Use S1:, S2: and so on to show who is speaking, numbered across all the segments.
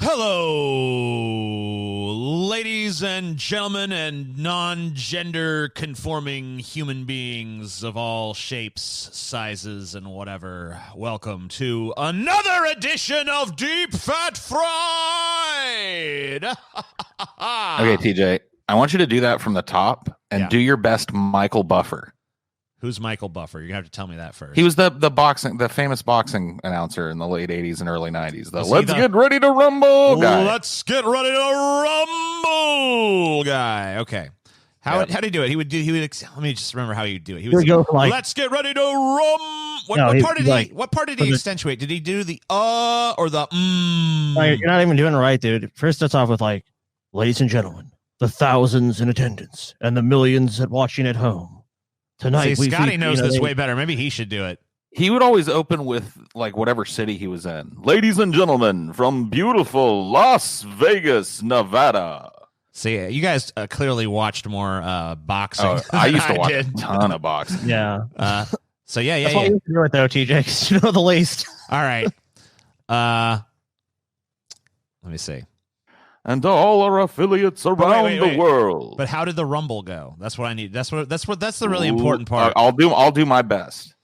S1: Hello, ladies and gentlemen and non-gender conforming human beings of all shapes, sizes, and whatever. Welcome to another edition of Deep Fat Fried.
S2: Okay, TJ, I want you to do that from the top and do your best Michael Buffer.
S1: Who's Michael Buffer? You're going to have to tell me that first.
S2: He was the famous boxing announcer in the late 80s and early 90s. Let's get ready to rumble guy.
S1: Let's get ready to rumble guy. Okay. How did he do it? He would let me just remember how he'd do it. He would go like, let's get ready to what part did he accentuate? Did he do the or the
S3: You're not even doing it right, dude. First starts off with like, ladies and gentlemen, the thousands in attendance and the millions watching at home. Tonight,
S1: Scotty knows this way better. Maybe he should do it.
S2: He would always open with like whatever city he was in. Ladies and gentlemen, from beautiful Las Vegas, Nevada.
S1: See, you guys clearly watched more boxing.
S2: Oh, I used to watch a ton of boxing.
S3: Yeah.
S1: That's
S3: why you do it though, TJ, because you know the least.
S1: All right. Let me see.
S2: And all our affiliates around the world.
S1: But how did the rumble go? That's what I need. That's the really important part.
S2: I'll do my best.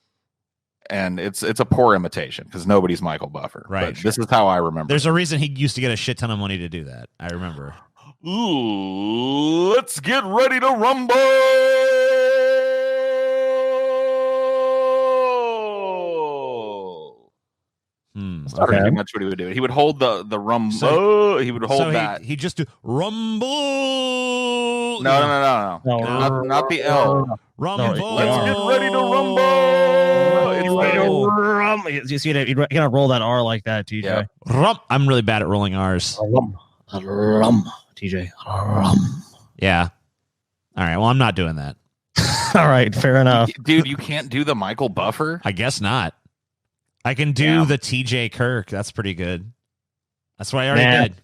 S2: And it's a poor imitation because nobody's Michael Buffer.
S1: Right.
S2: But this is how I remember.
S1: There's a reason he used to get a shit ton of money to do that. I remember.
S2: Ooh, let's get ready to rumble. That's pretty much what he would do. He would hold the rumble. He would hold that.
S1: He'd just do rumble.
S2: No. Not the L.
S1: Rumble.
S2: Let's get ready to rumble.
S3: You see that? You gotta roll that R like that, TJ.
S1: Yeah. I'm really bad at rolling R's.
S3: TJ.
S1: Yeah. All right. Well, I'm not doing that.
S3: All right. Fair enough.
S2: Dude, you can't do the Michael Buffer?
S1: I guess not. I can do the TJ Kirk. That's pretty good. That's what I already did.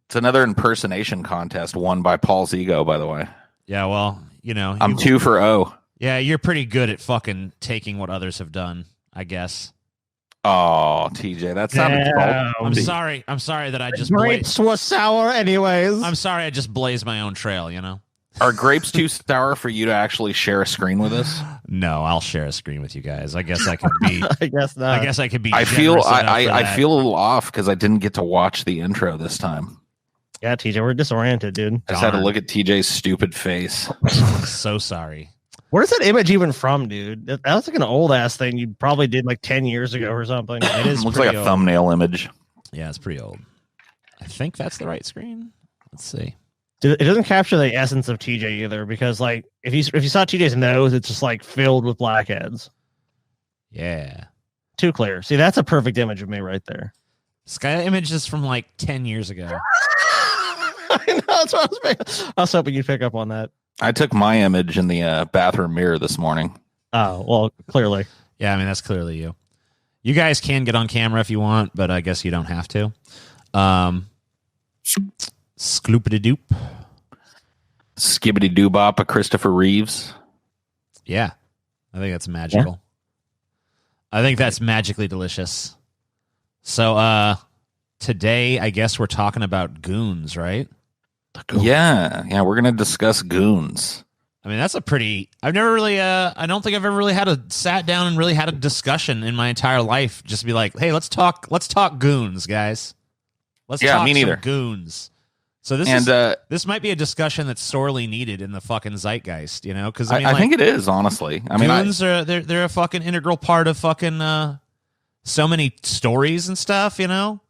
S2: It's another impersonation contest won by Paul Zigo, by the way.
S1: Yeah, well, you know.
S2: I'm 2 for 0.
S1: Yeah, you're pretty good at fucking taking what others have done, I guess.
S2: Oh, TJ, that sounded
S1: I'm sorry. I'm sorry that I just
S3: grapes was sour anyways.
S1: I'm sorry I just blazed my own trail, you know?
S2: Are grapes too sour for you to actually share a screen with us?
S1: No, I'll share a screen with you guys. I guess I could be.
S3: I guess not.
S1: I guess I could be.
S2: I feel a little off because I didn't get to watch the intro this time.
S3: Yeah, TJ, we're disoriented, dude.
S2: I just had to look at TJ's stupid face.
S1: So sorry.
S3: Where's that image even from, dude? That was like an old ass thing you probably did like 10 years ago or something. It is
S2: looks like a thumbnail image.
S1: Yeah, it's pretty old. I think that's the right screen. Let's see.
S3: It doesn't capture the essence of TJ either, because like if you saw TJ's nose, it's just like filled with blackheads.
S1: Yeah,
S3: too clear. See, that's a perfect image of me right there.
S1: Sky image is from like 10 years ago.
S3: I know, that's what I was hoping you'd pick up on that.
S2: I took my image in the bathroom mirror this morning.
S3: Oh well, clearly.
S1: Yeah, I mean that's clearly you. You guys can get on camera if you want, but I guess you don't have to. Skloopity-doop.
S2: Skibbity-doobop of Christopher Reeves.
S1: Yeah. I think that's magical. Yeah. I think that's magically delicious. So today, I guess we're talking about Goons, right?
S2: Yeah, we're going to discuss Goons.
S1: I mean, that's a pretty... I've never really... I don't think I've ever really sat down and really had a discussion in my entire life. Just be like, hey, let's talk Goons, guys. Let's talk
S2: me neither.
S1: Some Goons. So this might be a discussion that's sorely needed in the fucking zeitgeist, you know? Because
S2: I think it is, honestly. I mean,
S1: Goons they're a fucking integral part of fucking so many stories and stuff, you know?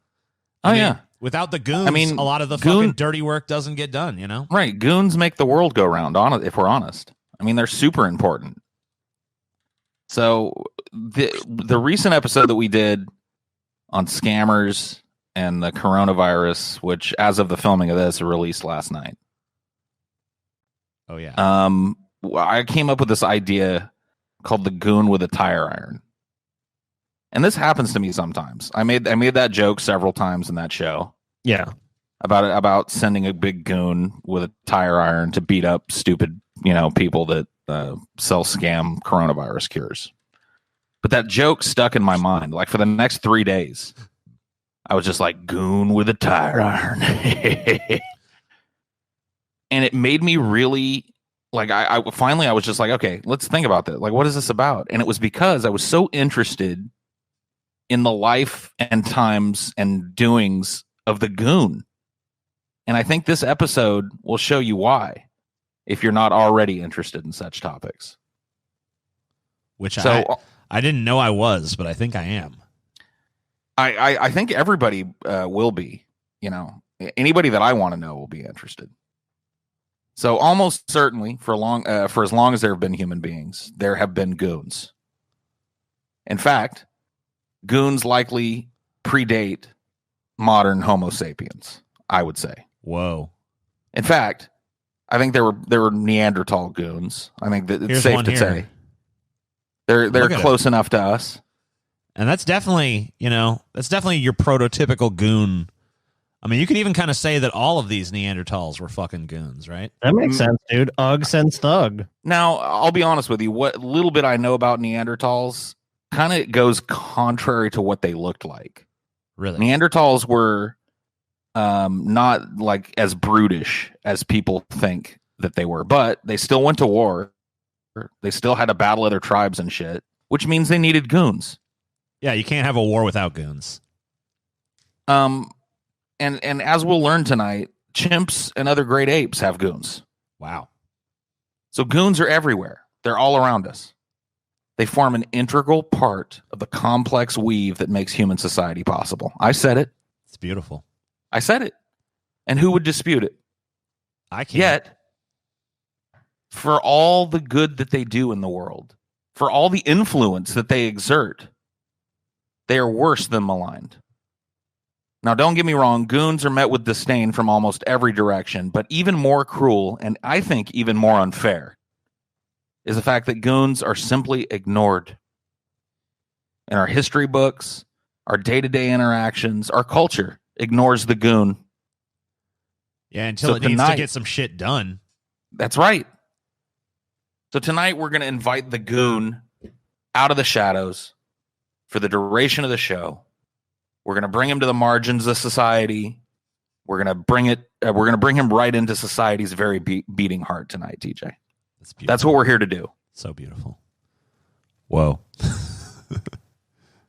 S1: I mean, without the Goons, a lot of the fucking dirty work doesn't get done, you know?
S2: Right. Goons make the world go round, if we're honest. I mean, they're super important. So the recent episode that we did on scammers and the coronavirus, which as of the filming of this, released last night.
S1: Oh yeah.
S2: I came up with this idea called the goon with a tire iron. And this happens to me sometimes. I made that joke several times in that show.
S3: Yeah.
S2: About sending a big goon with a tire iron to beat up stupid, people that sell scam coronavirus cures. But that joke stuck in my mind. Like for the next 3 days, I was just like, goon with a tire iron. And it made me really, like, I finally, I was just like, okay, let's think about this. Like, what is this about? And it was because I was so interested in the life and times and doings of the goon. And I think this episode will show you why, if you're not already interested in such topics.
S1: Which I didn't know I was, but I think I am.
S2: I think everybody will be, you know, anybody that I want to know will be interested. So almost certainly for as long as there have been human beings, there have been goons. In fact, goons likely predate modern Homo sapiens, I would say.
S1: Whoa.
S2: In fact, I think there were Neanderthal goons. I think that it's safe to say they're close enough to us.
S1: And that's definitely, your prototypical goon. I mean, you can even kind of say that all of these Neanderthals were fucking goons, right?
S3: That makes sense, dude. Ugg sends thug.
S2: Now, I'll be honest with you. What little bit I know about Neanderthals kind of goes contrary to what they looked like.
S1: Really?
S2: Neanderthals were not like as brutish as people think that they were, but they still went to war. They still had to battle other tribes and shit, which means they needed goons.
S1: Yeah, you can't have a war without goons.
S2: And as we'll learn tonight, chimps and other great apes have goons.
S1: Wow.
S2: So goons are everywhere. They're all around us. They form an integral part of the complex weave that makes human society possible. I said it.
S1: It's beautiful.
S2: I said it. And who would dispute it?
S1: I can't.
S2: Yet, for all the good that they do in the world, for all the influence that they exert, they are worse than maligned. Now, don't get me wrong, goons are met with disdain from almost every direction, but even more cruel, and I think even more unfair, is the fact that goons are simply ignored. In our history books, our day-to-day interactions, our culture ignores the goon.
S1: Yeah, until it needs to get some shit done.
S2: That's right. So tonight we're going to invite the goon out of the shadows for the duration of the show. We're going to bring him to the margins of society. We're going to bring him right into society's very beating heart tonight, TJ. That's what we're here to do.
S1: So beautiful. Whoa.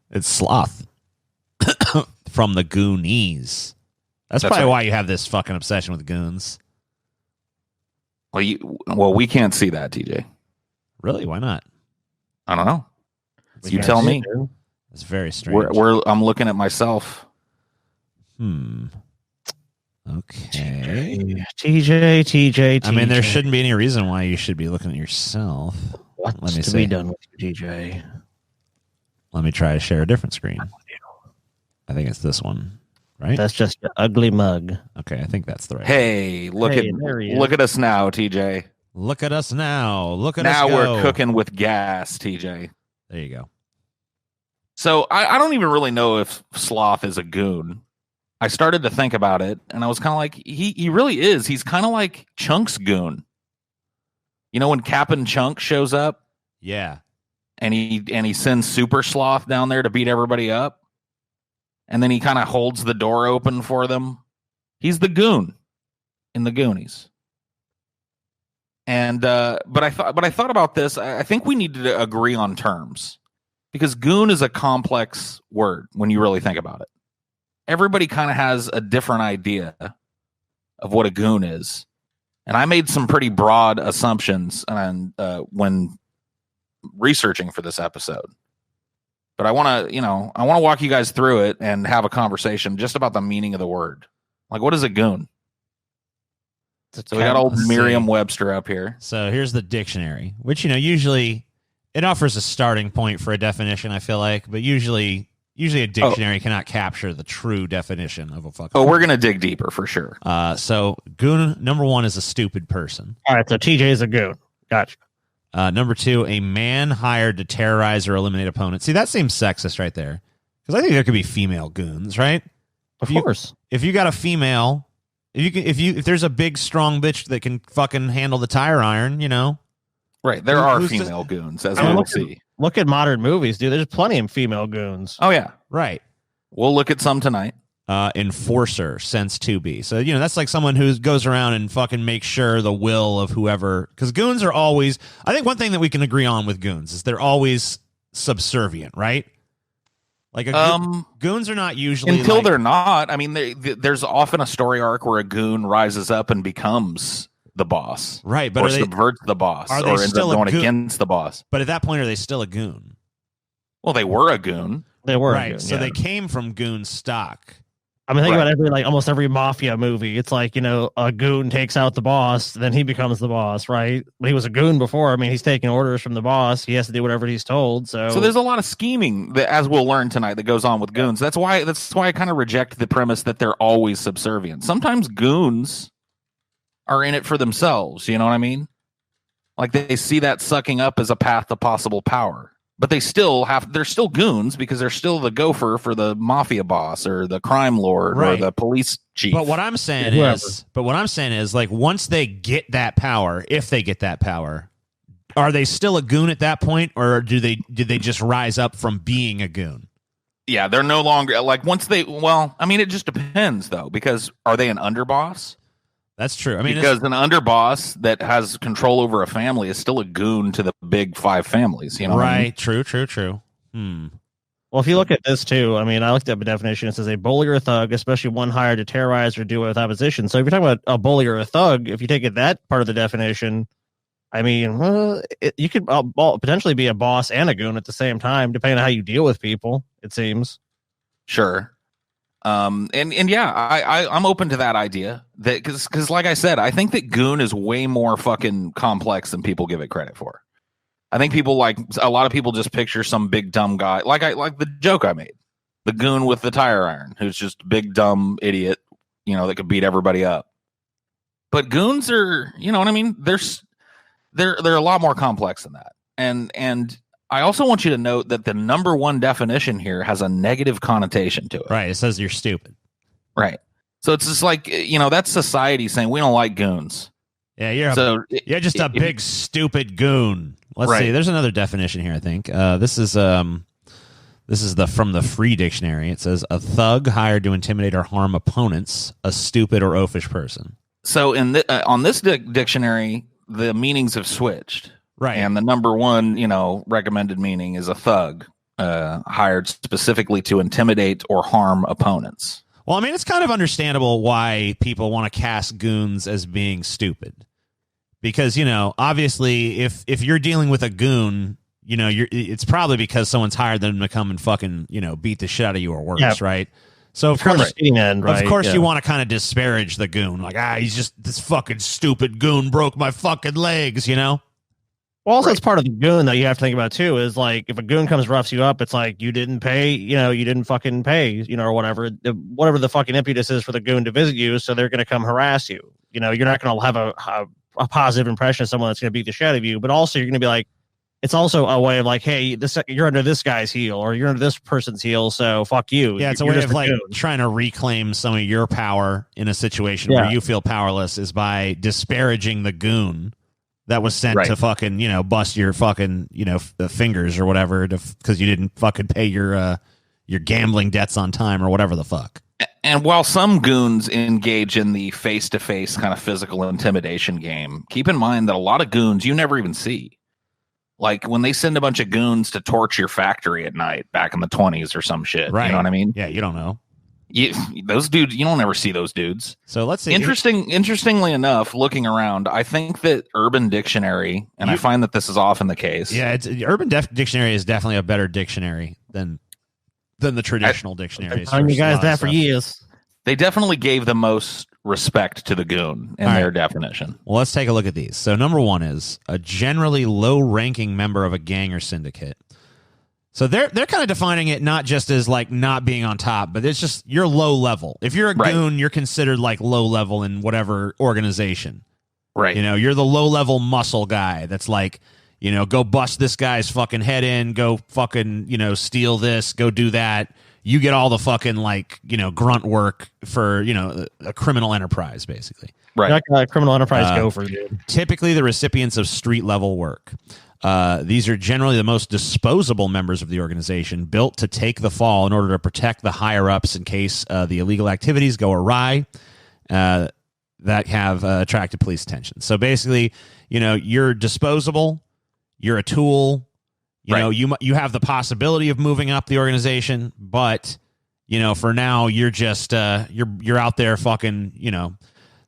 S1: It's Sloth from the Goonies. That's probably right. Why you have this fucking obsession with goons.
S2: Well, we can't see that, TJ.
S1: Really? Why not?
S2: I don't know. You tell me.
S1: It's very strange.
S2: I'm looking at myself.
S1: Okay.
S3: TJ.
S1: I mean, there shouldn't be any reason why you should be looking at yourself.
S3: What's to be done with you, TJ?
S2: Let
S1: me try to share a different screen. I think it's this one, right?
S3: That's just an ugly mug.
S1: Okay, I think that's the right
S2: Hey, look at us now, TJ.
S1: Look at us now. Look at
S2: us
S1: now.
S2: We're cooking with gas, TJ.
S1: There you go.
S2: So I don't even really know if Sloth is a goon. I started to think about it, and I was kind of like, he really is. He's kind of like Chunk's goon. You know when Captain Chunk shows up?
S1: Yeah.
S2: And he sends Super Sloth down there to beat everybody up? And then he kind of holds the door open for them. He's the goon in the Goonies. And but I thought about this. I think we need to agree on terms. Because goon is a complex word when you really think about it. Everybody kind of has a different idea of what a goon is. And I made some pretty broad assumptions when researching for this episode. But I want to walk you guys through it and have a conversation just about the meaning of the word. Like, what is a goon? So we got old Merriam-Webster up here.
S1: So here's the dictionary, which, usually it offers a starting point for a definition, I feel like, but usually a dictionary cannot capture the true definition of a fucking
S2: we're going to dig deeper for sure.
S1: So goon, number one, is a stupid person.
S3: All right, so TJ is a goon. Gotcha.
S1: Number two, a man hired to terrorize or eliminate opponents. See, that seems sexist right there. Because I think there could be female goons, right?
S3: Of course.
S1: If you got a female, if there's a big, strong bitch that can fucking handle the tire iron,
S2: Right, there are female goons, as we'll see.
S3: Look at modern movies, dude. There's plenty of female goons.
S2: Oh, yeah.
S1: Right.
S2: We'll look at some tonight.
S1: enforcer sense to be. So, that's like someone who goes around and fucking makes sure the will of whoever, because goons are always, I think one thing that we can agree on with goons is they're always subservient, right? Like goons are not usually
S2: until they're not. I mean, there's often a story arc where a goon rises up and becomes the boss,
S1: right? But
S2: or subverts the boss, or ends up going against the boss.
S1: But at that point, are they still a goon?
S2: Well, they were a goon.
S3: They were
S1: right.
S3: A goon,
S1: so they came from goon stock.
S3: I mean, think about almost every mafia movie. It's like, a goon takes out the boss, then he becomes the boss, right? But he was a goon before. I mean, he's taking orders from the boss. He has to do whatever he's told. So
S2: there's a lot of scheming that, as we'll learn tonight, that goes on with goons. That's why I kind of reject the premise that they're always subservient. Sometimes goons are in it for themselves. You know what I mean? Like they see that sucking up as a path to possible power. But they're still goons because they're still the gopher for the mafia boss or the crime lord or the police chief.
S1: But what I'm saying is, like, once they get that power, if they get that power, are they still a goon at that point, or did they just rise up from being a goon?
S2: Yeah, they're no longer like it just depends though, because are they an underboss?
S1: That's true. I mean,
S2: because an underboss that has control over a family is still a goon to the big five families. You know,
S1: right?
S2: What I mean?
S1: True.
S3: Well, if you look at this too, I mean, I looked up a definition. It says a bully or a thug, especially one hired to terrorize or do it with opposition. So if you're talking about a bully or a thug, if you take it that part of the definition, I mean, you could potentially be a boss and a goon at the same time, depending on how you deal with people. It seems.
S2: Sure. I'm open to that idea that because like I said, I think that goon is way more fucking complex than people give it credit for. I think a lot of people just picture some big dumb guy like the joke I made, the goon with the tire iron who's just a big dumb idiot, that could beat everybody up. But goons are, you know what I mean? They're a lot more complex than that. And I also want you to note that the number one definition here has a negative connotation to it.
S1: Right. It says you're stupid.
S2: Right. So it's just like, that's society saying we don't like goons.
S1: Yeah, you're just a big stupid goon. Let's see. There's another definition here, I think. This is from the Free Dictionary. It says a thug hired to intimidate or harm opponents, a stupid or oafish person.
S2: So on this dictionary, the meanings have switched.
S1: Right.
S2: And the number one, recommended meaning is a thug hired specifically to intimidate or harm opponents.
S1: Well, I mean, it's kind of understandable why people want to cast goons as being stupid. Because, obviously, if you're dealing with a goon, it's probably because someone's hired them to come and fucking, beat the shit out of you or worse, right? So, of course, you want to kind of disparage the goon. Like, he's just this fucking stupid goon broke my fucking legs,
S3: Well, also, it's part of the goon that you have to think about, too, is like if a goon comes roughs you up, it's like you didn't pay, you didn't fucking pay, or whatever the fucking impetus is for the goon to visit you. So they're going to come harass you. You're not going to have a positive impression of someone that's going to beat the shit out of you. But also, you're going to be like, it's also a way of like, hey, you're under this guy's heel or you're under this person's heel. So fuck you.
S1: Yeah, it's a way of like trying to reclaim some of your power in a situation where you feel powerless is by disparaging the goon that was sent to fucking, bust your fucking, fingers or whatever because you didn't fucking pay your gambling debts on time or whatever the fuck.
S2: And while some goons engage in the face-to-face kind of physical intimidation game, keep in mind that a lot of goons you never even see. Like when they send a bunch of goons to torch your factory at night back in the 20s or some shit. Right. You know what I mean?
S1: Yeah, you don't know.
S2: Those dudes, you don't ever see those dudes.
S1: So let's see.
S2: Interestingly enough, looking around, I think that Urban Dictionary, and I find that this is often the case.
S1: Yeah, Urban Dictionary is definitely a better dictionary than the traditional dictionaries.
S3: I've known you guys that for years.
S2: They definitely gave the most respect to the goon in their definition.
S1: Well, let's take a look at these. So number one is a generally low-ranking member of a gang or syndicate. So they're kind of defining it not just as like not being on top, but it's just you're low level. If you're a goon, you're considered like low level in whatever organization.
S2: Right.
S1: You're the low level muscle guy that's like, go bust this guy's fucking head in, go fucking, steal this, go do that. You get all the fucking like, grunt work for, a criminal enterprise, basically.
S2: Right.
S3: You're like a criminal enterprise gopher, dude.
S1: Typically the recipients of street level work. These are generally the most disposable members of the organization, built to take the fall in order to protect the higher-ups in case the illegal activities go awry that have attracted police attention. So basically, you're disposable, you're a tool, you have the possibility of moving up the organization, but for now you're just you're out there fucking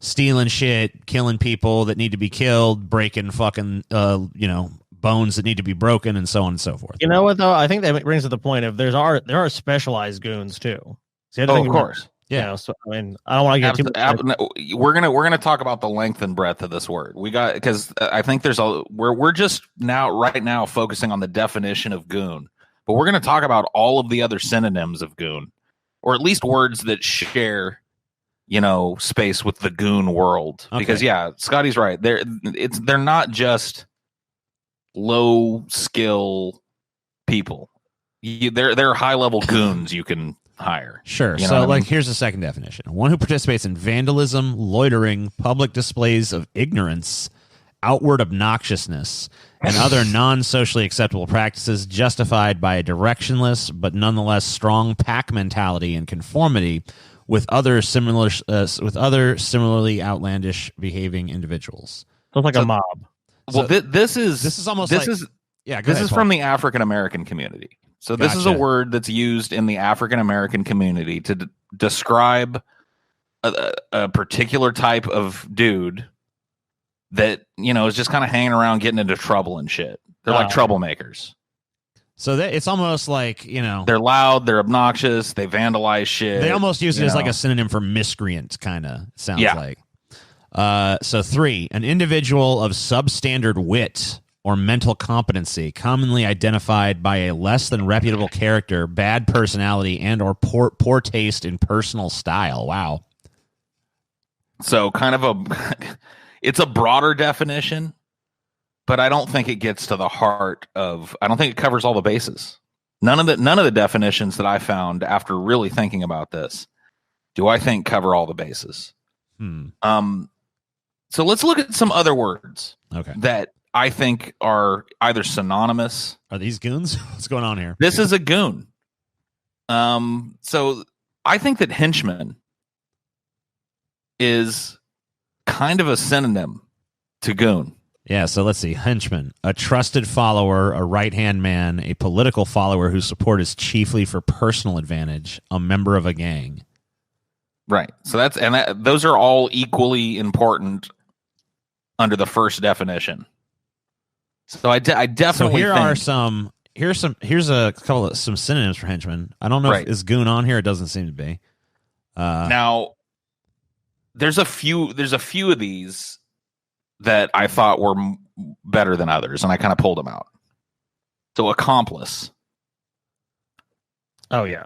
S1: stealing shit, killing people that need to be killed, breaking fucking bones that need to be broken, and so on and so forth.
S3: You know what though? I think that brings to the point of there are specialized goons too.
S2: So of course.
S3: Yeah. So I mean, I don't want to get too much.
S2: We're gonna talk about the length and breadth of this word. We got, because I think we're just right now focusing on the definition of goon, but we're gonna talk about all of the other synonyms of goon, or at least words that share space with the goon world. Okay. Because Scotty's right. They're not just low skill people. They're high level goons you can hire.
S1: Sure. So here's the second definition: one who participates in vandalism, loitering, public displays of ignorance, outward obnoxiousness, and other non-socially acceptable practices justified by a directionless but nonetheless strong pack mentality and conformity with other similarly outlandish behaving individuals.
S3: So it's like a mob.
S2: Well, this is from the African American community. So this is a word that's used in the African American community to describe a particular type of dude that is just kind of hanging around getting into trouble and shit. They're like troublemakers.
S1: So it's almost like,
S2: they're loud, they're obnoxious, they vandalize shit.
S1: They almost use it as like a synonym for miscreant, kind of sounds like. So 3, an individual of substandard wit or mental competency, commonly identified by a less than reputable character, bad personality, and or poor taste in personal style. Wow.
S2: So kind of it's a broader definition, but I don't think it gets to the heart of. I don't think it covers all the bases. None of the definitions that I found after really thinking about this do I think cover all the bases. So let's look at some other words that I think are either synonymous.
S1: Are these goons? What's going on here?
S2: This is a goon. So I think that henchman is kind of a synonym to goon.
S1: Yeah, so let's see. Henchman, a trusted follower, a right-hand man, a political follower whose support is chiefly for personal advantage, a member of a gang.
S2: Right. So those are all equally important under the first definition. So I definitely
S1: think here's a couple of some synonyms for henchman. I don't know if is goon on here. It doesn't seem to be.
S2: Now there's a few of these that I thought were better than others, and I kind of pulled them out. So accomplice.
S3: Oh yeah.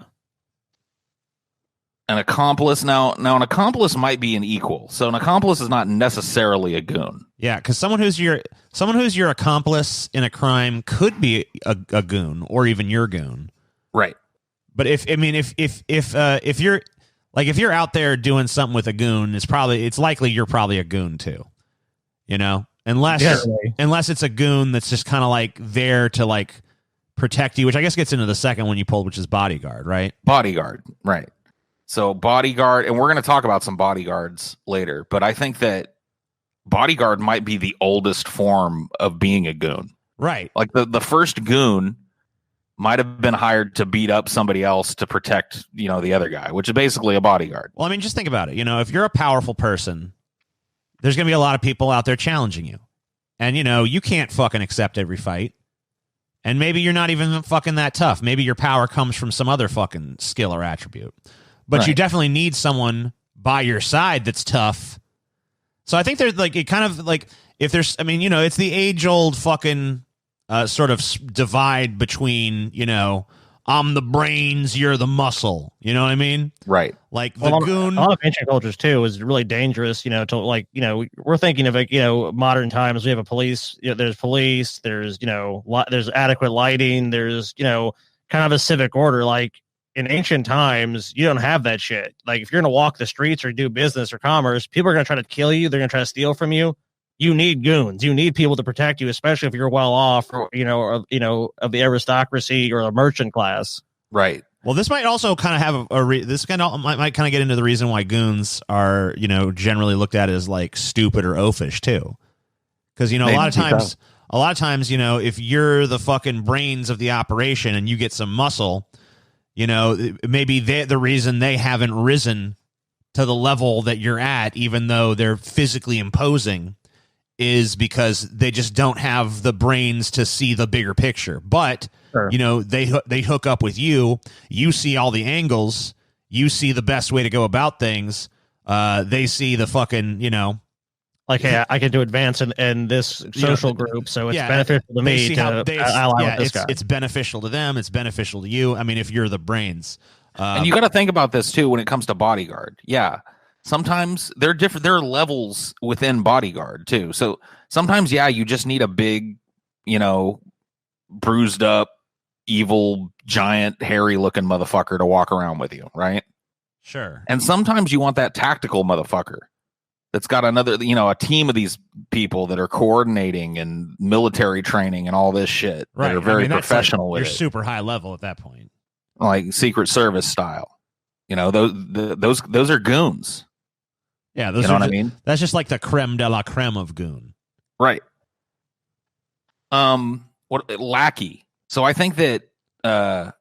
S2: An accomplice. Now an accomplice might be an equal. So an accomplice is not necessarily a goon.
S1: Yeah, because someone who's your accomplice in a crime could be a goon or even your goon. Right. But if you're out there doing something with a goon, it's likely you're probably a goon too. Unless it's a goon that's just kind of like there to like protect you, which I guess gets into the second one you pulled, which is bodyguard, right?
S2: Bodyguard, right. So bodyguard, and we're going to talk about some bodyguards later, but I think that bodyguard might be the oldest form of being a goon.
S1: Right.
S2: Like the first goon might have been hired to beat up somebody else to protect, the other guy, which is basically a bodyguard.
S1: Well, I mean, just think about it. If you're a powerful person, there's going to be a lot of people out there challenging you. And, you can't fucking accept every fight. And maybe you're not even fucking that tough. Maybe your power comes from some other fucking skill or attribute. But you definitely need someone by your side that's tough. So I think there's like, it kind of like, if there's, I mean, it's the age old fucking sort of divide between, I'm the brains, you're the muscle. You know what I mean?
S2: Right.
S1: Like the goon.
S3: A lot of ancient cultures too is really dangerous. To like, we're thinking of it. Modern times we have a police. There's police. There's there's adequate lighting. There's kind of a civic order. Like in ancient times, you don't have that shit. Like if you're gonna walk the streets or do business or commerce, people are gonna try to kill you. They're gonna try to steal from you. you need goons. You need people to protect you, especially if you're well off, or of the aristocracy or the merchant class.
S2: Right.
S1: Well, this might also kind of have this kind of might kind of get into the reason why goons are generally looked at as like stupid or oafish too, because a lot of times if you're the fucking brains of the operation and you get some muscle, maybe the reason they haven't risen to the level that you're at, even though they're physically imposing, is because they just don't have the brains to see the bigger picture. But sure. They hook up with you. You see all the angles. You see the best way to go about things. They see the fucking
S3: like, hey, I can do advance in this social group, so it's beneficial to me to ally with this guy.
S1: It's beneficial to them. It's beneficial to you. I mean, if you're the brains.
S2: And you got to think about this too when it comes to bodyguard. Yeah. Sometimes they're different. There are levels within bodyguard too. So sometimes, you just need a big, bruised up, evil, giant, hairy looking motherfucker to walk around with you. Right.
S1: Sure.
S2: And sometimes you want that tactical motherfucker that's got another, a team of these people that are coordinating and military training and all this shit. Right. That are very professional with it.
S1: You're super high level at that point.
S2: Like Secret Service style. Those are goons.
S1: Yeah, those what I mean? That's just like the creme de la creme of goon.
S2: Right. Lackey. So I think that a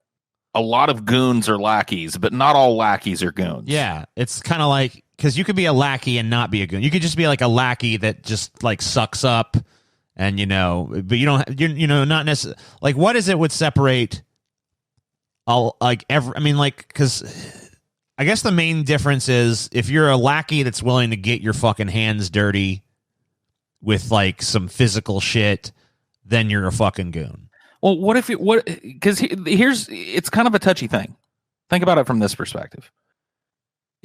S2: lot of goons are lackeys, but not all lackeys are goons.
S1: Yeah, it's kind of like, because you could be a lackey and not be a goon. You could just be like a lackey that just like sucks up, and but you don't. Not necessarily. Like, what is it would separate? Because I guess the main difference is if you're a lackey that's willing to get your fucking hands dirty with like some physical shit, then you're a fucking goon.
S2: Well, because it's kind of a touchy thing. Think about it from this perspective.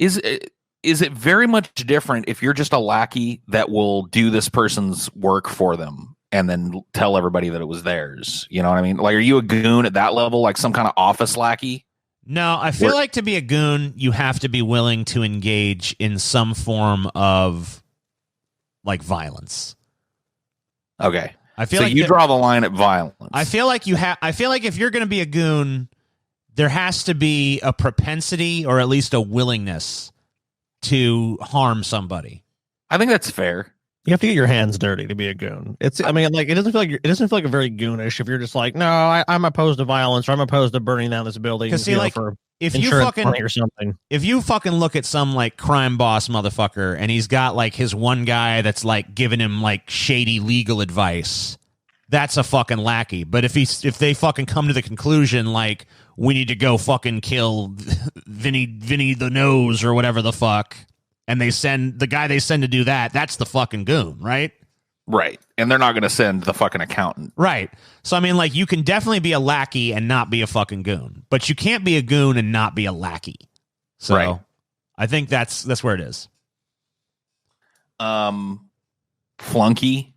S2: Is it very much different if you're just a lackey that will do this person's work for them and then tell everybody that it was theirs? You know what I mean? Like, are you a goon at that level, like some kind of office lackey?
S1: No, I feel like to be a goon, you have to be willing to engage in some form of like violence.
S2: Okay. I feel like you draw the line at violence.
S1: I feel like if you're going to be a goon, there has to be a propensity or at least a willingness to harm somebody.
S2: I think that's fair.
S3: You have to get your hands dirty to be a goon. It doesn't feel like a very goonish if you're just like, no, I'm opposed to violence, or I'm opposed to burning down this building.
S1: Because if you fucking look at some like crime boss motherfucker and he's got like his one guy that's like giving him like shady legal advice, that's a fucking lackey. But if they fucking come to the conclusion like, we need to go fucking kill Vinny the Nose or whatever the fuck, and they send the guy to do that, that's the fucking goon, right?
S2: Right. And they're not going to send the fucking accountant.
S1: Right. So, I mean, like, you can definitely be a lackey and not be a fucking goon, but you can't be a goon and not be a lackey. So, right. I think that's where it is.
S2: Flunky.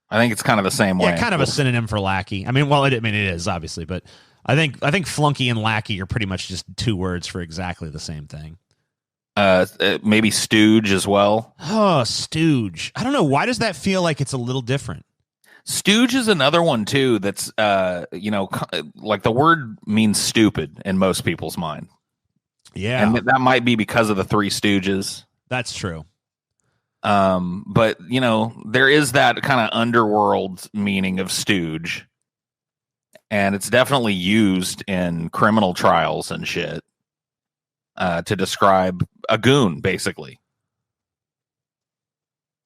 S2: I think it's kind of the same way.
S1: Yeah, kind of a synonym for lackey. I mean, it is, obviously, but I think flunky and lackey are pretty much just two words for exactly the same thing.
S2: Maybe stooge as well.
S1: Oh, stooge. I don't know. Why does that feel like it's a little different?
S2: Stooge is another one too. That's like the word means stupid in most people's mind.
S1: Yeah,
S2: and that might be because of the Three Stooges.
S1: That's true.
S2: But there is that kind of underworld meaning of stooge, and it's definitely used in criminal trials and shit. To describe a goon, basically.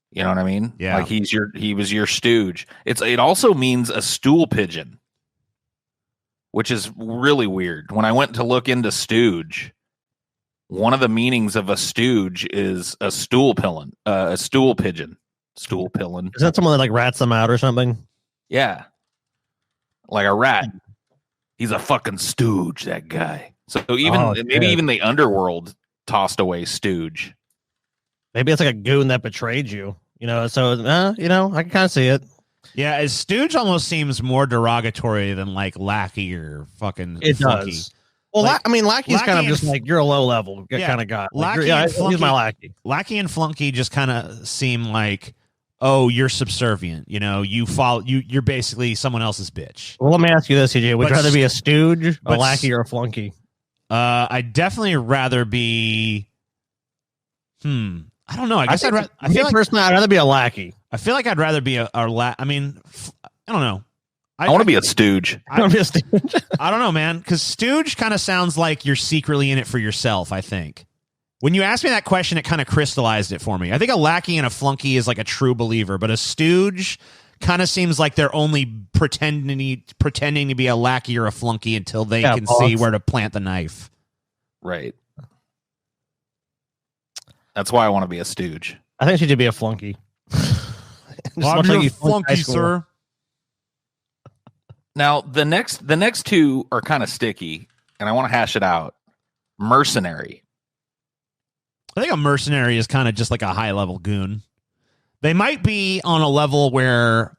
S2: You know what I mean?
S1: Yeah.
S2: Like he was your stooge. It also means a stool pigeon, which is really weird. When I went to look into stooge, one of the meanings of a stooge is a stool pigeon. Stool pigeon.
S3: Is that someone that like rats them out or something?
S2: Yeah. Like a rat. He's a fucking stooge, that guy. So even the underworld tossed away stooge.
S3: Maybe it's like a goon that betrayed you. So I can kind of see it.
S1: Yeah, stooge almost seems more derogatory than like lackey or fucking.
S3: It
S1: flunky.
S3: Does. Well, lackey is kind of just like you're a low level kind of guy.
S1: He's my lackey. Lackey and flunky just kind of seem like oh, you're subservient. You know, you're basically someone else's bitch.
S3: Well, let me ask you this, CJ. Would you rather be a stooge, a lackey, or a flunky?
S1: I'd definitely rather be. I don't know. I guess I'd
S3: rather be a lackey.
S1: I feel like I'd rather be I mean, I don't know.
S2: I want to be a stooge.
S3: I want to be a stooge.
S1: I don't know, man. Because stooge kind of sounds like you're secretly in it for yourself, I think. When you asked me that question, it kind of crystallized it for me. I think a lackey and a flunky is like a true believer, but a stooge kind of seems like they're only pretending to be a lackey or a flunky until they can see where to plant the knife.
S2: Right. That's why I want to be a stooge.
S3: I think she should be a flunky.
S1: I'm a flunky, sir.
S2: Now the next two are kind of sticky, and I want to hash it out. Mercenary.
S1: I think a mercenary is kind of just like a high level goon. They might be on a level where,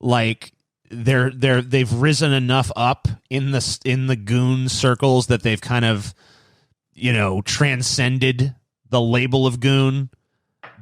S1: like, they've risen enough up in the goon circles that they've kind of, you know, transcended the label of goon.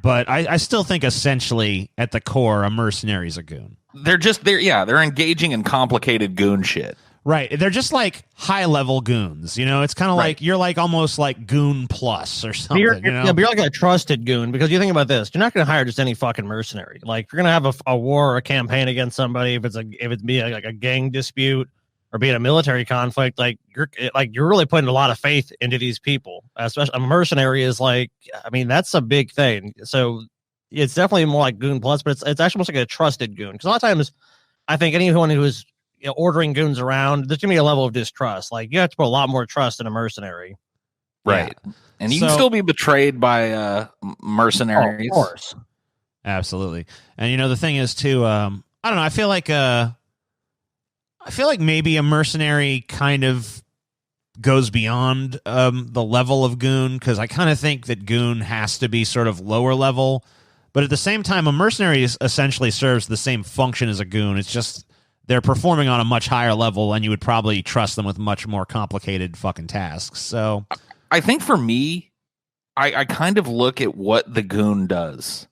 S1: But I still think essentially at the core, a mercenary is a goon.
S2: They're engaging in complicated goon shit.
S1: Right. They're just like high level goons. You know, it's kind of like you're like almost like goon plus or something.
S3: But you're like a trusted goon, because you think about this. You're not going to hire just any fucking mercenary. Like, you're going to have a war or a campaign against somebody. If it's be like a gang dispute or be in a military conflict, like you're really putting a lot of faith into these people. Especially a mercenary is like, I mean, that's a big thing. So it's definitely more like goon plus, but it's actually almost like a trusted goon. Because a lot of times, I think anyone who is ordering goons around, there's gonna be a level of distrust. Like, you have to put a lot more trust in a mercenary,
S2: right? Yeah. And you can still be betrayed by mercenaries,
S3: of course.
S1: Absolutely. And you know, the thing is too, I don't know. I feel like maybe a mercenary kind of goes beyond the level of goon, because I kind of think that goon has to be sort of lower level, but at the same time, a mercenary essentially serves the same function as a goon. It's just they're performing on a much higher level, and you would probably trust them with much more complicated fucking tasks. So
S2: I think for me, I kind of look at what the goon does.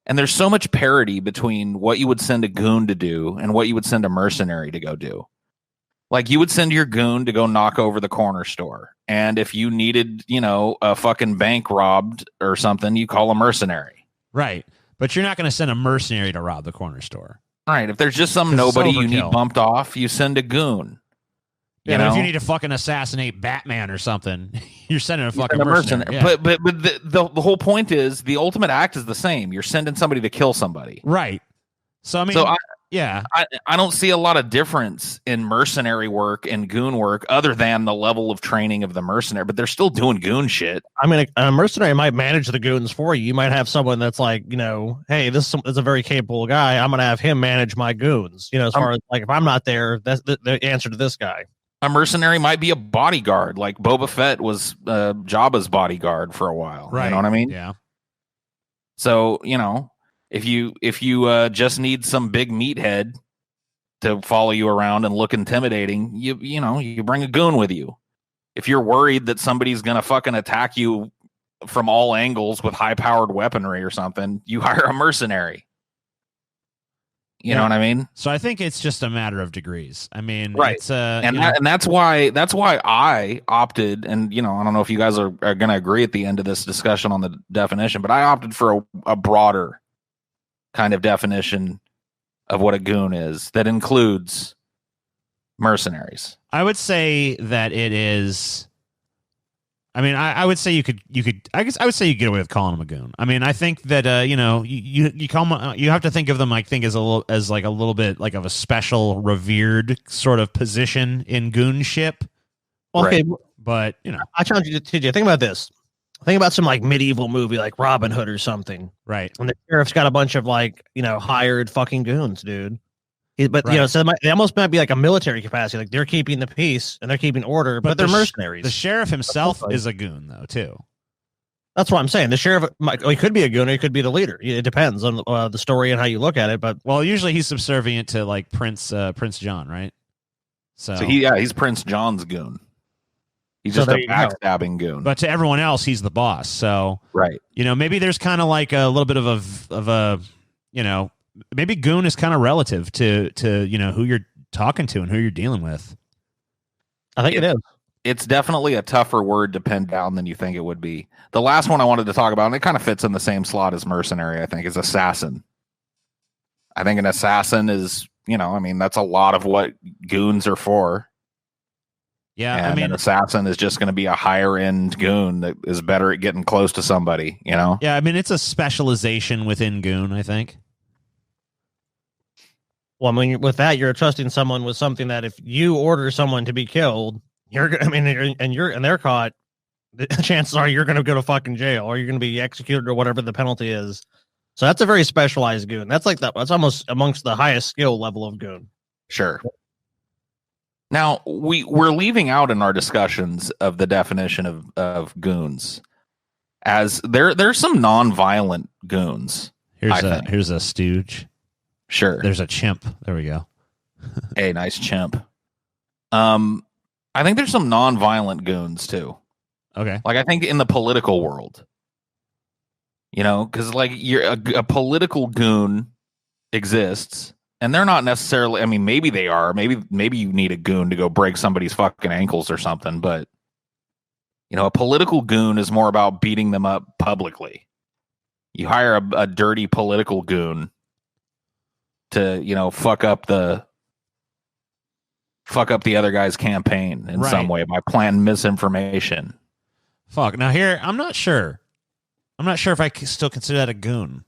S2: And there's so much parity between what you would send a goon to do and what you would send a mercenary to go do. Like, you would send your goon to go knock over the corner store. And if you needed, you know, a fucking bank robbed or something, you call a mercenary.
S1: Right. But you're not going to send a mercenary to rob the corner store.
S2: Right. If there's just some nobody you need bumped off, you send a goon.
S1: Yeah, but if you need to fucking assassinate Batman or something, you're sending a fucking mercenary.
S2: Yeah. But the whole point is, the ultimate act is the same. You're sending somebody to kill somebody.
S1: Right. So, I mean,
S2: I don't see a lot of difference in mercenary work and goon work other than the level of training of the mercenary, but they're still doing goon shit.
S3: I mean, a mercenary might manage the goons for you. You might have someone that's like, you know, hey, this is a very capable guy. I'm going to have him manage my goons. You know, as far as like, if I'm not there, that's the answer to this guy.
S2: A mercenary might be a bodyguard, like Boba Fett was Jabba's bodyguard for a while. Right. You know what I mean?
S1: Yeah.
S2: So, you know, if you just need some big meathead to follow you around and look intimidating, you bring a goon with you. If you're worried that somebody's gonna fucking attack you from all angles with high-powered weaponry or something, you hire a mercenary. You know what I mean?
S1: So I think it's just a matter of degrees. I mean,
S2: right?
S1: It's,
S2: and that's why I opted, and you know, I don't know if you guys are going to agree at the end of this discussion on the definition, but I opted for a broader kind of definition of what a goon is that includes mercenaries.
S1: I would say that it is. I mean, I would say you could. I guess I would say you get away with calling them a goon. I mean, I think that you call them, you have to think of them, I think, as a little bit like of a special, revered sort of position in goonship.
S3: Okay,
S1: right. But you know,
S3: I challenge you to think about this. Think about some like medieval movie like Robin Hood or something.
S1: Right.
S3: And the sheriff's got a bunch of like, you know, hired fucking goons, dude. But right. You know, so they almost might be like a military capacity. Like, they're keeping the peace and they're keeping order, but they're mercenaries.
S1: The sheriff himself is a goon, though, too.
S3: That's what I'm saying. The sheriff, he could be a goon or he could be the leader. It depends on the story and how you look at it. But
S1: usually he's subservient to like Prince John, right? So
S2: he's Prince John's goon. He's just a backstabbing goon.
S1: But to everyone else, he's the boss. So
S2: right,
S1: you know, maybe there's kind of like a little bit of a maybe goon is kind of relative to who you're talking to and who you're dealing with.
S3: I think it is.
S2: It's definitely a tougher word to pin down than you think it would be. The last one I wanted to talk about, and it kind of fits in the same slot as mercenary, I think, is assassin. I think an assassin is, that's a lot of what goons are for.
S1: Yeah,
S2: and an assassin is just going to be a higher end goon that is better at getting close to somebody, Yeah,
S1: it's a specialization within goon, I think.
S3: Well, with that, you're trusting someone with something that if you order someone to be killed, and they're caught, the chances are you're going to go to fucking jail or you're going to be executed or whatever the penalty is. So that's a very specialized goon. That's like that. That's almost amongst the highest skill level of goon.
S2: Sure. Now we're leaving out in our discussions of the definition of goons as there's some non-violent goons.
S1: Here's a stooge.
S2: Sure.
S1: There's a chimp. There we go.
S2: Hey, nice chimp. I think there's some non-violent goons too.
S1: Okay.
S2: Like I think in the political world, because like you're a political goon exists, and they're not necessarily. I mean, maybe they are. Maybe you need a goon to go break somebody's fucking ankles or something. But a political goon is more about beating them up publicly. You hire a dirty political goon to fuck up the other guy's campaign in some way by planting misinformation.
S1: Fuck. Now here, I'm not sure if I still consider that a goon.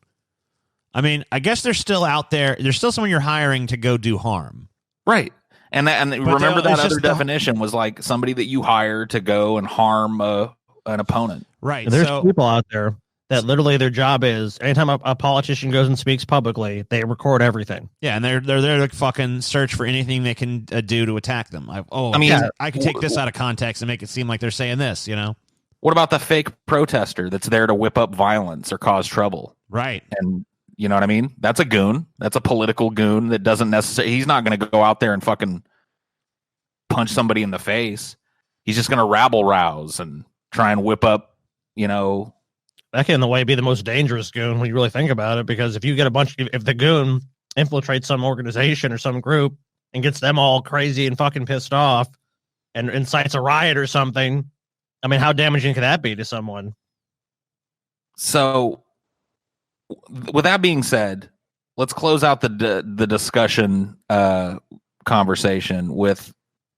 S1: I mean, I guess they're still out there. There's still someone you're hiring to go do harm.
S2: Right. And remember that other definition was like somebody that you hire to go and harm an opponent.
S1: Right.
S3: And there's people out there that literally their job is anytime a politician goes and speaks publicly, they record everything.
S1: Yeah, and they're there to fucking search for anything they can do to attack them. I could take this out of context and make it seem like they're saying this,
S2: What about the fake protester that's there to whip up violence or cause trouble?
S1: Right.
S2: And you know what I mean? That's a goon. That's a political goon that doesn't necessarily, he's not going to go out there and fucking punch somebody in the face. He's just going to rabble rouse and try and whip up,
S3: That can, in a way, be the most dangerous goon when you really think about it, because if you get if the goon infiltrates some organization or some group and gets them all crazy and fucking pissed off and incites a riot or something, I mean, how damaging could that be to someone?
S2: So, with that being said, let's close out the discussion conversation with,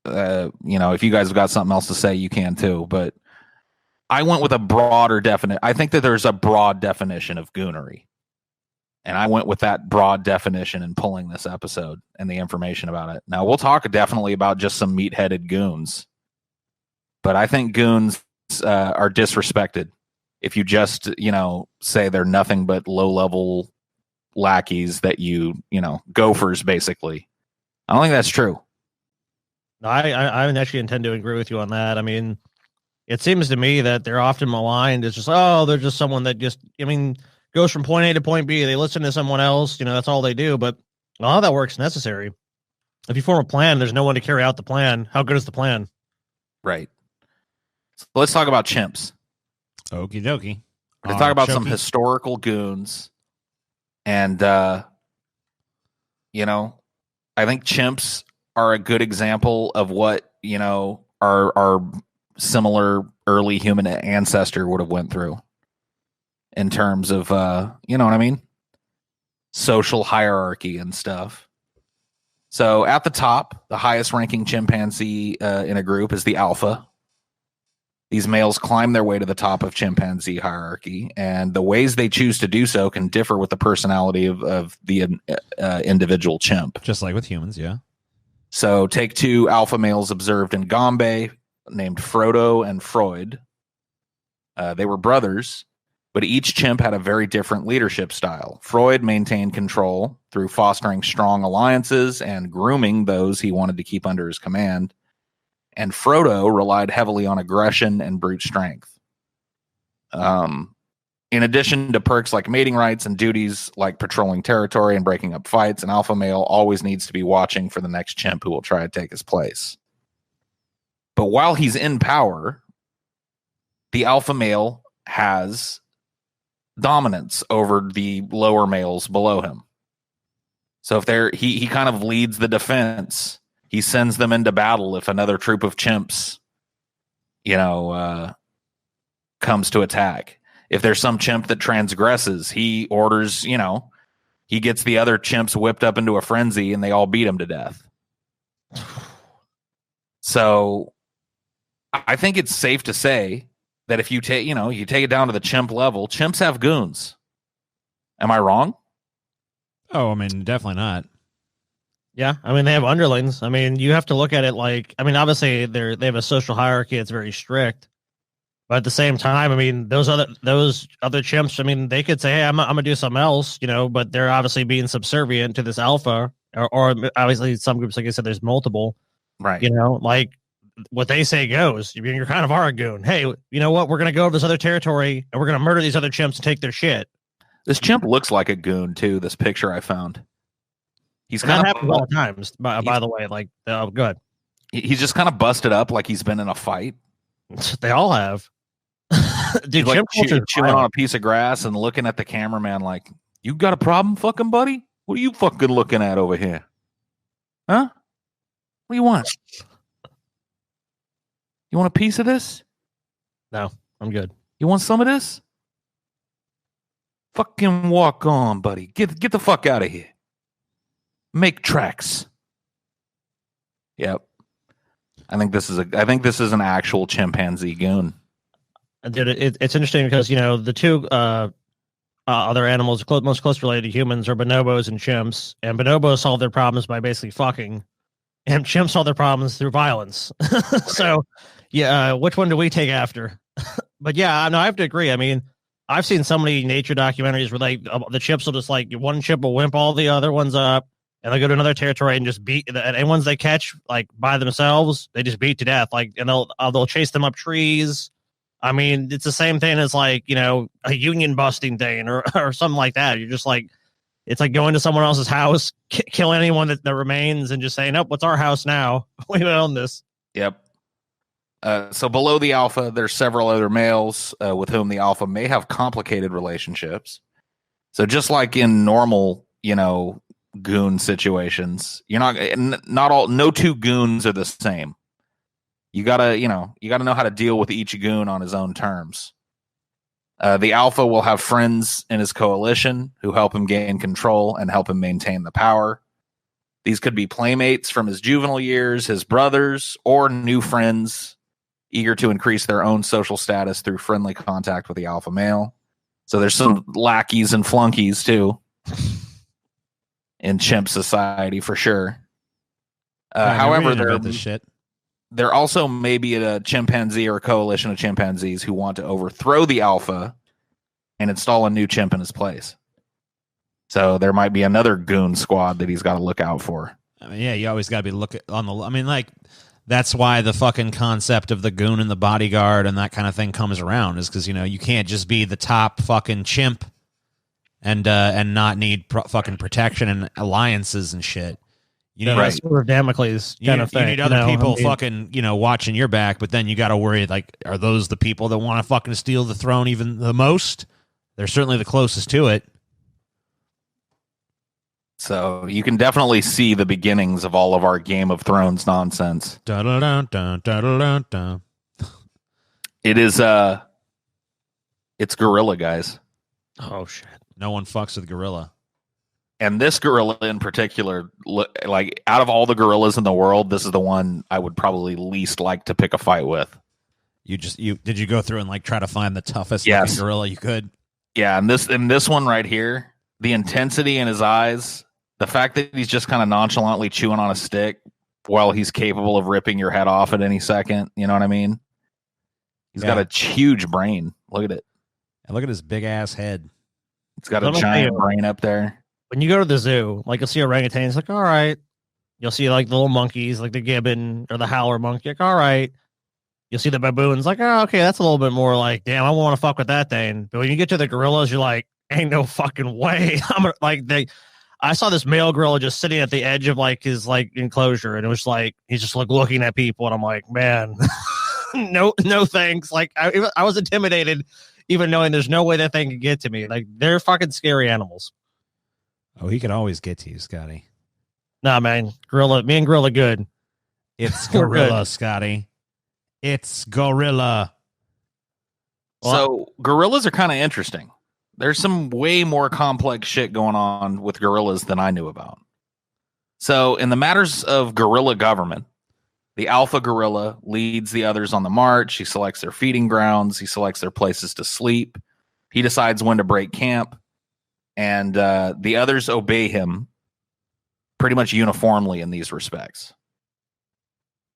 S2: if you guys have got something else to say, you can too, but I went with a broader definition. I think that there's a broad definition of goonery. And I went with that broad definition in pulling this episode and the information about it. Now, we'll talk definitely about just some meat-headed goons. But I think goons are disrespected if you just, say they're nothing but low-level lackeys that gophers, basically. I don't think that's true.
S3: No, I actually intend to agree with you on that. I mean, it seems to me that they're often maligned as just, they're just someone that just, goes from point A to point B. They listen to someone else, that's all they do. But a lot of that work's necessary. If you form a plan, there's no one to carry out the plan. How good is the plan?
S2: Right. So let's talk about chimps.
S1: Okie dokie.
S2: Let's talk about some historical goons. And, I think chimps are a good example of what, our similar early human ancestor would have went through in terms of, you know what I mean? Social hierarchy and stuff. So at the top, the highest ranking chimpanzee in a group is the alpha. These males climb their way to the top of chimpanzee hierarchy, and the ways they choose to do so can differ with the personality of the individual chimp.
S1: Just like with humans, yeah.
S2: So take two alpha males observed in Gombe named Frodo and Freud. They were brothers, but each chimp had a very different leadership style. Freud maintained control through fostering strong alliances and grooming those he wanted to keep under his command. And Frodo relied heavily on aggression and brute strength. In addition to perks like mating rights and duties like patrolling territory and breaking up fights, an alpha male always needs to be watching for the next chimp who will try to take his place. But while he's in power, the alpha male has dominance over the lower males below him. So if he kind of leads the defense, he sends them into battle if another troop of chimps, comes to attack. If there's some chimp that transgresses, he orders, he gets the other chimps whipped up into a frenzy and they all beat him to death. So I think it's safe to say that if you take, you take it down to the chimp level, chimps have goons. Am I wrong?
S1: Oh, I mean, definitely not.
S3: Yeah, I mean, they have underlings. I mean, you have to look at it like, I mean, obviously they have a social hierarchy that's very strict, but at the same time, I mean, those other chimps, I mean, they could say, hey, I'm gonna do something else, but they're obviously being subservient to this alpha, or obviously some groups, like I said, there's multiple,
S2: right?
S3: Like what they say goes. You're kind of our goon. Hey, you know what? We're gonna go to this other territory and we're gonna murder these other chimps and take their shit.
S2: This chimp looks like a goon too. This picture I found.
S3: That happens all the times. By the way, like, oh, good.
S2: He's just kind of busted up, like he's been in a fight.
S3: They all have. Dude,
S2: like chewing on a piece of grass and looking at the cameraman like, "You got a problem, fucking buddy? What are you fucking looking at over here? Huh? What do you want? You want a piece of this?
S3: No, I'm good.
S2: You want some of this? Fucking walk on, buddy. Get the fuck out of here. Make tracks." Yep. I think this is an actual chimpanzee goon.
S3: Dude, it's interesting because the two other animals most closely related to humans are bonobos and chimps, and bonobos solve their problems by basically fucking, and chimps solve their problems through violence. So, yeah, which one do we take after? But yeah, no, I have to agree. I mean, I've seen so many nature documentaries where the chimps will just one chimp will wimp all the other ones up, and they'll go to another territory and just beat. And ones they catch by themselves, they just beat to death. And they'll chase them up trees. I mean, it's the same thing as a union busting thing or something like that. You're just it's like going to someone else's house, kill anyone that remains, and just saying, "Nope, what's our house now? We own this."
S2: Yep. So below the alpha, there's several other males with whom the alpha may have complicated relationships. So just like in normal, goon situations, no two goons are the same. You gotta know how to deal with each goon on his own terms. The alpha will have friends in his coalition who help him gain control and help him maintain the power. These could be playmates from his juvenile years, his brothers, or new friends eager to increase their own social status through friendly contact with the alpha male. So there's some lackeys and flunkies too in chimp society for sure. However, there also may be a chimpanzee or a coalition of chimpanzees who want to overthrow the alpha and install a new chimp in his place. So there might be another goon squad that he's got to look out for.
S1: I mean, yeah, you always got to be looking on the. I mean, that's why the fucking concept of the goon and the bodyguard and that kind of thing comes around, is because you can't just be the top fucking chimp and not need fucking protection and alliances and shit.
S3: Right. Sort of Damocles kind of thing.
S1: You need other people fucking, watching your back, but then you got to worry, are those the people that want to fucking steal the throne even the most? They're certainly the closest to it.
S2: So you can definitely see the beginnings of all of our Game of Thrones nonsense. It is, it's gorilla, guys.
S3: Oh, shit.
S1: No one fucks with gorilla.
S2: And this gorilla in particular, out of all the gorillas in the world, this is the one I would probably least like to pick a fight with.
S1: Did you go through and try to find the toughest gorilla you could?
S2: Yeah, and this one right here, the intensity in his eyes, the fact that he's just kind of nonchalantly chewing on a stick while he's capable of ripping your head off at any second. You know what I mean? He's got a huge brain. Look at it.
S1: And look at his big ass head.
S2: It's got a giant brain up there.
S3: When you go to the zoo, you'll see orangutans, all right. You'll see the little monkeys, like the gibbon or the howler monkey, all right. You'll see the baboons, oh, okay, that's a little bit more damn, I want to fuck with that thing. But when you get to the gorillas, you're like, ain't no fucking way. I saw this male gorilla just sitting at the edge of his enclosure, and it was he's just looking at people, and I'm like, man, no thanks. I was intimidated even knowing there's no way that thing can get to me. Like, they're fucking scary animals.
S1: Oh, he could always get to you, Scotty.
S3: Nah, man. Me and Gorilla good.
S1: It's Gorilla, Scotty. It's Gorilla.
S2: So gorillas are kind of interesting. There's some way more complex shit going on with gorillas than I knew about. So in the matters of gorilla government, the alpha gorilla leads the others on the march. He selects their feeding grounds. He selects their places to sleep. He decides when to break camp. And the others obey him pretty much uniformly in these respects.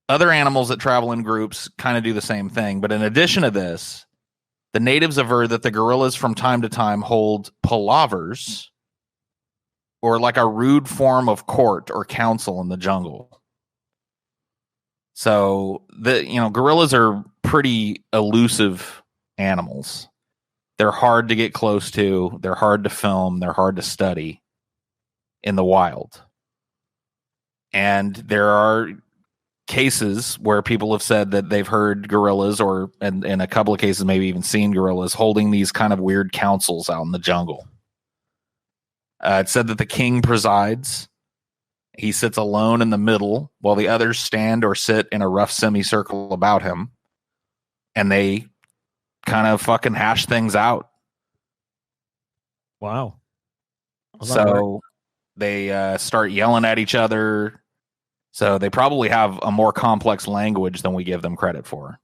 S2: Other animals that travel in groups kind of do the same thing. But in addition to this, the natives aver that the gorillas from time to time hold palavers, or like a rude form of court or council in the jungle. So gorillas are pretty elusive animals. They're hard to get close to. They're hard to film. They're hard to study in the wild. And there are cases where people have said that they've heard gorillas, or in a couple of cases maybe even seen gorillas holding these kind of weird councils out in the jungle. It said that the king presides. He sits alone in the middle while the others stand or sit in a rough semicircle about him, and they kind of fucking hash things out.
S3: Wow.
S2: So they start yelling at each other. So they probably have a more complex language than we give them credit for.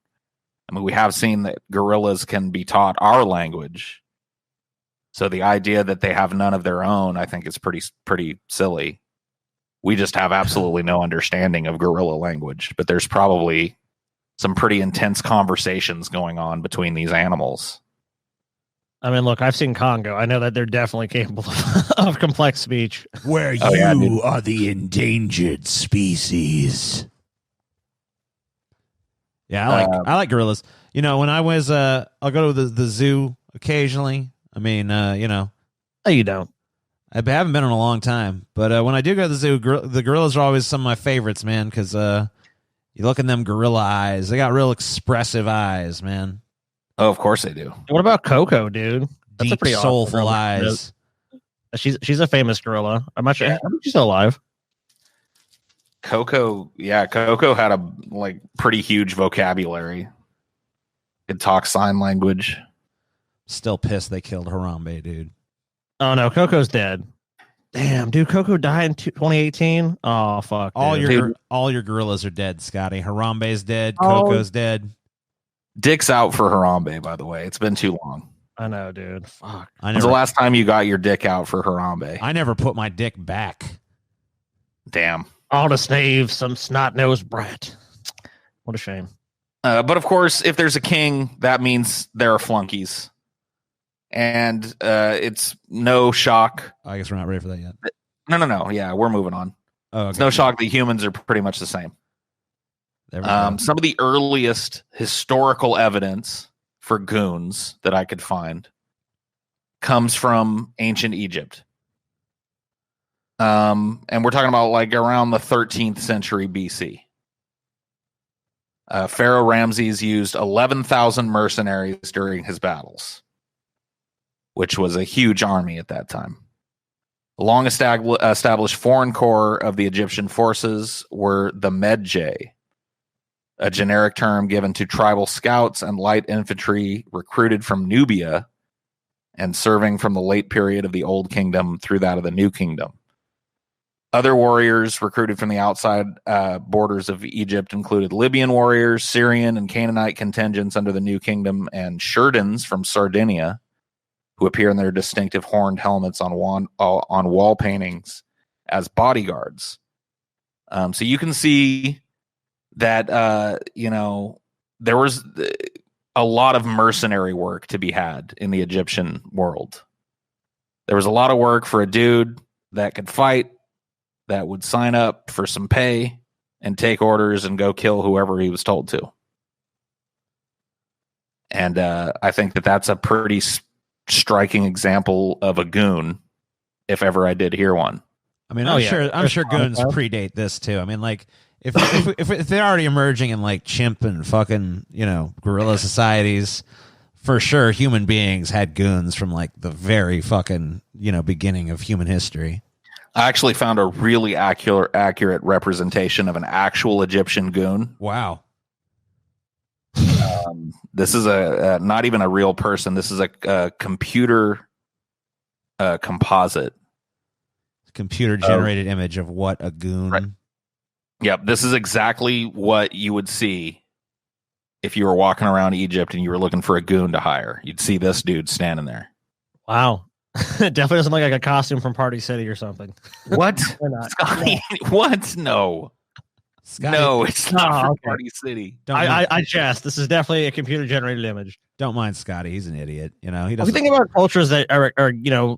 S2: I mean, we have seen that gorillas can be taught our language. So the idea that they have none of their own, I think, is pretty silly. We just have absolutely no understanding of gorilla language, but there's probably some pretty intense conversations going on between these animals.
S3: I mean, look, I've seen Congo. I know that they're definitely capable of complex speech.
S1: Where you are the endangered species. Yeah, I like gorillas. You know, when I was, I'll go to the zoo occasionally. I mean,
S3: No, you don't.
S1: I haven't been in a long time, but when I do go to the zoo, the gorillas are always some of my favorites, man, because you look in them gorilla eyes. They got real expressive eyes, man.
S2: Oh, of course they do.
S3: What about Coco, dude? That's
S1: deep,
S3: a pretty
S1: soulful eyes.
S3: She's a famous gorilla. I'm not sure. I think she's still alive.
S2: Coco had a pretty huge vocabulary. Could talk sign language.
S1: Still pissed they killed Harambe, dude.
S3: Oh no, Coco's dead. Damn, dude, Coco died in 2018. Oh fuck.
S1: All your gorillas are dead, Scotty. Harambe's dead. Coco's dead.
S2: Dick's out for Harambe, by the way. It's been too long.
S3: I know, dude. Fuck.
S2: When's the last time you got your dick out for Harambe?
S1: I never put my dick back.
S2: Damn.
S3: All to save some snot-nosed brat. What a shame.
S2: But of course, if there's a king, that means there are flunkies. And it's no shock.
S1: I guess we're not ready for that yet.
S2: No. Yeah, we're moving on.
S1: Oh, okay.
S2: It's no shock that humans are pretty much the same. Some of the earliest historical evidence for goons that I could find comes from ancient Egypt. And we're talking about around the 13th century BC. Pharaoh Ramses used 11,000 mercenaries during his battles, which was a huge army at that time. The long established foreign corps of the Egyptian forces were the Medjay, a generic term given to tribal scouts and light infantry recruited from Nubia and serving from the late period of the Old Kingdom through that of the New Kingdom. Other warriors recruited from the outside borders of Egypt included Libyan warriors, Syrian and Canaanite contingents under the New Kingdom, and Shurdans from Sardinia, who appear in their distinctive horned helmets on wall paintings as bodyguards. So you can see that, there was a lot of mercenary work to be had in the Egyptian world. There was a lot of work for a dude that could fight, that would sign up for some pay and take orders and go kill whoever he was told to. And I think that that's a pretty striking example of a goon, if ever I did hear one.
S1: I mean, I'm sure goons predate this too. I mean, if they're already emerging in chimp and fucking gorilla societies for sure human beings had goons from like the very fucking, beginning of human history.
S2: I actually found a really accurate representation of an actual Egyptian goon.
S1: Wow.
S2: This is a not even a real person. This is a computer composite.
S1: Computer generated image of what a goon.
S2: Right. Yep. This is exactly what you would see if you were walking around Egypt and you were looking for a goon to hire. You'd see this dude standing there.
S3: Wow. Definitely doesn't look like a costume from Party City or something.
S2: What? Scotty, what? No. Scotty, no, it's not from Party City.
S3: I jest. This is definitely a computer generated image.
S1: Don't mind Scotty. He's an idiot. He doesn't.
S3: If you think about cultures that are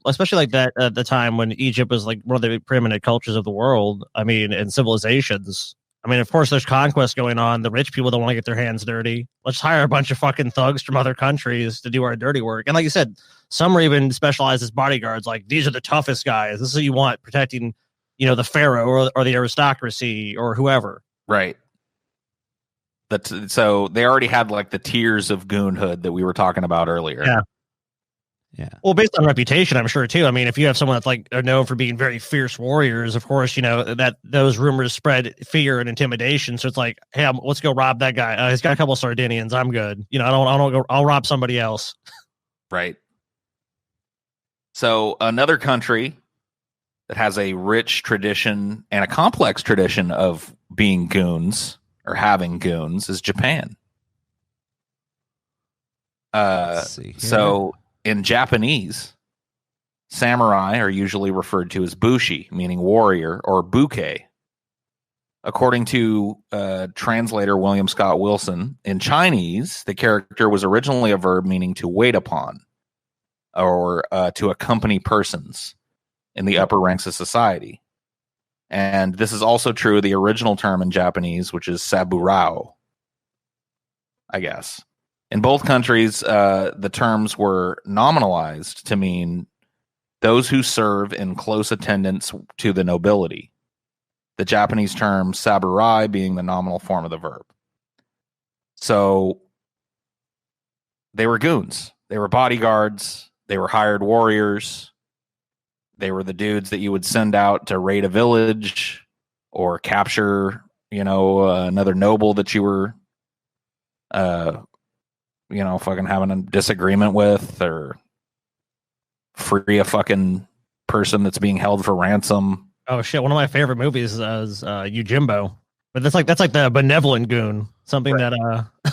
S3: especially like that at the time when Egypt was like one of the preeminent cultures of the world. I mean, and civilizations. I mean, of course, there's conquest going on. The rich people don't want to get their hands dirty. Let's hire a bunch of fucking thugs from other countries to do our dirty work. And like you said, some are even specialized as bodyguards. Like, these are the toughest guys. This is what you want, protecting, the pharaoh or the aristocracy or whoever.
S2: Right. So they already had like the tiers of goonhood that we were talking about earlier.
S1: Yeah.
S3: Well, based on reputation, I'm sure too. I mean, if you have someone that's like known for being very fierce warriors, of course, that those rumors spread fear and intimidation. So it's like, hey, let's go rob that guy. He's got a couple of Sardinians. I'm good. I don't go. I'll rob somebody else.
S2: Right. So another country that has a rich tradition and a complex tradition of being goons or having goons is Japan. So in Japanese, samurai are usually referred to as bushi, meaning warrior, or buke. According to translator William Scott Wilson, in Chinese, the character was originally a verb meaning to wait upon or to accompany persons in the upper ranks of society. And this is also true of the original term in Japanese, which is saburao, I guess. In both countries, the terms were nominalized to mean those who serve in close attendance to the nobility. The Japanese term saburai being the nominal form of the verb. So they were goons. They were bodyguards. They were hired warriors. They were the dudes that you would send out to raid a village or capture, another noble that you were, fucking having a disagreement with, or free a fucking person that's being held for ransom.
S3: Oh shit! One of my favorite movies is Yojimbo, but that's like the benevolent goon, something that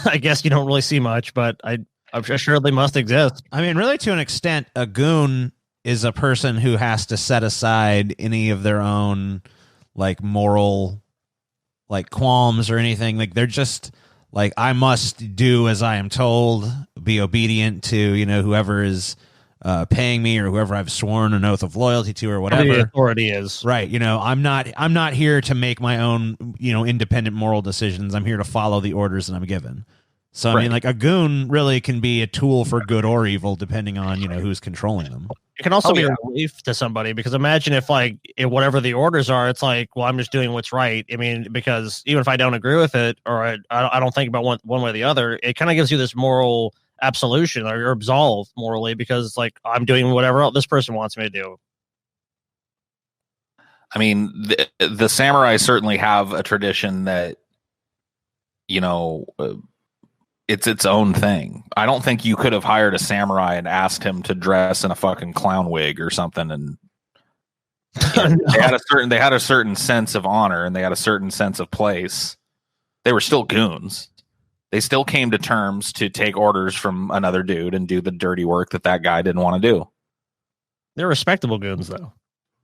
S3: I guess you don't really see much, but I'm sure they must exist.
S1: I mean, really, to an extent, a goon is a person who has to set aside any of their own like moral like qualms or anything. Like, they're just like, I must do as I am told, be obedient to, whoever is paying me or whoever I've sworn an oath of loyalty to or whatever
S3: the authority is.
S1: Right. I'm not here to make my own, independent moral decisions. I'm here to follow the orders that I'm given. So, I mean, like, a goon really can be a tool for good or evil, depending on, who's controlling them.
S3: It can also be a relief to somebody, because imagine if, like, whatever the orders are, it's like, well, I'm just doing what's right. I mean, because even if I don't agree with it, or I don't think about one way or the other, it kind of gives you this moral absolution, or you're absolved morally, because it's like, I'm doing whatever else this person wants me to do.
S2: I mean, the samurai certainly have a tradition that, it's its own thing. I don't think you could have hired a samurai and asked him to dress in a fucking clown wig or something. And they had a certain sense of honor, and they had a certain sense of place. They were still goons. They still came to terms to take orders from another dude and do the dirty work that guy didn't want to do.
S3: They're respectable goons, though.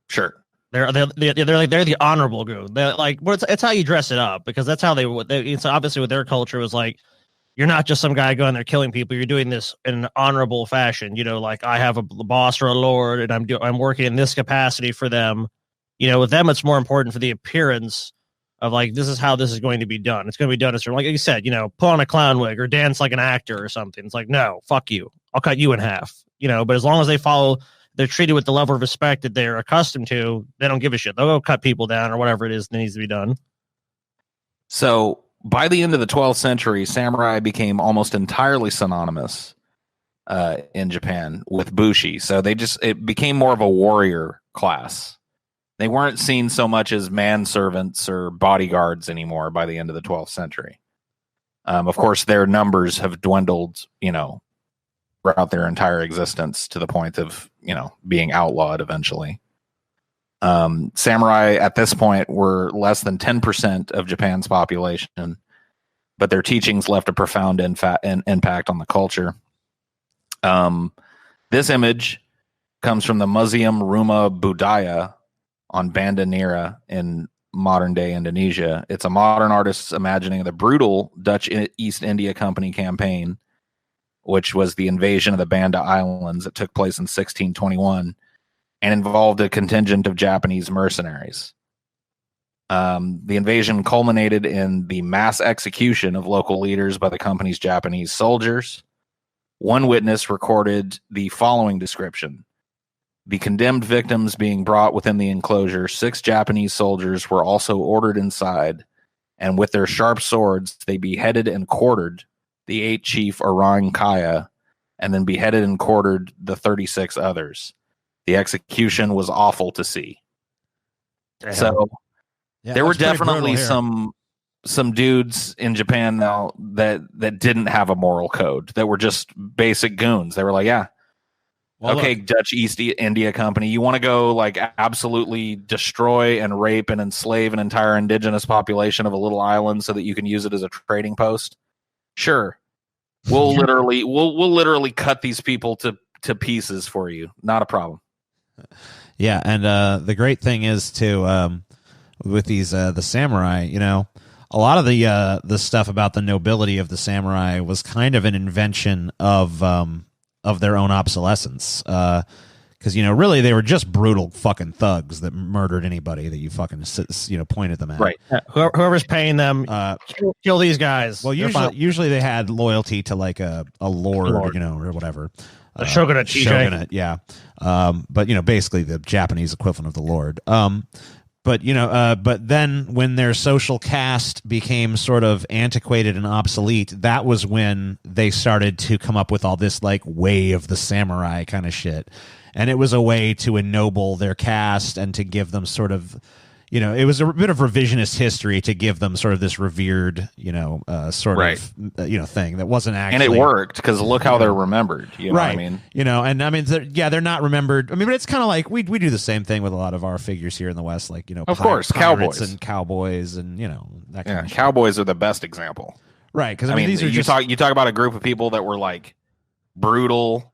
S2: Sure.
S3: They're the honorable goon. They're like, well, it's how you dress it up, because that's how they it's obviously with their culture was like, you're not just some guy going there killing people. You're doing this in an honorable fashion. Like, I have a boss or a lord, and I'm working in this capacity for them. With them, it's more important for the appearance of, like, this is how this is going to be done. It's going to be done as, like you said, put on a clown wig or dance like an actor or something. It's like, no, fuck you. I'll cut you in half. But as long as they're treated with the level of respect that they're accustomed to, they don't give a shit. They'll go cut people down or whatever it is that needs to be done.
S2: So by the end of the 12th century, samurai became almost entirely synonymous in Japan with bushi. So it became more of a warrior class. They weren't seen so much as manservants or bodyguards anymore by the end of the 12th century. Of course, their numbers have dwindled, throughout their entire existence to the point of, being outlawed eventually. Samurai at this point were less than 10% of Japan's population, but their teachings left a profound impact on the culture. This image comes from the Museum Rumah Budaya on Banda Nera in modern day Indonesia. It's a modern artist's imagining of the brutal Dutch East India Company campaign, which was the invasion of the Banda Islands that took place in 1621 and involved a contingent of Japanese mercenaries. The invasion culminated in the mass execution of local leaders by the company's Japanese soldiers. One witness recorded the following description. The condemned victims being brought within the enclosure, 6 Japanese soldiers were also ordered inside, and with their sharp swords, they beheaded and quartered the 8 chief Orang Kaya, and then beheaded and quartered the 36 others. The execution was awful to see. Damn. So there were definitely some dudes in Japan now that didn't have a moral code, that were just basic goons. They were like, yeah. Well, okay, look, Dutch East India Company, you want to go like absolutely destroy and rape and enslave an entire indigenous population of a little island so that you can use it as a trading post? Sure. We'll literally cut these people to pieces for you. Not a problem.
S1: Yeah, and the great thing is too, with these the samurai, a lot of the stuff about the nobility of the samurai was kind of an invention of their own obsolescence, because really they were just brutal fucking thugs that murdered anybody that you fucking pointed them at.
S3: Right. Whoever's paying them, kill these guys.
S1: Well, usually they had loyalty to like a lord, or whatever.
S3: A shogunate,
S1: shogunate, yeah. But basically the Japanese equivalent of the lord. But then when their social caste became sort of antiquated and obsolete, that was when they started to come up with all this like way of the samurai kind of shit. And it was a way to ennoble their caste and to give them sort of, it was a bit of revisionist history to give them sort of this revered, sort
S2: right.
S1: of, thing that wasn't actually.
S2: And it worked because look how they're remembered. You know
S1: right.
S2: what I mean?
S1: And I mean, they're not remembered. I mean, but it's kind of like we do the same thing with a lot of our figures here in the West, like,
S2: of course, cowboys
S1: and, that kind of
S2: cowboys shit. Are the best example.
S1: Right. Because I mean, these are
S2: you talk about a group of people that were like brutal,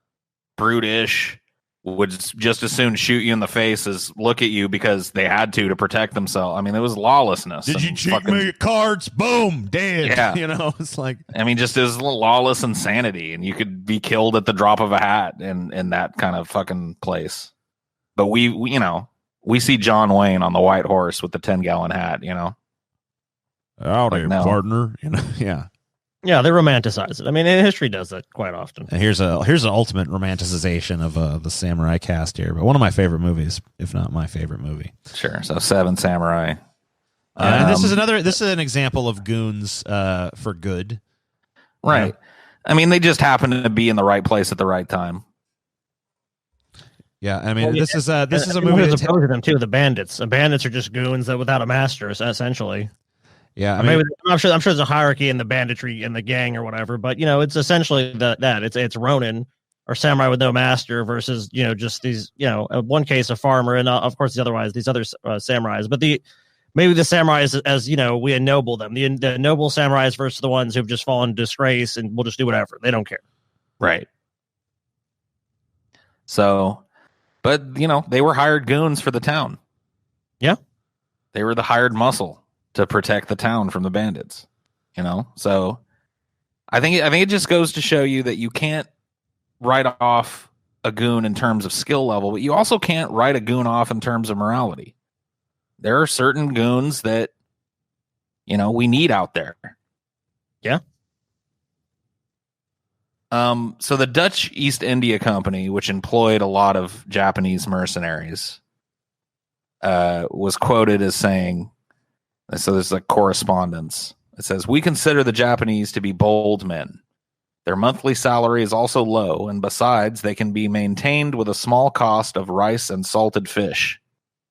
S2: brutish, would just as soon shoot you in the face as look at you because they had to protect themselves. I mean, it was lawlessness.
S1: Did you cheat me at cards? Boom, dead.
S2: Yeah.
S1: It's like,
S2: I mean, just as lawless insanity, and you could be killed at the drop of a hat in that kind of fucking place. But we see John Wayne on the white horse with the 10-gallon hat.
S1: Howdy, like, no. Partner. Yeah.
S3: Yeah, they romanticize it. I mean, history does that quite often.
S1: And here's an ultimate romanticization of the samurai cast here, but one of my favorite movies, if not my favorite movie.
S2: Sure. So 7 Samurai.
S1: And this is an example of goons for good.
S2: Right. I mean, they just happen to be in the right place at the right time.
S1: Yeah, I mean, this is a movie
S3: that's opposed to them too. The bandits. The bandits are just goons that without a master, essentially.
S1: Yeah,
S3: I'm sure there's a hierarchy in the banditry and the gang or whatever, but it's essentially that it's Ronin or samurai with no master versus just these one case a farmer and of course these other samurais, but maybe the samurais as we ennoble them, the noble samurais versus the ones who've just fallen into disgrace and will just do whatever, they don't care.
S2: Right. So, but they were hired goons for the town.
S3: Yeah,
S2: they were the hired muscle to protect the town from the bandits, So I think it just goes to show you that you can't write off a goon in terms of skill level, but you also can't write a goon off in terms of morality. There are certain goons that, we need out there.
S3: Yeah.
S2: So the Dutch East India Company, which employed a lot of Japanese mercenaries, was quoted as saying, so there's like correspondence. It says, "We consider the Japanese to be bold men. Their monthly salary is also low, and besides, they can be maintained with a small cost of rice and salted fish.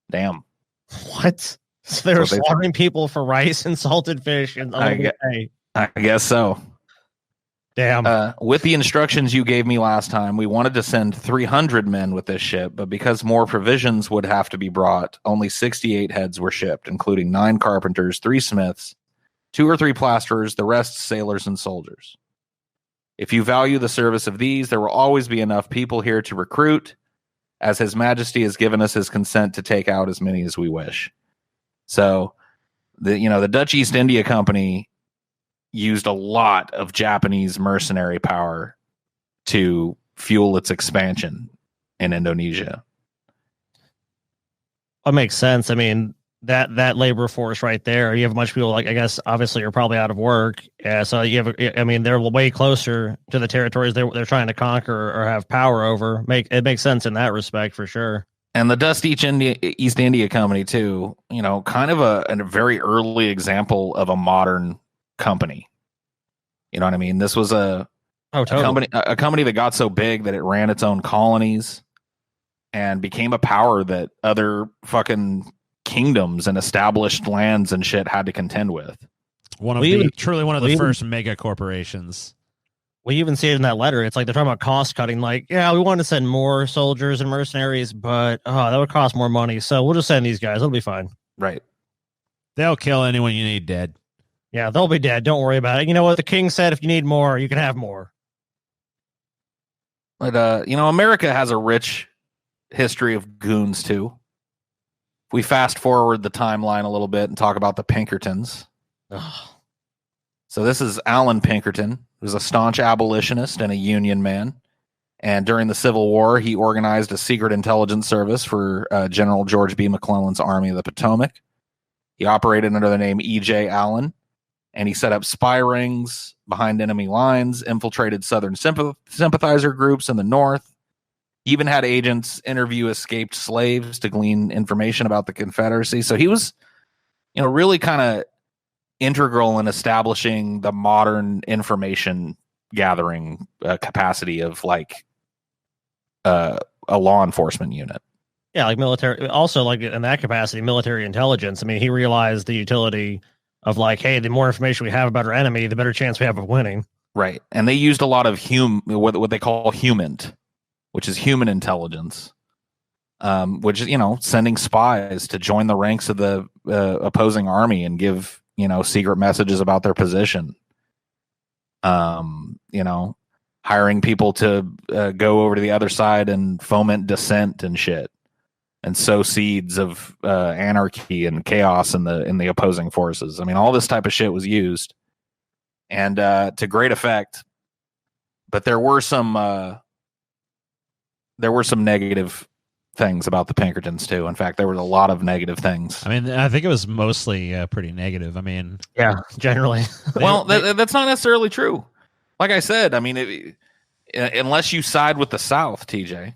S2: Damn.
S3: What? So they were slaughtering people for rice and salted fish and
S2: I guess so.
S3: Damn.
S2: With the instructions you gave me last time, we wanted to send 300 men with this ship, but because more provisions would have to be brought, only 68 heads were shipped, including 9 carpenters, 3 smiths, 2 or 3 plasterers, the rest sailors and soldiers. If you value the service of these, there will always be enough people here to recruit, as His Majesty has given us his consent to take out as many as we wish. So, the Dutch East India Company used a lot of Japanese mercenary power to fuel its expansion in Indonesia.
S3: That makes sense. I mean, that labor force right there, you have a bunch of people, like, I guess, obviously, are probably out of work. Yeah, so you have, I mean, they're way closer to the territories they're trying to conquer or have power over. It makes sense in that respect for sure.
S2: And the Dutch East India Company, too, kind of a very early example of a modern company. You know what I mean? This was a company that got so big that it ran its own colonies and became a power that other fucking kingdoms and established lands and shit had to contend with.
S1: Truly one of the first mega corporations.
S3: We even see it in that letter. It's like they're talking about cost cutting. Like, yeah, we want to send more soldiers and mercenaries, but that would cost more money. So we'll just send these guys. It'll be fine.
S2: Right.
S1: They'll kill anyone you need dead.
S3: Yeah, they'll be dead. Don't worry about it. You know what? The king said if you need more, you can have more.
S2: But, America has a rich history of goons, too. We fast forward the timeline a little bit and talk about the Pinkertons.
S3: Ugh.
S2: So this is Alan Pinkerton, who's a staunch abolitionist and a Union man. And during the Civil War, he organized a secret intelligence service for General George B. McClellan's Army of the Potomac. He operated under the name E.J. Allen, and he set up spy rings behind enemy lines, infiltrated Southern sympathizer groups in the North, even had agents interview escaped slaves to glean information about the Confederacy. So he was, really kind of integral in establishing the modern information gathering capacity of a law enforcement unit.
S3: Yeah, like military. Also, like in that capacity, military intelligence. I mean, he realized the utility of hey, the more information we have about our enemy, the better chance we have of winning.
S2: Right, and they used a lot of what they call humant, which is human intelligence, which is, sending spies to join the ranks of the opposing army and give, secret messages about their position. Hiring people to go over to the other side and foment dissent and shit and sow seeds of anarchy and chaos in the opposing forces. I mean, all this type of shit was used and to great effect, but there were some negative things about the Pinkertons too. In fact, there was a lot of negative things.
S1: I mean, I think it was mostly pretty negative. I mean,
S3: yeah, generally.
S2: Well, that's not necessarily true. Like I said, I mean, unless you side with the South, TJ,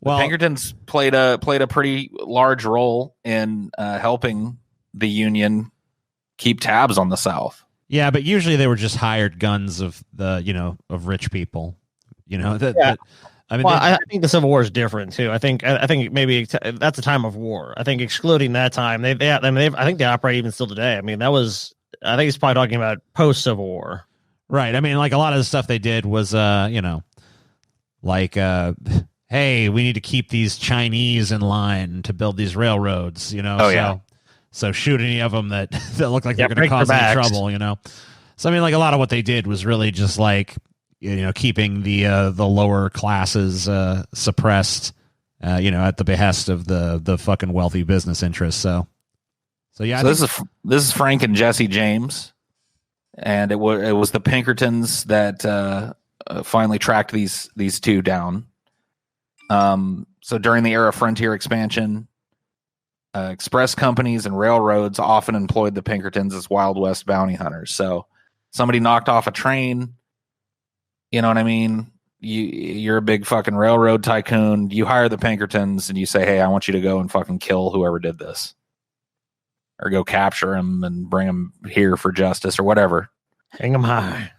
S2: the Pinkertons played a pretty large role in helping the Union keep tabs on the South.
S1: Yeah, but usually they were just hired guns of of rich people.
S3: I think the Civil War is different too. I think maybe that's a time of war. I think excluding that time, I think they operate even still today. I mean, I think he's probably talking about post Civil War,
S1: right? I mean, a lot of the stuff they did was, hey, we need to keep these Chinese in line to build these railroads. So shoot any of them that look like they're going to cause any trouble. So I mean, a lot of what they did was really just keeping the lower classes suppressed, at the behest of the fucking wealthy business interests. So yeah.
S2: So this is Frank and Jesse James, and it was the Pinkertons that finally tracked these two down. So during the era of frontier expansion, express companies and railroads often employed the Pinkertons as Wild West bounty hunters. So somebody knocked off a train. You know what I mean? You're a big fucking railroad tycoon. You hire the Pinkertons and you say, hey, I want you to go and fucking kill whoever did this. Or go capture him and bring him here for justice or whatever.
S3: Hang him high.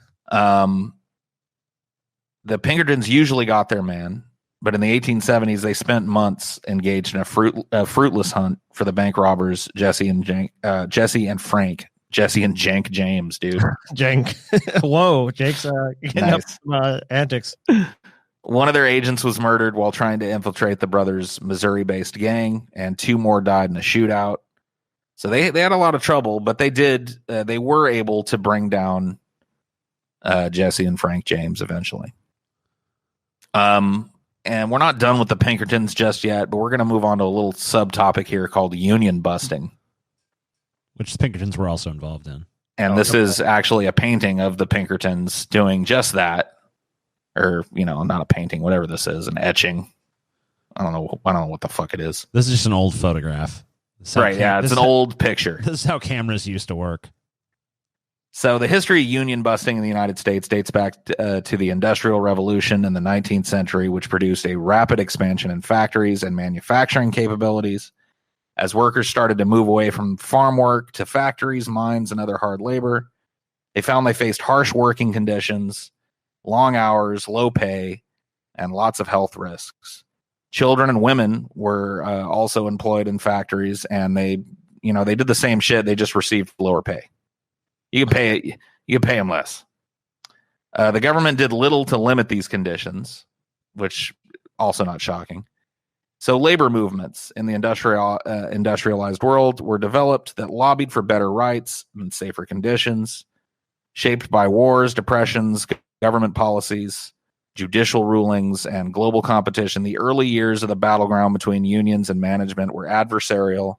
S2: The Pinkertons usually got their man, but in the 1870s, they spent months engaged in a fruitless hunt for the bank robbers Jesse and Frank. Jesse and Jank James, dude.
S3: Jank. Whoa, Jake's getting nice. Up antics.
S2: One of their agents was murdered while trying to infiltrate the brothers' Missouri-based gang, and 2 more died in a shootout. So they had a lot of trouble, but they were able to bring down Jesse and Frank James eventually. And we're not done with the Pinkertons just yet, but we're going to move on to a little subtopic here called union busting,
S1: which the Pinkertons were also involved in.
S2: And this is actually a painting of the Pinkertons doing just that. Or, not a painting, whatever this is, an etching. I don't know what the fuck it is.
S1: This is just an old photograph.
S2: Right, yeah, it's an old picture.
S1: This is how cameras used to work.
S2: So the history of union busting in the United States dates back to the Industrial Revolution in the 19th century, which produced a rapid expansion in factories and manufacturing capabilities. As workers started to move away from farm work to factories, mines, and other hard labor, they found they faced harsh working conditions, long hours, low pay, and lots of health risks. Children and women were also employed in factories, and they did the same shit. They just received lower pay. You can pay them less. The government did little to limit these conditions, which also not shocking. So labor movements in the industrialized world were developed that lobbied for better rights and safer conditions, shaped by wars, depressions, government policies, judicial rulings, and global competition. The early years of the battleground between unions and management were adversarial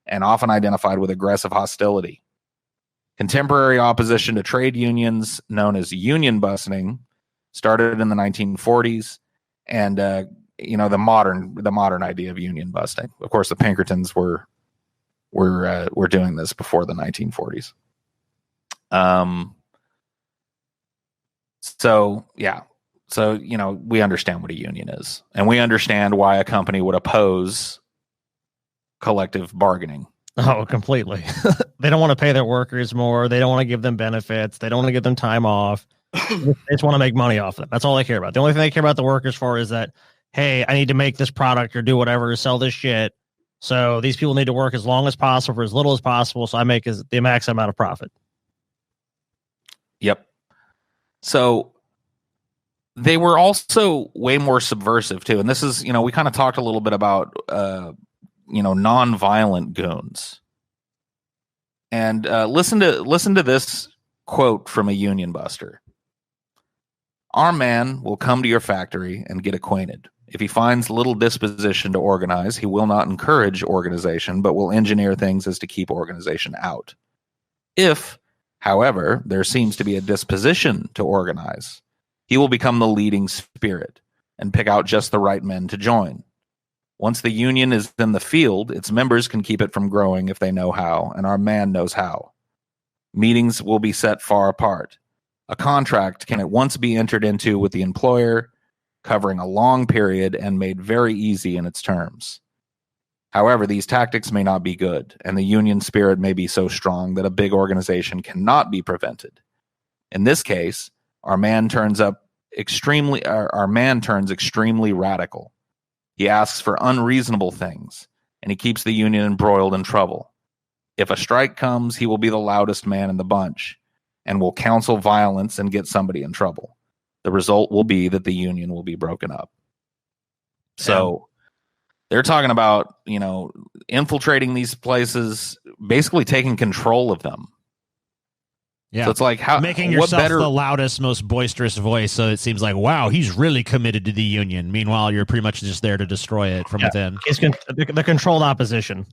S2: and often identified with aggressive hostility. Contemporary opposition to trade unions, known as union busting, started in the 1940s, and the modern idea of union busting. Of course, the Pinkertons were doing this before the 1940s. So we understand what a union is, and we understand why a company would oppose collective bargaining.
S3: Oh, completely. They don't want to pay their workers more. They don't want to give them benefits. They don't want to give them time off. They just want to make money off them. That's all they care about. The only thing they care about the workers for is that, hey, I need to make this product or do whatever, sell this shit. So these people need to work as long as possible for as little as possible, so I make the max amount of profit.
S2: Yep. So they were also way more subversive too. And this is, we kind of talked a little bit about, nonviolent goons. And listen to this quote from a union buster. Our man will come to your factory and get acquainted. If he finds little disposition to organize, he will not encourage organization, but will engineer things as to keep organization out. If, however, there seems to be a disposition to organize, he will become the leading spirit and pick out just the right men to join. Once the union is in the field, its members can keep it from growing if they know how, and our man knows how. Meetings will be set far apart. A contract can at once be entered into with the employer, covering a long period and made very easy in its terms. However, these tactics may not be good, and the union spirit may be so strong that a big organization cannot be prevented. In this case, our man turns extremely radical. He asks for unreasonable things, and he keeps the union embroiled in trouble. If a strike comes, he will be the loudest man in the bunch and will counsel violence and get somebody in trouble. The result will be that the union will be broken up. So they're talking about, infiltrating these places, basically taking control of them.
S1: Yeah.
S2: So it's like
S1: making yourself the loudest, most boisterous voice. So it seems like, wow, he's really committed to the union. Meanwhile, you're pretty much just there to destroy it from within.
S3: It's the controlled opposition.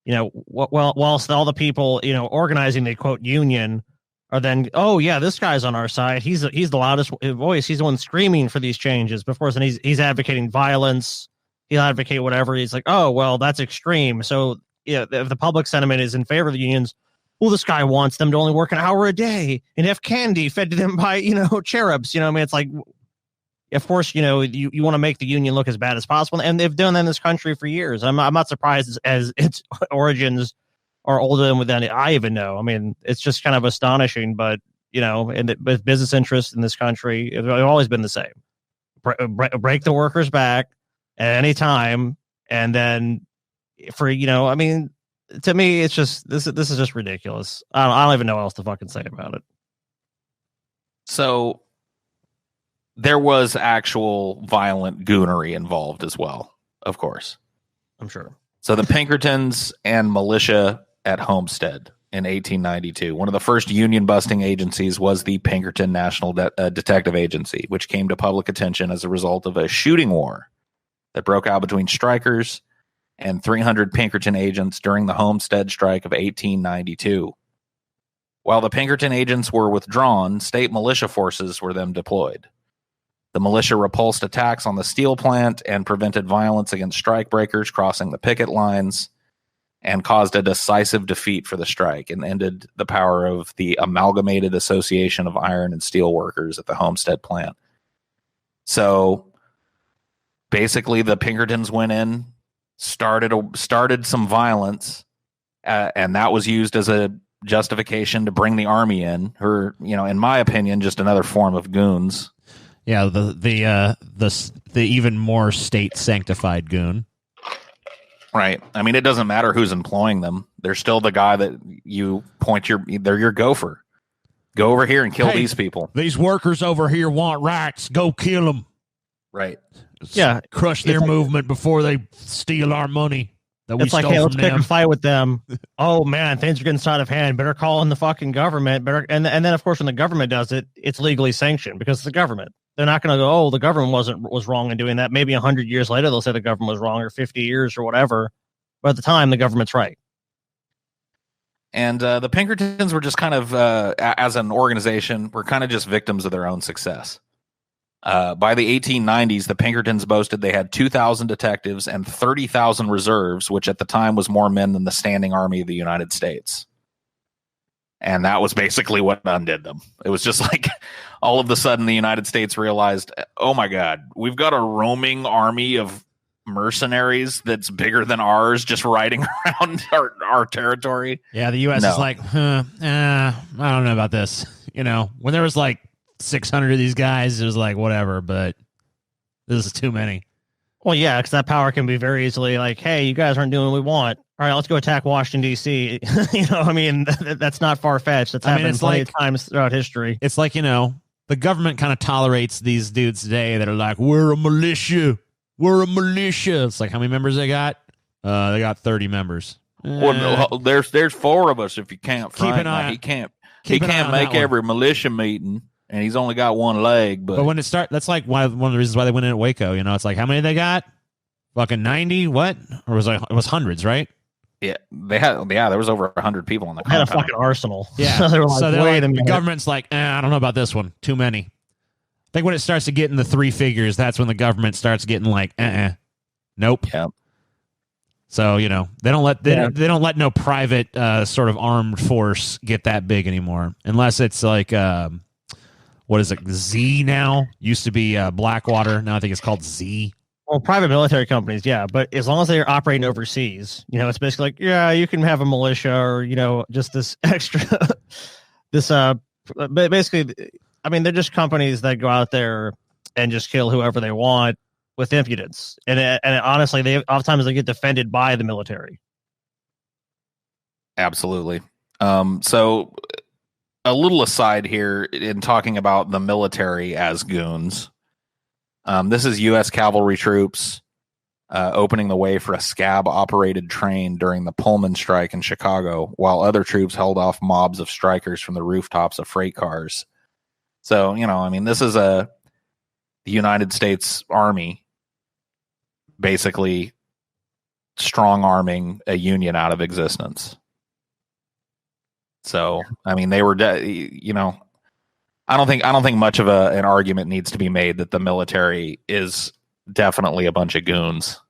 S3: Whilst all the people, organizing the quote union are then, oh yeah, this guy's on our side. He's the loudest voice. He's the one screaming for these changes. Before, and he's advocating violence. He'll advocate whatever. He's like, oh well, that's extreme. So if the public sentiment is in favor of the unions, well, this guy wants them to only work an hour a day and have candy fed to them by cherubs. It's like, of course, you want to make the union look as bad as possible, and they've done that in this country for years. I'm not surprised as its origins are older than I even know. I mean, it's just kind of astonishing, but and with business interests in this country, they've always been the same. Break the workers' back at any time, and then to me, it's just this is just ridiculous. I don't even know what else to fucking say about it.
S2: So there was actual violent goonery involved as well, of course.
S3: I'm sure.
S2: So the Pinkertons and militia at Homestead in 1892. One of the first union-busting agencies was the Pinkerton National Detective Agency, which came to public attention as a result of a shooting war that broke out between strikers and 300 Pinkerton agents during the Homestead strike of 1892. While the Pinkerton agents were withdrawn, state militia forces were then deployed. The militia repulsed attacks on the steel plant and prevented violence against strikebreakers crossing the picket lines, and caused a decisive defeat for the strike and ended the power of the Amalgamated Association of Iron and Steel Workers at the Homestead plant. So basically the Pinkertons went in, started some violence, and that was used as a justification to bring the army in. In my opinion, just another form of goons.
S1: Yeah, the even more state sanctified goon.
S2: Right. I mean, it doesn't matter who's employing them. They're still the guy that you they're your gopher. Go over here and kill these people.
S1: These workers over here want rights. Go kill them.
S2: Right.
S3: Yeah.
S1: Crush their movement before they steal our money.
S3: It's like, hey, let's pick a fight with them. Oh man, things are getting out of hand. Better call in the fucking government. And then of course when the government does it, it's legally sanctioned because it's the government. They're not going to go, oh, the government was wrong in doing that. Maybe 100 years later they'll say the government was wrong, or 50 years or whatever. But at the time, the government's right.
S2: And the Pinkertons were just kind of, as an organization, were kind of just victims of their own success. By the 1890s, the Pinkertons boasted they had 2,000 detectives and 30,000 reserves, which at the time was more men than the standing army of the United States. And that was basically what undid them. It was just like all of a sudden the United States realized, oh my God, we've got a roaming army of mercenaries that's bigger than ours just riding around our territory.
S1: Yeah, the U.S. is like, I don't know about this. When there was like 600 of these guys, it was like, whatever, but this is too many.
S3: Well, yeah, because that power can be very easily like, hey, you guys aren't doing what we want. All right, let's go attack Washington, D.C. That's not far-fetched. That's happened plenty of times throughout history.
S1: It's like, the government kind of tolerates these dudes today that are like, we're a militia. We're a militia. It's like, how many members they got? They got 30 members.
S2: Well, there's 4 of us if you can't. He can't make every militia meeting, and he's only got one leg. But
S1: when it starts, that's like one of the reasons why they went in at Waco. It's like, how many they got? Fucking 90? What? Or was it was hundreds, right?
S2: Yeah, there was over 100 people on the compound.
S3: Had a fucking arsenal.
S1: Yeah.
S3: So they were like, wait a minute.
S1: The government's like, I don't know about this one. Too many. I think when it starts to get in the 3 figures, that's when the government starts getting like, nope.
S2: Yeah.
S1: So, they don't let no private sort of armed force get that big anymore, unless it's like what is it, Z now? Used to be Blackwater. Now I think it's called Z.
S3: Well, private military companies, yeah, but as long as they're operating overseas, it's basically like, yeah, you can have a militia or, just this extra, but basically, I mean, they're just companies that go out there and just kill whoever they want with impudence. And honestly, oftentimes they get defended by the military.
S2: Absolutely. So a little aside here in talking about the military as goons. This is U.S. cavalry troops opening the way for a scab-operated train during the Pullman strike in Chicago, while other troops held off mobs of strikers from the rooftops of freight cars. So, this is the United States Army basically strong-arming a union out of existence. So, they were, I don't think much of an argument needs to be made that the military is definitely a bunch of goons.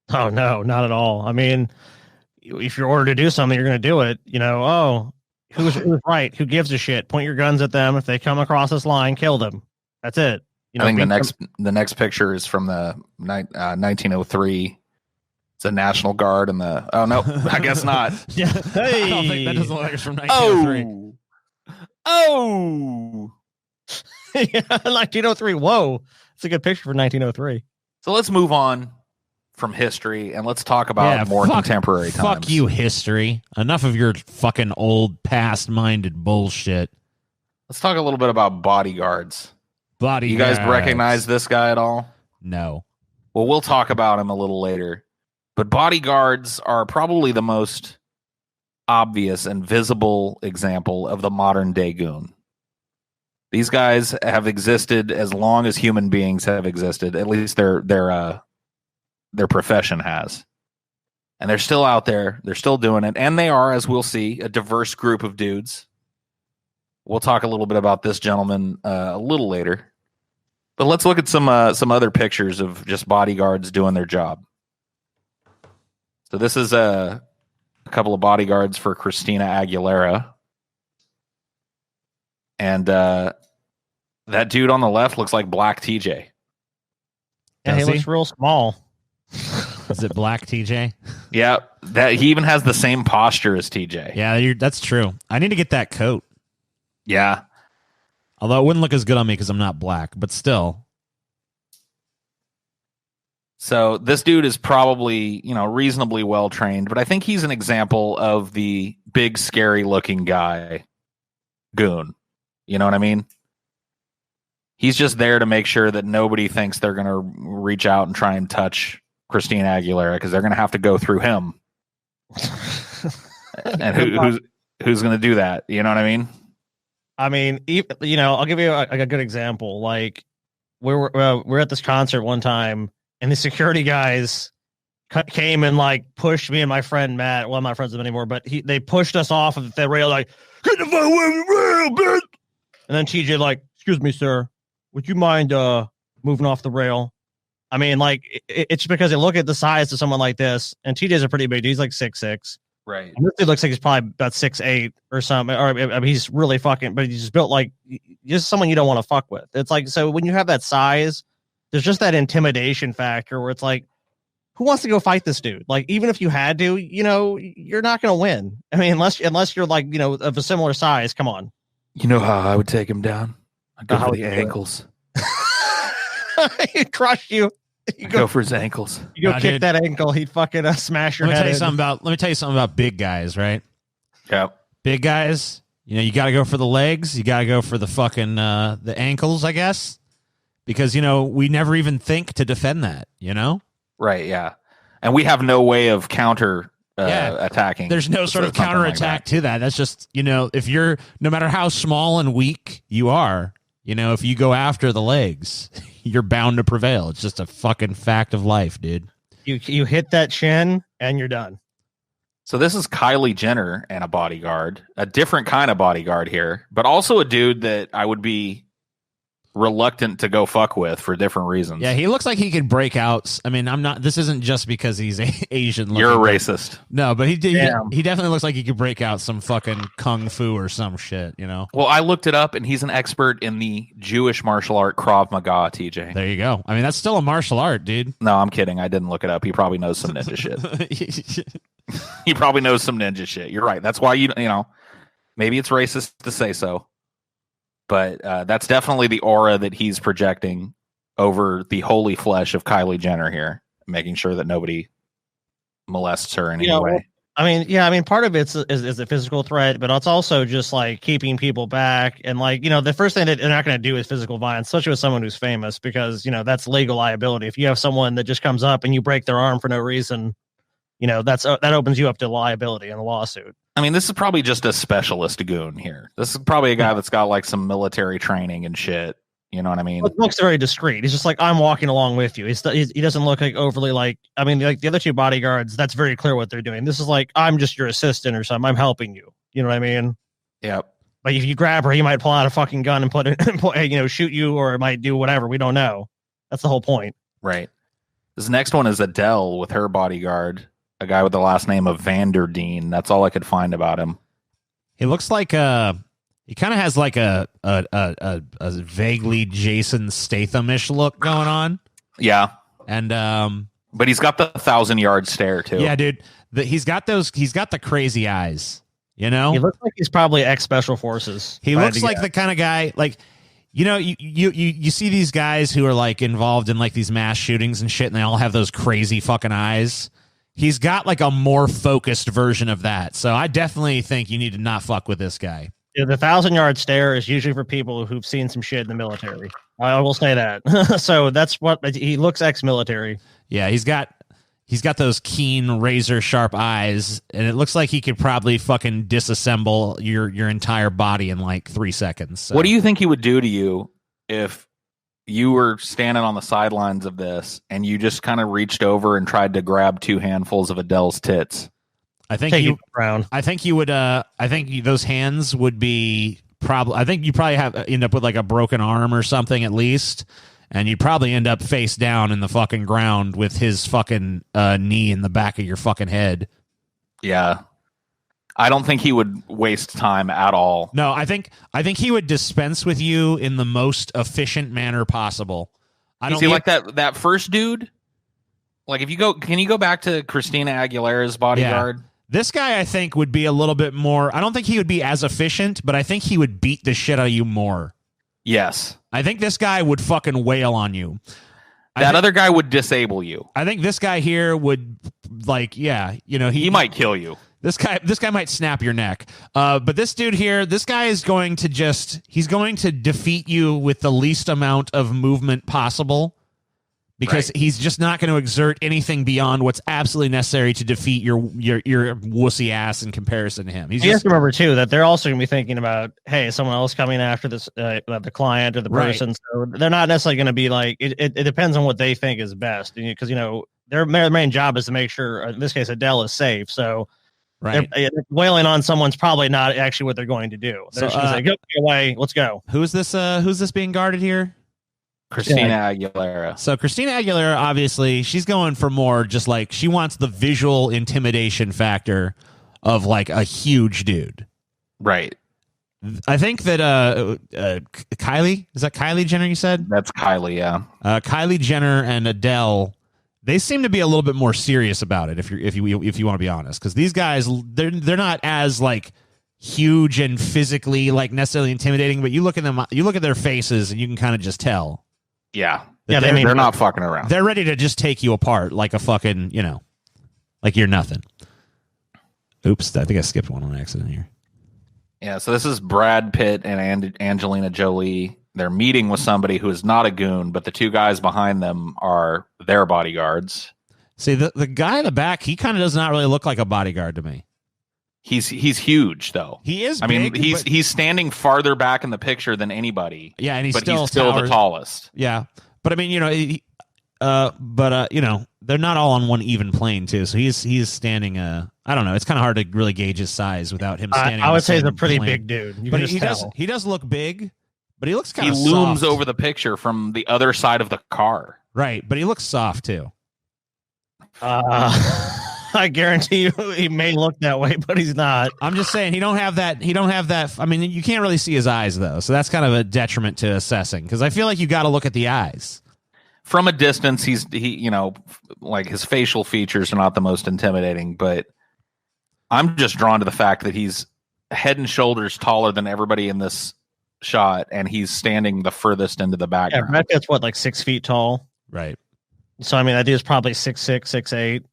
S3: Oh no, not at all. I mean, if you're ordered to do something, you're going to do it. Who's right? Who gives a shit? Point your guns at them. If they come across this line, kill them. That's it.
S2: I think the next picture is from the 1903. It's a National Guard and I guess not.
S3: Yeah. Hey.
S1: I don't think that doesn't look like it's from 1903.
S2: Oh,
S3: yeah, 1903. Whoa, it's a good picture for 1903.
S2: So let's move on from history and let's talk about more contemporary times.
S1: Fuck you, history. Enough of your fucking old, past-minded bullshit.
S2: Let's talk a little bit about bodyguards.
S1: Bodyguards.
S2: You guys recognize this guy at all?
S1: No.
S2: Well, we'll talk about him a little later. But bodyguards are probably the most obvious and visible example of the modern-day goon. These guys have existed as long as human beings have existed. At least their profession has. And they're still out there. They're still doing it. And they are, as we'll see, a diverse group of dudes. We'll talk a little bit about this gentleman a little later. But let's look at some other pictures of just bodyguards doing their job. So this is a couple of bodyguards for Christina Aguilera. And that dude on the left looks like Black TJ.
S3: Yeah, he looks real small.
S1: Is it Black TJ?
S2: Yeah, that he even has the same posture as TJ.
S1: Yeah, that's true. I need to get that coat.
S2: Yeah.
S1: Although it wouldn't look as good on me because I'm not black, but still.
S2: So this dude is probably, reasonably well trained, but I think he's an example of the big, scary looking guy goon. You know what I mean? He's just there to make sure that nobody thinks they're going to reach out and try and touch Christina Aguilera because they're going to have to go through him. And who's going to do that? You know what I mean?
S3: I mean, I'll give you a good example. Like we're at this concert one time, and the security guys came and pushed me and my friend Matt. Well, I'm not friends with him anymore, but they pushed us off of the rail. Like, get the fuck away from the rail, bitch! And then TJ excuse me, sir, would you mind moving off the rail? I mean, it's because they look at the size of someone like this, and TJ's a pretty big dude. He's like 6'6".
S2: Right.
S3: And this dude looks like he's probably about 6'8" or something. Or I mean, he's really but he's just built like just someone you don't want to fuck with. It's like, so when you have that size, there's just that intimidation factor where it's like, who wants to go fight this dude? Like, even if you had to, you're not going to win. I mean, unless you're of a similar size. Come on.
S2: You know how I would take him down? I'd go for the ankles.
S3: He'd crush you.
S2: Go for his ankles.
S3: You go kick that ankle. He'd fucking smash your head.
S1: Let me tell you something about big guys, right?
S2: Yeah.
S1: Big guys, you got to go for the legs. You got to go for the fucking the ankles, I guess. Because, we never even think to defend that,
S2: Right, yeah. And we have no way of counter attacking.
S1: There's no sort of counterattack to that. That's just, if you're, no matter how small and weak you are, if you go after the legs, you're bound to prevail. It's just a fucking fact of life, dude.
S3: You hit that chin and you're done.
S2: So this is Kylie Jenner and a bodyguard, a different kind of bodyguard here, but also a dude that I would be reluctant to go fuck with for different reasons.
S1: Yeah, he looks like he could break out. I mean, this isn't just because he's Asian looking.
S2: You're a racist.
S1: No, but he definitely looks like he could break out some fucking kung fu or some shit,
S2: Well, I looked it up and he's an expert in the Jewish martial art Krav Maga, TJ.
S1: There you go. I mean, that's still a martial art, dude.
S2: No, I'm kidding. I didn't look it up. He probably knows some ninja shit. He probably knows some ninja shit. You're right. That's why maybe it's racist to say so. But that's definitely the aura that he's projecting over the holy flesh of Kylie Jenner here, making sure that nobody molests her in any way.
S3: I mean, part of it is a physical threat, but it's also just keeping people back. And the first thing that they're not going to do is physical violence, especially with someone who's famous, because, that's legal liability. If you have someone that just comes up and you break their arm for no reason, that opens you up to liability and a lawsuit.
S2: I mean, this is probably just a specialist goon here. This is probably a guy that's got some military training and shit. You know what I mean?
S3: It looks very discreet. He's just I'm walking along with you. He doesn't look overly the other two bodyguards, that's very clear what they're doing. This is I'm just your assistant or something. I'm helping you. You know what I mean?
S2: Yep.
S3: Like if you grab her, he might pull out a fucking gun and put it, shoot you, or it might do whatever. We don't know. That's the whole point.
S2: Right. This next one is Adele with her bodyguard. A guy with the last name of Vanderdeen. That's all I could find about him.
S1: He looks like he kind of has a vaguely Jason Statham-ish look going on.
S2: Yeah.
S1: And
S2: but he's got the 1,000-yard stare too.
S1: Yeah, dude. He's got the crazy eyes.
S3: He looks like he's probably ex-special forces.
S1: He looks like the kind of guy, like, you see these guys who are like involved in like these mass shootings and shit, and they all have those crazy fucking eyes. He's got like a more focused version of that. So I definitely think you need to not fuck with this guy.
S3: Yeah, the 1,000-yard stare is usually for people who've seen some shit in the military. I will say that. So that's what he looks ex-military.
S1: Yeah, he's got those keen, razor sharp eyes, and it looks like he could probably fucking disassemble your entire body in like 3 seconds. So.
S2: What do you think he would do to you if you were standing on the sidelines of this and you just kind of reached over and tried to grab 2 handfuls of Adele's tits?
S1: I think you would. I think those hands would be probably. I think you probably end up with like a broken arm or something at least. And you'd probably end up face down in the fucking ground with his fucking knee in the back of your fucking head.
S2: Yeah. I don't think he would waste time at all.
S1: No, I think he would dispense with you in the most efficient manner possible.
S2: Like that first dude? Like can you go back to Christina Aguilera's bodyguard?
S1: Yeah. This guy, I think, would be a little bit more. I don't think he would be as efficient, but I think he would beat the shit out of you more.
S2: Yes.
S1: I think this guy would fucking wail on you.
S2: That other guy would disable you.
S1: I think this guy here would, like, yeah, he
S2: might kill you.
S1: This guy might snap your neck. But this dude here, this guy is going to he's going to defeat you with the least amount of movement possible. Because he's just not going to exert anything beyond what's absolutely necessary to defeat your wussy ass in comparison to him.
S3: You have to remember too that they're also going to be thinking about, hey, someone else coming after this, the client or the person. Right. So they're not necessarily going to be like. It depends on what they think is best, because their main job is to make sure, in this case, Adele is safe. So, they're wailing on someone's probably not actually what they're going to do. They're just going to say, "Go away, let's go."
S1: Who's this being guarded here?
S2: Christina Aguilera.
S1: So Christina Aguilera, obviously, she's going for more just like she wants the visual intimidation factor of like a huge dude.
S2: Right.
S1: I think that Kylie, is that Kylie Jenner you said?
S2: That's Kylie, yeah.
S1: Kylie Jenner and Adele, they seem to be a little bit more serious about it if you want to be honest, because these guys they're not as like huge and physically like necessarily intimidating, but you look at their faces and you can kind of just tell.
S2: Yeah. They're not fucking around.
S1: They're ready to just take you apart like a fucking, like you're nothing. Oops, I think I skipped one on accident here.
S2: Yeah, so this is Brad Pitt and Angelina Jolie. They're meeting with somebody who is not a goon, but the 2 guys behind them are their bodyguards.
S1: See, the guy in the back, he kind of does not really look like a bodyguard to me.
S2: He's huge though.
S1: He is.
S2: I mean, he's standing farther back in the picture than anybody.
S1: Yeah, and he's
S2: still the tallest.
S1: Yeah, but I mean, they're not all on one even plane too. So he's standing. I don't know. It's kind of hard to really gauge his size without him standing.
S3: I would say he's a pretty big dude.
S1: But he does look big, but he looks kind of.
S2: He looms over the picture from the other side of the car.
S1: Right, but he looks soft too.
S3: I guarantee you he may look that way, but he's not.
S1: I'm just saying he don't have that. I mean, you can't really see his eyes though, so that's kind of a detriment to assessing, because I feel like you got to look at the eyes.
S2: From a distance, like his facial features are not the most intimidating, but I'm just drawn to the fact that he's head and shoulders taller than everybody in this shot, and he's standing the furthest into the background.
S3: Yeah, Brad Pitt's what, 6 feet tall?
S1: Right.
S3: So I mean, that dude's probably 6'6", 6'8".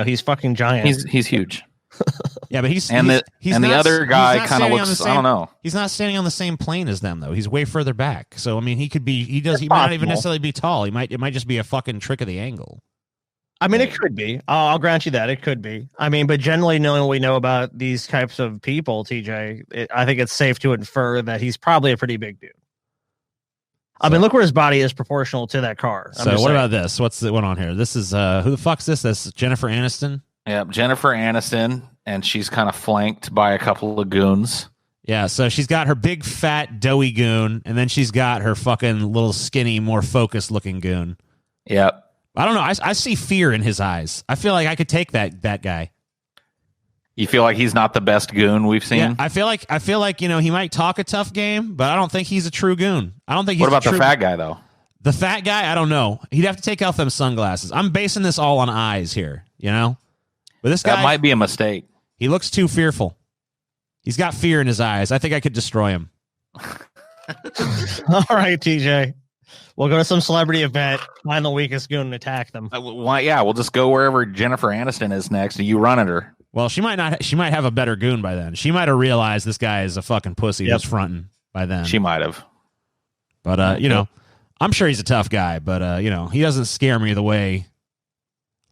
S3: He's fucking giant.
S2: He's huge.
S1: Yeah, but he's
S2: the other guy kind of looks. I don't know.
S1: He's not standing on the same plane as them though. He's way further back. So I mean, he might not even necessarily be tall. It might just be a fucking trick of the angle.
S3: I mean, it could be. I'll grant you that it could be. I mean, but generally, knowing what we know about these types of people, TJ, I think it's safe to infer that he's probably a pretty big dude. I mean, look where his body is proportional to that car.
S1: So what about this? What's the one on here? This is who the fuck's this? That's Jennifer Aniston.
S2: Yeah, Jennifer Aniston, and she's kind of flanked by a couple of goons.
S1: Yeah, so she's got her big, fat, doughy goon, and then she's got her fucking little skinny, more focused looking goon.
S2: Yep.
S1: I don't know. I see fear in his eyes. I feel like I could take that guy.
S2: You feel like he's not the best goon we've seen?
S1: Yeah, I feel like he might talk a tough game, but I don't think he's a true goon. I don't think he's.
S2: What about the fat guy though?
S1: The fat guy, I don't know. He'd have to take off them sunglasses. I'm basing this all on eyes here, But this guy
S2: might be a mistake.
S1: He looks too fearful. He's got fear in his eyes. I think I could destroy him.
S3: All right, TJ. We'll go to some celebrity event, find the weakest goon and attack them.
S2: We'll just go wherever Jennifer Aniston is next, and you run at her.
S1: Well, she might not. She might have a better goon by then. She might have realized this guy is a fucking pussy who's fronting by then.
S2: She might have.
S1: But you know, I'm sure he's a tough guy. But you know, he doesn't scare me the way.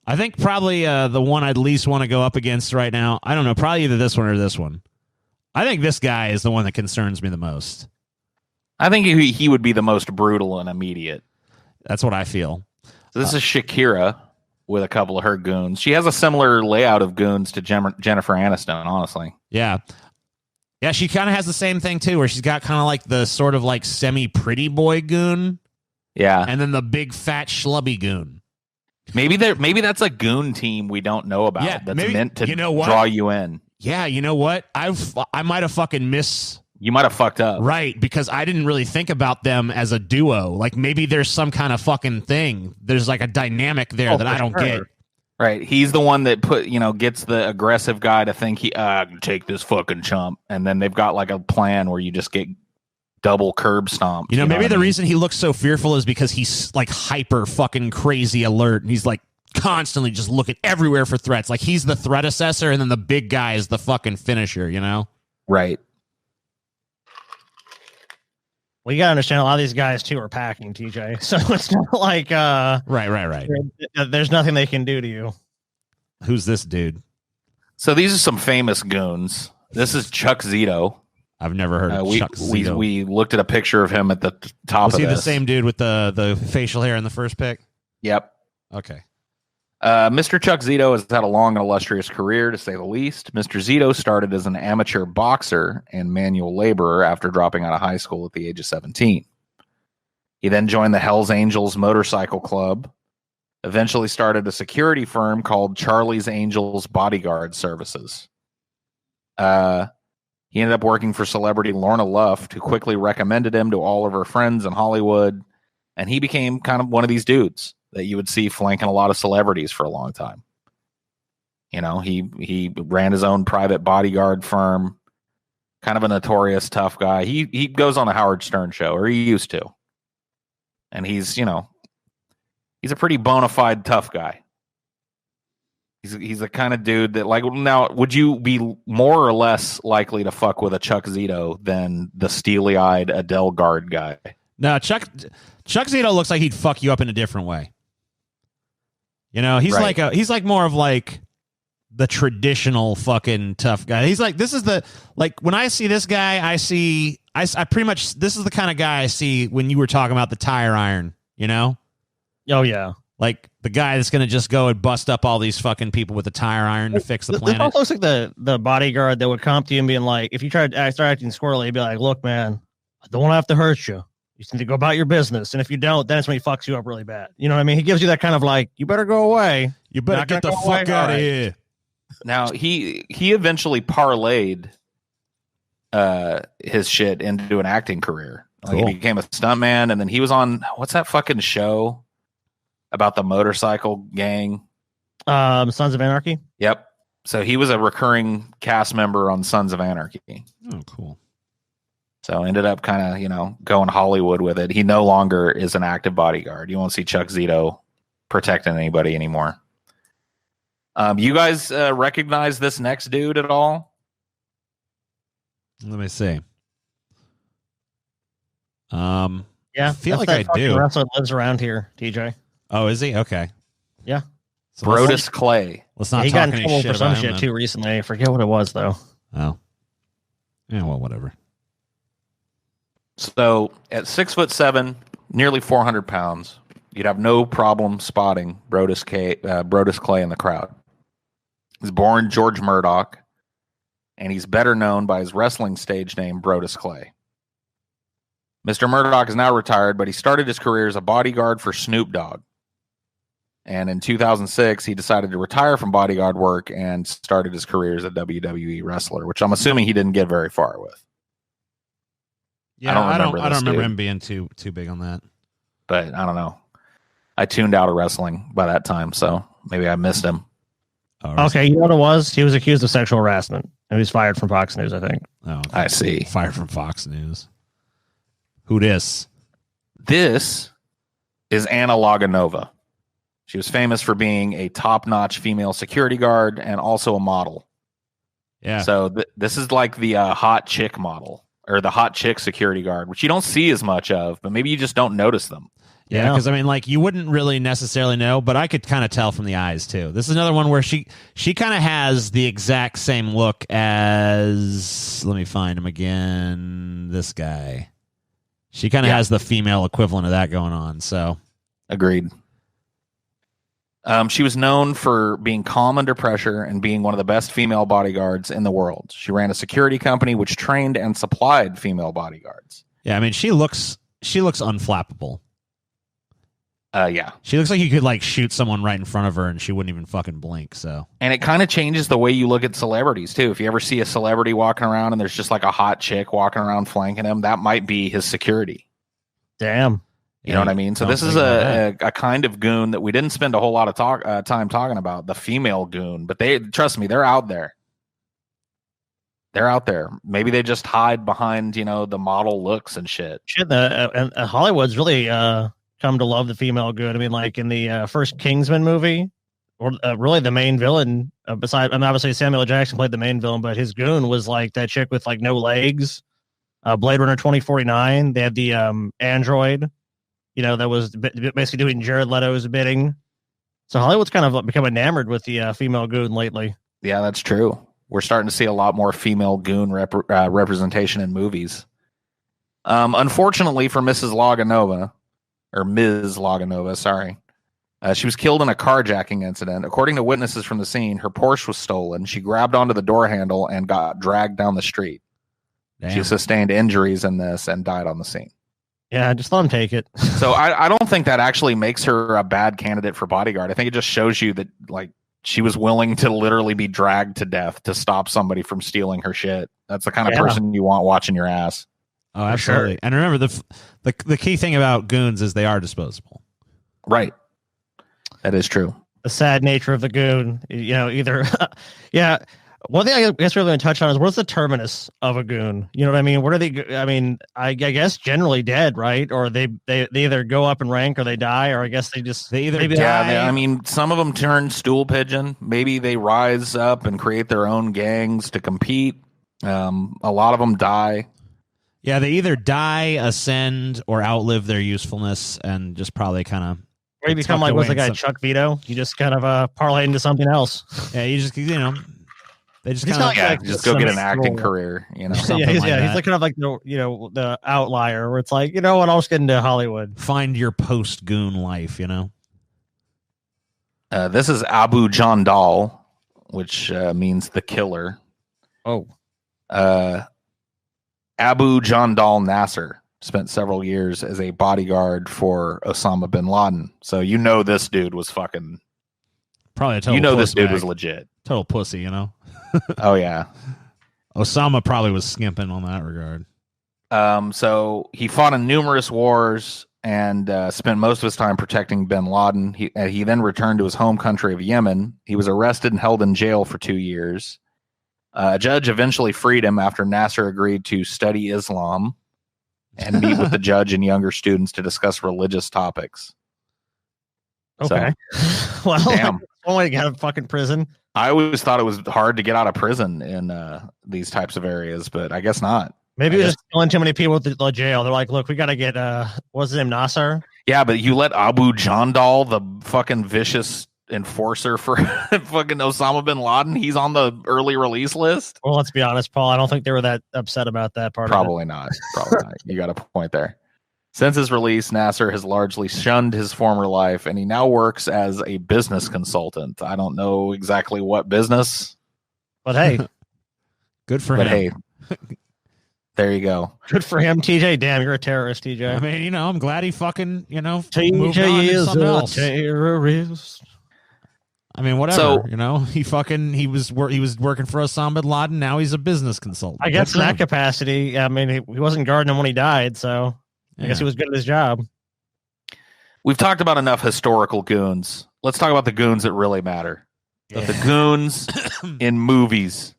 S1: I think probably the one I'd least want to go up against right now. I don't know. Probably either this one or this one. I think this guy is the one that concerns me the most.
S2: I think he would be the most brutal and immediate.
S1: That's what I feel.
S2: So this is Shakira with a couple of her goons. She has a similar layout of goons to Jennifer Aniston, honestly.
S1: Yeah. Yeah, she kind of has the same thing, too, where she's got kind of like the sort of like semi-pretty boy goon.
S2: Yeah.
S1: And then the big fat schlubby goon.
S2: Maybe that's a goon team we don't know about that's meant to draw you in.
S1: Yeah, you know what? I might have fucking missed...
S2: You might have fucked up.
S1: Right, because I didn't really think about them as a duo. Like, maybe there's some kind of fucking thing. There's like a dynamic there that I don't get.
S2: Right. He's the one that gets the aggressive guy to think I can take this fucking chump. And then they've got like a plan where you just get double curb stomped.
S1: You know maybe the reason he looks so fearful is because he's like hyper fucking crazy alert. And he's like constantly just looking everywhere for threats. Like he's the threat assessor and then the big guy is the fucking finisher, you know?
S2: Right.
S3: Well, you gotta understand a lot of these guys too are packing, TJ. So it's not like
S1: right.
S3: There's nothing they can do to you.
S1: Who's this dude?
S2: So these are some famous goons. This is Chuck Zito.
S1: I've never heard of Chuck Zito.
S2: We looked at a picture of him at the top of this.
S1: Was he the same dude with the facial hair in the first pic?
S2: Yep.
S1: Okay.
S2: Mr. Chuck Zito has had a long and illustrious career, to say the least. Mr. Zito started as an amateur boxer and manual laborer after dropping out of high school at the age of 17. He then joined the Hells Angels Motorcycle Club, eventually started a security firm called Charlie's Angels Bodyguard Services. He ended up working for celebrity Lorna Luft, who quickly recommended him to all of her friends in Hollywood, and he became kind of one of these dudes that you would see flanking a lot of celebrities for a long time. You know, he ran his own private bodyguard firm, kind of a notorious tough guy. He goes on the Howard Stern show, or he used to. And he's a pretty bona fide tough guy. He's the kind of dude that, like, now, would you be more or less likely to fuck with a Chuck Zito than the steely-eyed Adele Guard guy?
S1: No, Chuck Zito looks like he'd fuck you up in a different way. You know, he's
S2: right.
S1: he's like more of like the traditional fucking tough guy. He's like, this is the, like, when I see this guy, I pretty much, this is the kind of guy I see when you were talking about the tire iron, you know?
S3: Oh, yeah.
S1: Like the guy that's going to just go and bust up all these fucking people with a tire iron to fix the planet.
S3: It looks like the bodyguard that would come to you and being like, if you try to start acting squirrely, he'd be like, look, man, I don't want to have to hurt you. You just need to go about your business. And if you don't, then it's when he fucks you up really bad. You know what I mean? He gives you that kind of like, you better go away.
S1: You better get the fuck out of here.
S2: Now, he eventually parlayed his shit into an acting career. Like,
S1: cool.
S2: He became a stuntman, and then he was on, what's that fucking show about the motorcycle gang?
S3: Sons of Anarchy?
S2: Yep. So he was a recurring cast member on Sons of Anarchy.
S1: Oh, cool.
S2: So ended up kind of, going Hollywood with it. He no longer is an active bodyguard. You won't see Chuck Zito protecting anybody anymore. You guys recognize this next dude at all?
S1: Let me see.
S3: Yeah,
S1: I feel like I do.
S3: Wrestler lives around here, TJ.
S1: Oh, is he? Okay.
S3: Yeah.
S2: So Brodus Clay.
S1: Let's not
S3: he
S1: talk
S3: got in
S1: any
S3: trouble
S1: shit
S3: for some
S1: about
S3: shit
S1: him,
S3: too recently. I forget what it was though.
S1: Oh. Yeah, well, whatever.
S2: So at 6'7", nearly 400 pounds, you'd have no problem spotting Brodus Clay in the crowd. He's born George Murdoch, and he's better known by his wrestling stage name, Brodus Clay. Mr. Murdoch is now retired, but he started his career as a bodyguard for Snoop Dogg. And in 2006, he decided to retire from bodyguard work and started his career as a WWE wrestler, which I'm assuming he didn't get very far with.
S1: Yeah, I don't remember him being too big on that.
S2: But I don't know. I tuned out of wrestling by that time, so maybe I missed him.
S3: Okay, you know what it was? He was accused of sexual harassment, And he's fired from Fox News, I think.
S1: Oh, okay.
S2: I see.
S1: Fired from Fox News. Who dis?
S2: This is Anna Loganova. She was famous for being a top-notch female security guard and also a model.
S1: Yeah.
S2: So this is like the hot chick model or the hot chick security guard, which you don't see as much of, but maybe you just don't notice them.
S1: Yeah, because I mean, like, you wouldn't really necessarily know, but I could kind of tell from the eyes too. This is another one where she kind of has the exact same look as, let me find him again, this guy. She kind of has the female equivalent of that going on. So,
S2: agreed. She was known for being calm under pressure and being one of the best female bodyguards in the world. She ran a security company which trained and supplied female bodyguards.
S1: Yeah, I mean, she looks unflappable.
S2: Yeah.
S1: She looks like you could like shoot someone right in front of her and she wouldn't even fucking blink. So,
S2: and it kind of changes the way you look at celebrities too. If you ever see a celebrity walking around and there's just like a hot chick walking around flanking him, that might be his security.
S3: Damn.
S2: You know what I mean? So this is a kind of goon that we didn't spend a whole lot of time talking about, the female goon. But trust me, they're out there. They're out there. Maybe they just hide behind, the model looks and shit.
S3: Shit, and Hollywood's really come to love the female goon. I mean, like in the first Kingsman movie, or really the main villain, besides, and obviously Samuel L. Jackson played the main villain, but his goon was like that chick with like no legs. Blade Runner 2049. They had the android. That was basically doing Jared Leto's bidding. So Hollywood's kind of become enamored with the female goon lately.
S2: Yeah, that's true. We're starting to see a lot more female goon representation in movies. Unfortunately for Ms. Loganova, sorry. She was killed in a carjacking incident. According to witnesses from the scene, her Porsche was stolen. She grabbed onto the door handle and got dragged down the street. Damn. She sustained injuries in this and died on the scene.
S3: Yeah, just let him take it.
S2: So I don't think that actually makes her a bad candidate for bodyguard. I think it just shows you that like she was willing to literally be dragged to death to stop somebody from stealing her shit. That's the kind of person you want watching your ass.
S1: Oh, absolutely. Sure. And remember, the key thing about goons is they are disposable.
S2: Right. That is true.
S3: The sad nature of the goon, either, yeah. One thing I guess we're going to touch on is what's the terminus of a goon? You know what I mean? What are they? I mean, I guess generally dead, right? Or they either go up in rank or they die, or I guess they either
S2: die. I mean, some of them turn stool pigeon. Maybe they rise up and create their own gangs to compete. A lot of them die.
S1: Yeah, they either die, ascend, or outlive their usefulness, and just probably kind of.
S3: Or you become like what's the guy Chuck Vito? You just kind of parlay into something else.
S1: Yeah, you just They just kind of
S2: just go get an acting career, He's
S3: like kind of like the outlier where it's like, what, I'll just get into Hollywood.
S1: Find your post goon life,
S2: This is Abu Jandal, which means the killer.
S3: Oh.
S2: Abu Jandal Nasser spent several years as a bodyguard for Osama bin Laden. So this dude was fucking
S1: probably a total
S2: this dude was legit.
S1: Total pussy,
S2: Oh yeah.
S1: Osama probably was skimping on that regard.
S2: So he fought in numerous wars and spent most of his time protecting bin Laden. He then returned to his home country of Yemen. He was arrested and held in jail for 2 years. A judge eventually freed him after Nasser agreed to study Islam and meet with the judge and younger students to discuss religious topics.
S3: Okay.
S2: So,
S3: well,
S2: damn.
S3: One way to get out of fucking prison.
S2: I always thought it was hard to get out of prison in these types of areas, but I guess not.
S3: Maybe just killing too many people at the jail. They're like, look, we got to get, what's his name, Nasser?
S2: Yeah, but you let Abu Jandal, the fucking vicious enforcer for fucking Osama bin Laden, he's on the early release list?
S3: Well, let's be honest, Paul. I don't think they were that upset about that part
S2: Probably
S3: of it.
S2: Not. Probably not. You got a point there. Since his release, Nasser has largely shunned his former life, and he now works as a business consultant. I don't know exactly what business.
S3: But hey.
S1: Good for him.
S2: Hey, there you go.
S3: Good for him, TJ. Damn, you're a terrorist, TJ.
S1: I mean, I'm glad he fucking,
S3: TJ is a terrorist.
S1: I mean, whatever. He was working for Osama bin Laden. Now he's a business consultant.
S3: I guess in that capacity. I mean, he wasn't guarding him when he died, so I guess he was good at his job.
S2: We've talked about enough historical goons. Let's talk about the goons that really matter. Yeah. The goons in movies.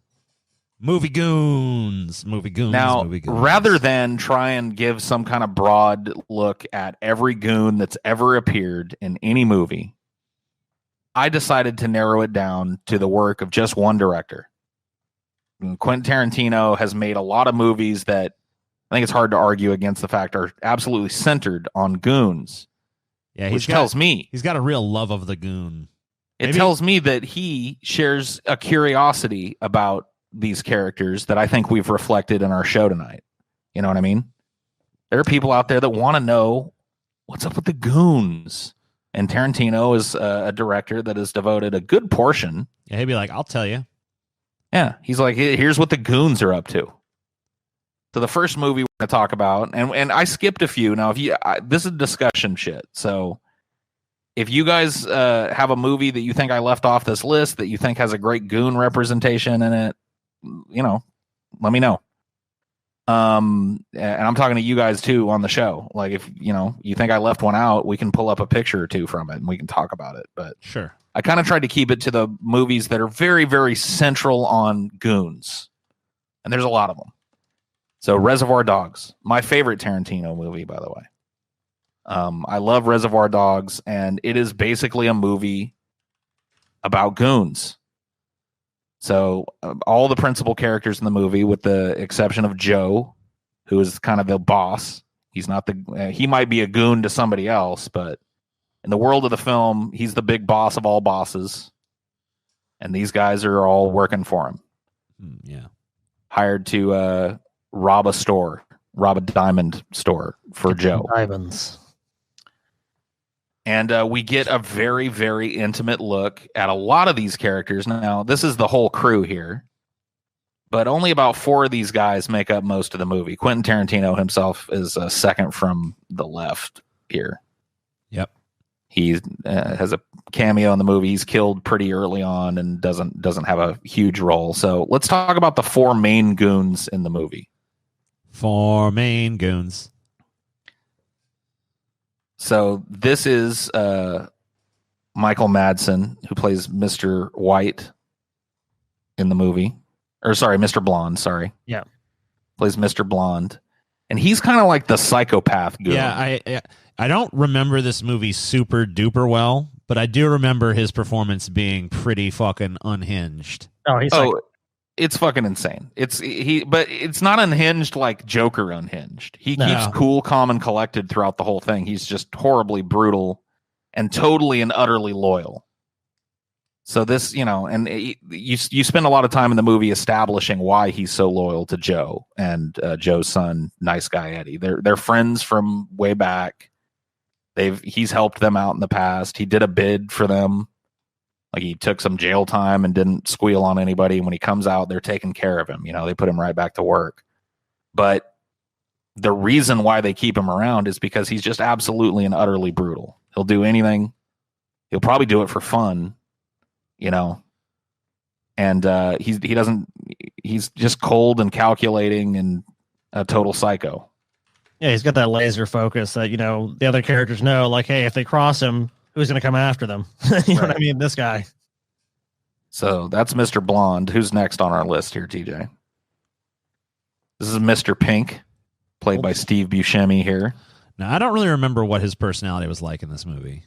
S1: Movie Goons. Movie Goons.
S2: Now,
S1: movie Goons.
S2: rather than try and give some kind of broad look at every goon that's ever appeared in any movie, I decided to narrow it down to the work of just one director. And Quentin Tarantino has made a lot of movies that I think it's hard to argue against the fact are absolutely centered on goons.
S1: Yeah,
S2: which tells me
S1: he's got a real love of the goon.
S2: It tells me that he shares a curiosity about these characters that I think we've reflected in our show tonight. You know what I mean? There are people out there that want to know what's up with the goons. And Tarantino is a director that has devoted a good portion.
S1: Yeah, he'd be like, I'll tell you.
S2: Yeah, he's like, here's what the goons are up to. So the first movie we're going to talk about, and I skipped a few. Now, this is discussion shit. So if you guys have a movie that you think I left off this list that you think has a great goon representation in it, let me know. And I'm talking to you guys too on the show. Like if you think I left one out, we can pull up a picture or two from it and we can talk about it. But
S1: sure,
S2: I kind of tried to keep it to the movies that are very, very central on goons, and there's a lot of them. So Reservoir Dogs, my favorite Tarantino movie, by the way. I love Reservoir Dogs, and it is basically a movie about goons. So all the principal characters in the movie, with the exception of Joe, who is kind of the boss. He's not he might be a goon to somebody else, but in the world of the film, he's the big boss of all bosses. And these guys are all working for him.
S1: Yeah.
S2: Hired to rob a diamond store for Joe.
S3: Diamonds.
S2: And we get a very, very intimate look at a lot of these characters. Now, this is the whole crew here, but only about 4 of these guys make up most of the movie. Quentin Tarantino himself is second from the left here.
S1: Yep.
S2: He has a cameo in the movie. He's killed pretty early on and doesn't have a huge role. So let's talk about the 4 main goons in the movie.
S1: 4 main goons.
S2: So this is Michael Madsen, who plays Mr. White in the movie. Or sorry, Mr. Blonde, sorry.
S3: Yeah.
S2: Plays Mr. Blonde. And he's kind of like the psychopath goon.
S1: Yeah, I don't remember this movie super duper well, but I do remember his performance being pretty fucking unhinged.
S2: It's fucking insane. But it's not unhinged like Joker unhinged. He keeps cool, calm, and collected throughout the whole thing. He's just horribly brutal and totally and utterly loyal. So this, and you spend a lot of time in the movie establishing why he's so loyal to Joe and Joe's son, nice guy Eddie. They're friends from way back. He's helped them out in the past. He did a bid for them. Like he took some jail time and didn't squeal on anybody. When he comes out, they're taking care of him. They put him right back to work. But the reason why they keep him around is because he's just absolutely and utterly brutal. He'll do anything. He'll probably do it for fun, and he's just cold and calculating and a total psycho.
S3: Yeah, he's got that laser focus that, the other characters know, like, hey, if they cross him, who's going to come after them? You know what I mean? This guy.
S2: So that's Mr. Blonde. Who's next on our list here, TJ? This is Mr. Pink, played by Steve Buscemi here.
S1: Now, I don't really remember what his personality was like in this movie.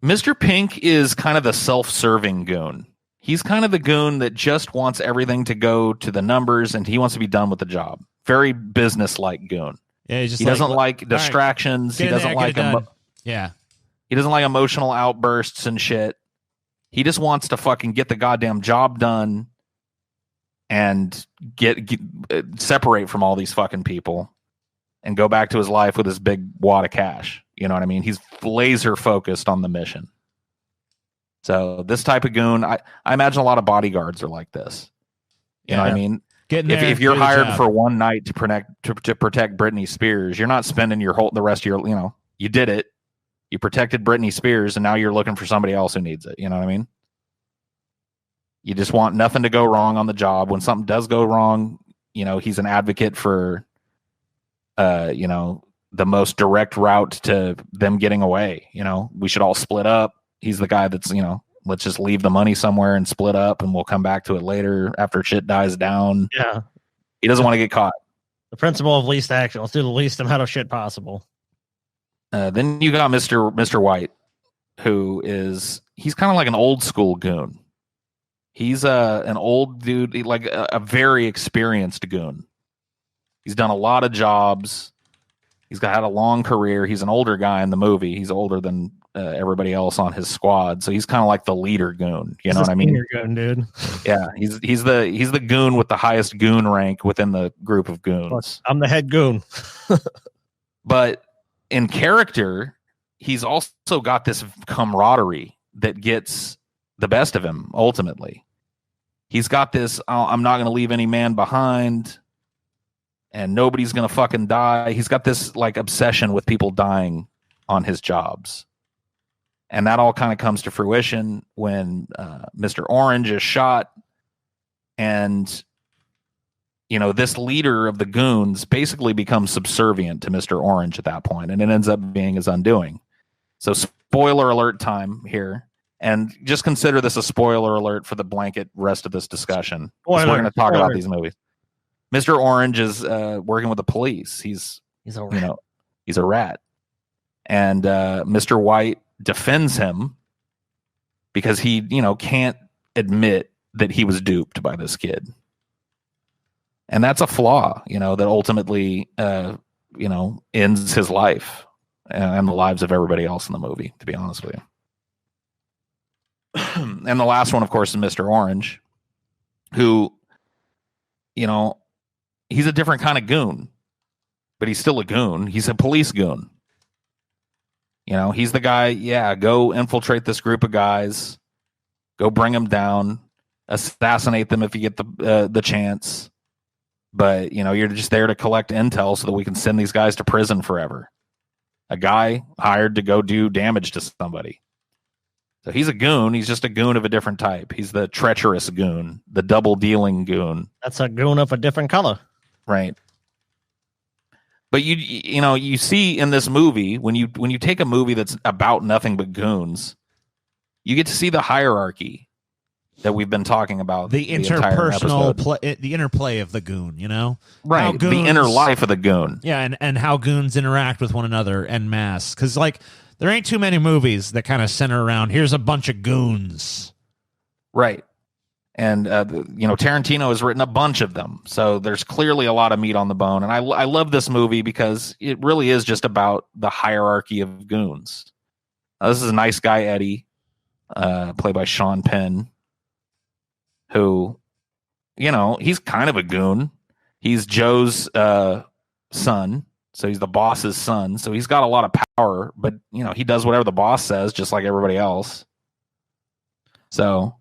S2: Mr. Pink is kind of the self-serving goon. He's kind of the goon that just wants everything to go to the numbers and he wants to be done with the job. Very business-like goon.
S1: Yeah,
S2: he doesn't like distractions. He doesn't like he doesn't like emotional outbursts and shit. He just wants to fucking get the goddamn job done and get separate from all these fucking people and go back to his life with his big wad of cash. You know what I mean? He's laser focused on the mission. So this type of goon, I imagine a lot of bodyguards are like this. You know what I mean? If you're hired for one night to protect Britney Spears, you're not spending the rest of your, you did it. You protected Britney Spears, and now you're looking for somebody else who needs it. You know what I mean? You just want nothing to go wrong on the job. When something does go wrong, he's an advocate for, the most direct route to them getting away. We should all split up. He's the guy that's, Let's just leave the money somewhere and split up, and we'll come back to it later after shit dies down.
S3: Yeah.
S2: He doesn't want to get caught.
S3: The principle of least action. Let's do the least amount of shit possible.
S2: Then you got Mr. White, he's kind of like an old school goon. He's an old dude, like a very experienced goon. He's done a lot of jobs. He's had a long career. He's an older guy in the movie. He's older than everybody else on his squad, so he's kind of like the leader goon. You know what I mean?
S3: Goon, dude.
S2: Yeah, he's the goon with the highest goon rank within the group of goons.
S3: I'm the head goon.
S2: But in character, he's also got this camaraderie that gets the best of him. Ultimately, he's got this. I'm not going to leave any man behind. And nobody's going to fucking die. He's got this like obsession with people dying on his jobs. And that all kind of comes to fruition when Mr. Orange is shot. And, you know, this leader of the goons basically becomes subservient to Mr. Orange at that point, and it ends up being his undoing. So spoiler alert time here. And just consider this a spoiler alert for the blanket rest of this discussion. We're going to talk about these movies. Mr. Orange is working with the police. He's a rat. You know, he's a rat. And Mr. White defends him because he, you know, can't admit that he was duped by this kid. And that's a flaw, you know, that ultimately, you know, ends his life and the lives of everybody else in the movie, to be honest with you. And the last one, of course, is Mr. Orange, who, you know, he's a different kind of goon, but he's still a goon. He's a police goon. You know, he's the guy, yeah, go infiltrate this group of guys, go bring them down, assassinate them if you get the chance. But, you know, you're just there to collect intel so that we can send these guys to prison forever. A guy hired to go do damage to somebody. So he's a goon. He's just a goon of a different type. He's the treacherous goon, the double dealing goon.
S3: That's a goon of a different color.
S2: Right. But you know, you see in this movie, when you take a movie that's about nothing but goons, you get to see the hierarchy that we've been talking about.
S1: The interpersonal the interplay of the goon, you know?
S2: Right. The inner life of the goon.
S1: Yeah, and how goons interact with one another en masse. Because, like, there ain't too many movies that kind of center around, here's a bunch of goons.
S2: Right. And, you know, Tarantino has written a bunch of them. So there's clearly a lot of meat on the bone. And I love this movie because it really is just about the hierarchy of goons. This is a nice guy, Eddie, played by Sean Penn, who, you know, he's kind of a goon. He's Joe's son. So he's the boss's son. So he's got a lot of power. But, you know, he does whatever the boss says, just like everybody else. So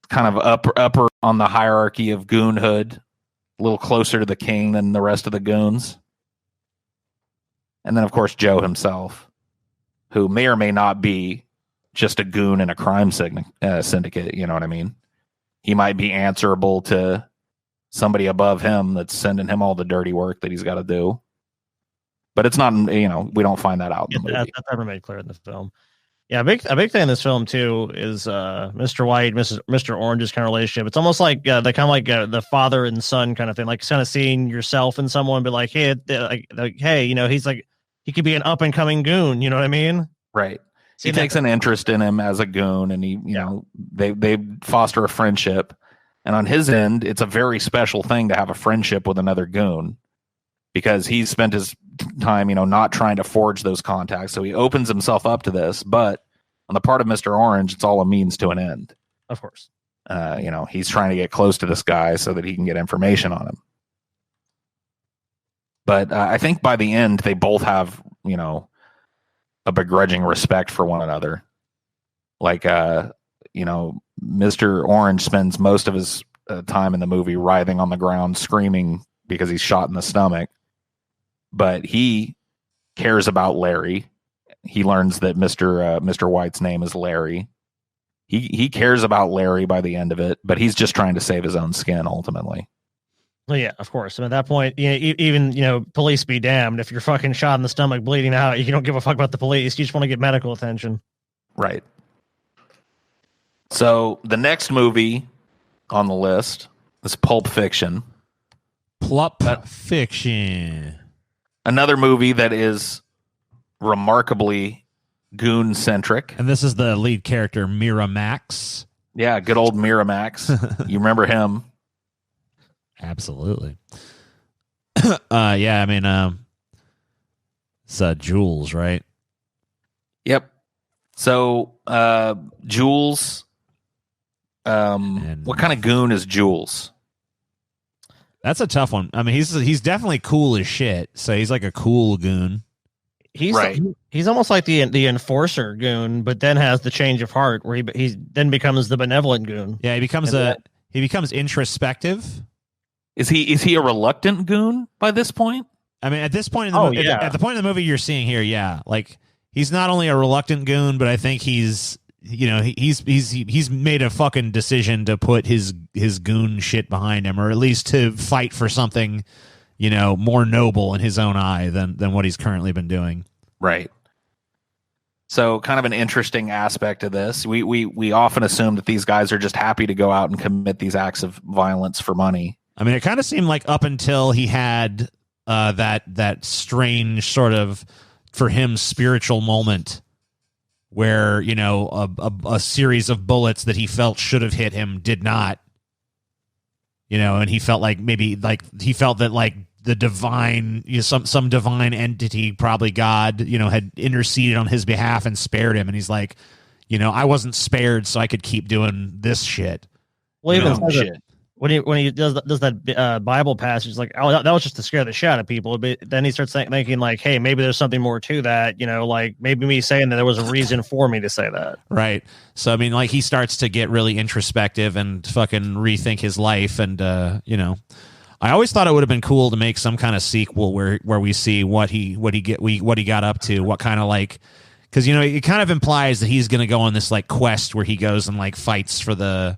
S2: kind of upper on the hierarchy of goonhood, a little closer to the king than the rest of the goons. And then, of course, Joe himself, who may or may not be just a goon in a crime syndicate. You know what I mean? He might be answerable to somebody above him that's sending him all the dirty work that he's got to do. But it's not, you know, we don't find that out in the movie.
S3: That's never made clear in the film. Yeah, a big thing in this film too is Mr. White, Mr. Orange's kind of relationship. It's almost like the kind of like the father and son kind of thing, like kind of seeing yourself in someone, but like, hey, hey, you know, he's like, he could be an up and coming goon. You know what I mean?
S2: Right. He takes an interest in him as a goon, and he, you know, they foster a friendship. And on his end, it's a very special thing to have a friendship with another goon, because he's spent his time, you know, not trying to forge those contacts. So he opens himself up to this, but on the part of Mr. Orange, it's all a means to an end.
S3: Of course.
S2: You know, he's trying to get close to this guy so that he can get information on him. But I think by the end, they both have, you know, a begrudging respect for one another. Like, you know, Mr. Orange spends most of his time in the movie writhing on the ground, screaming because he's shot in the stomach. But he cares about Larry. He learns that Mr. White's name is Larry. He cares about Larry by the end of it, but he's just trying to save his own skin ultimately.
S3: Well, yeah, of course. I mean, at that point, you know, even, you know, police be damned. If you're fucking shot in the stomach, bleeding out, you don't give a fuck about the police. You just want to get medical attention.
S2: Right. So the next movie on the list is Pulp Fiction.
S1: Pulp Fiction.
S2: Another movie that is remarkably goon-centric.
S1: And this is the lead character, Miramax.
S2: Yeah, good old Miramax. You remember him.
S1: Absolutely. Yeah, I mean, it's Jules, right?
S2: Yep. So, Jules, what kind of goon is Jules?
S1: That's a tough one. I mean, he's definitely cool as shit. So he's like a cool goon.
S3: He's almost like the enforcer goon, but then has the change of heart where he then becomes the benevolent goon.
S1: Yeah, he becomes introspective.
S2: Is he a reluctant goon by this point?
S1: I mean, at this point in the movie, at the point in the movie you're seeing here, yeah, like he's not only a reluctant goon, but I think he's made a fucking decision to put his goon shit behind him, or at least to fight for something, more noble in his own eye than what he's currently been doing.
S2: Right. So kind of an interesting aspect of this. We often assume that these guys are just happy to go out and commit these acts of violence for money.
S1: I mean, it kind of seemed like up until he had that strange sort of, for him, spiritual moment where, a series of bullets that he felt should have hit him did not, and he felt like he felt that like the divine, some divine entity, probably God, had interceded on his behalf and spared him. And he's like, I wasn't spared so I could keep doing this shit.
S3: Well, even shit. When he does that Bible passage, like, oh, that was just to scare the shit out of people. But then he starts thinking like, hey, maybe there's something more to that. Like maybe me saying that there was a reason for me to say that.
S1: Right. So I mean, like he starts to get really introspective and fucking rethink his life. And I always thought it would have been cool to make some kind of sequel where we see what he got up to, what kind of like, because it kind of implies that he's going to go on this like quest where he goes and like fights for the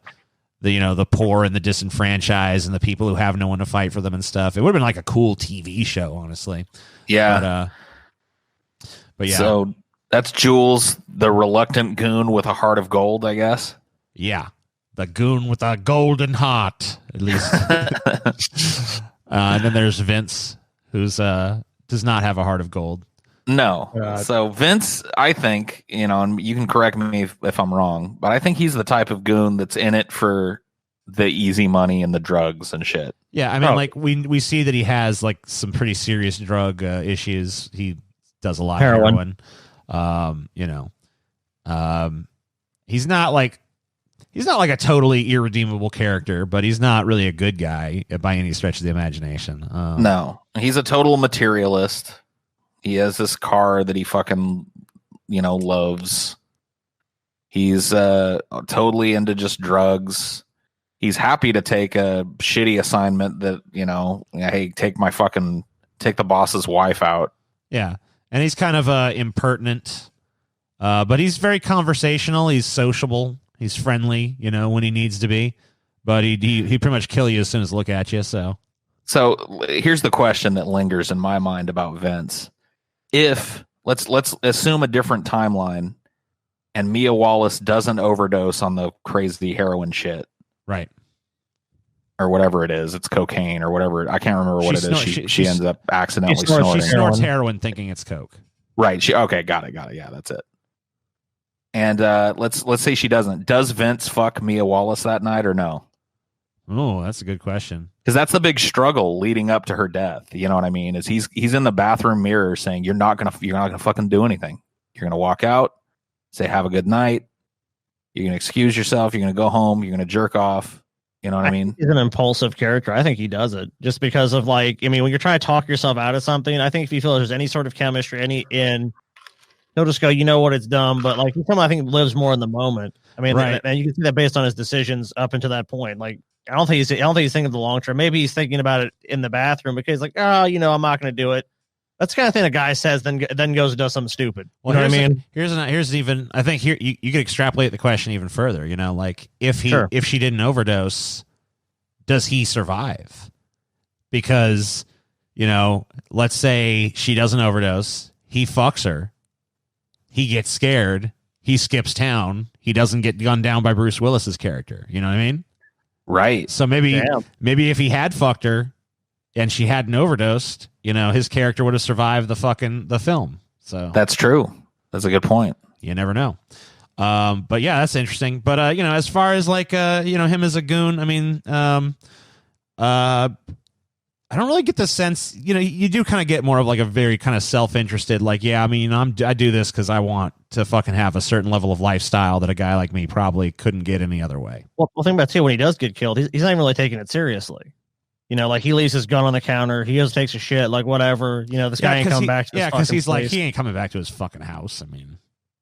S1: poor and the disenfranchised and the people who have no one to fight for them and stuff. It would have been like a cool TV show, honestly.
S2: Yeah.
S1: But yeah.
S2: So that's Jules, the reluctant goon with a heart of gold, I guess.
S1: Yeah. The goon with a golden heart, at least. And then there's Vince, who's does not have a heart of gold.
S2: No. So Vince, I think, and you can correct me if I'm wrong, but I think he's the type of goon that's in it for the easy money and the drugs and shit.
S1: Yeah, I mean, like we see that he has like some pretty serious drug issues. He does a lot of heroin. He's not like a totally irredeemable character, but he's not really a good guy by any stretch of the imagination.
S2: No, he's a total materialist. He has this car that he fucking, loves. He's totally into just drugs. He's happy to take a shitty assignment that, hey, take the boss's wife out.
S1: Yeah. And he's kind of impertinent, but he's very conversational. He's sociable. He's friendly, when he needs to be. But he pretty much kill you as soon as look at you. So
S2: here's the question that lingers in my mind about Vince. If let's assume a different timeline and Mia Wallace doesn't overdose on the crazy heroin shit.
S1: Right.
S2: Or whatever it is. It's cocaine or whatever. I can't remember what it is. She ends up accidentally snorting.
S1: She snorts heroin thinking it's coke.
S2: Right. Got it. Yeah, that's it. And let's say she doesn't. Does Vince fuck Mia Wallace that night or no?
S1: Oh, that's a good question.
S2: Because that's the big struggle leading up to her death. You know what I mean? Is he's in the bathroom mirror saying, "You're not gonna fucking do anything. You're gonna walk out, say have a good night. You're gonna excuse yourself. You're gonna go home. You're gonna jerk off." You know what I mean?
S3: He's an impulsive character. I think he does it just because of when you're trying to talk yourself out of something. I think if you feel there's any sort of chemistry, he'll just go, it's dumb. But he's someone I think lives more in the moment. I mean, right. And you can see that based on his decisions up until that point. I don't think he's thinking of the long term. Maybe he's thinking about it in the bathroom because I'm not going to do it. That's the kind of thing a guy says, then goes and does something stupid. You know what I mean?
S1: Here's even. I think here you could extrapolate the question even further. If she didn't overdose, does he survive? Because let's say she doesn't overdose, he fucks her, he gets scared, he skips town. He doesn't get gunned down by Bruce Willis's character. You know what I mean?
S2: Right.
S1: So maybe if he had fucked her and she hadn't overdosed, his character would have survived the film. So
S2: that's true. That's a good point.
S1: You never know. But yeah, that's interesting. But as far as like him as a goon, I mean, I don't really get the sense, you do kind of get more of like a very kind of self-interested, like, yeah, I mean, I do this because I want to fucking have a certain level of lifestyle that a guy like me probably couldn't get any other way.
S3: Well, think about it too, when he does get killed, he's not even really taking it seriously. Like he leaves his gun on the counter, he just takes a shit, like whatever, this guy ain't coming back to his
S1: because he's
S3: place.
S1: Like, he ain't coming back to his fucking house. I mean,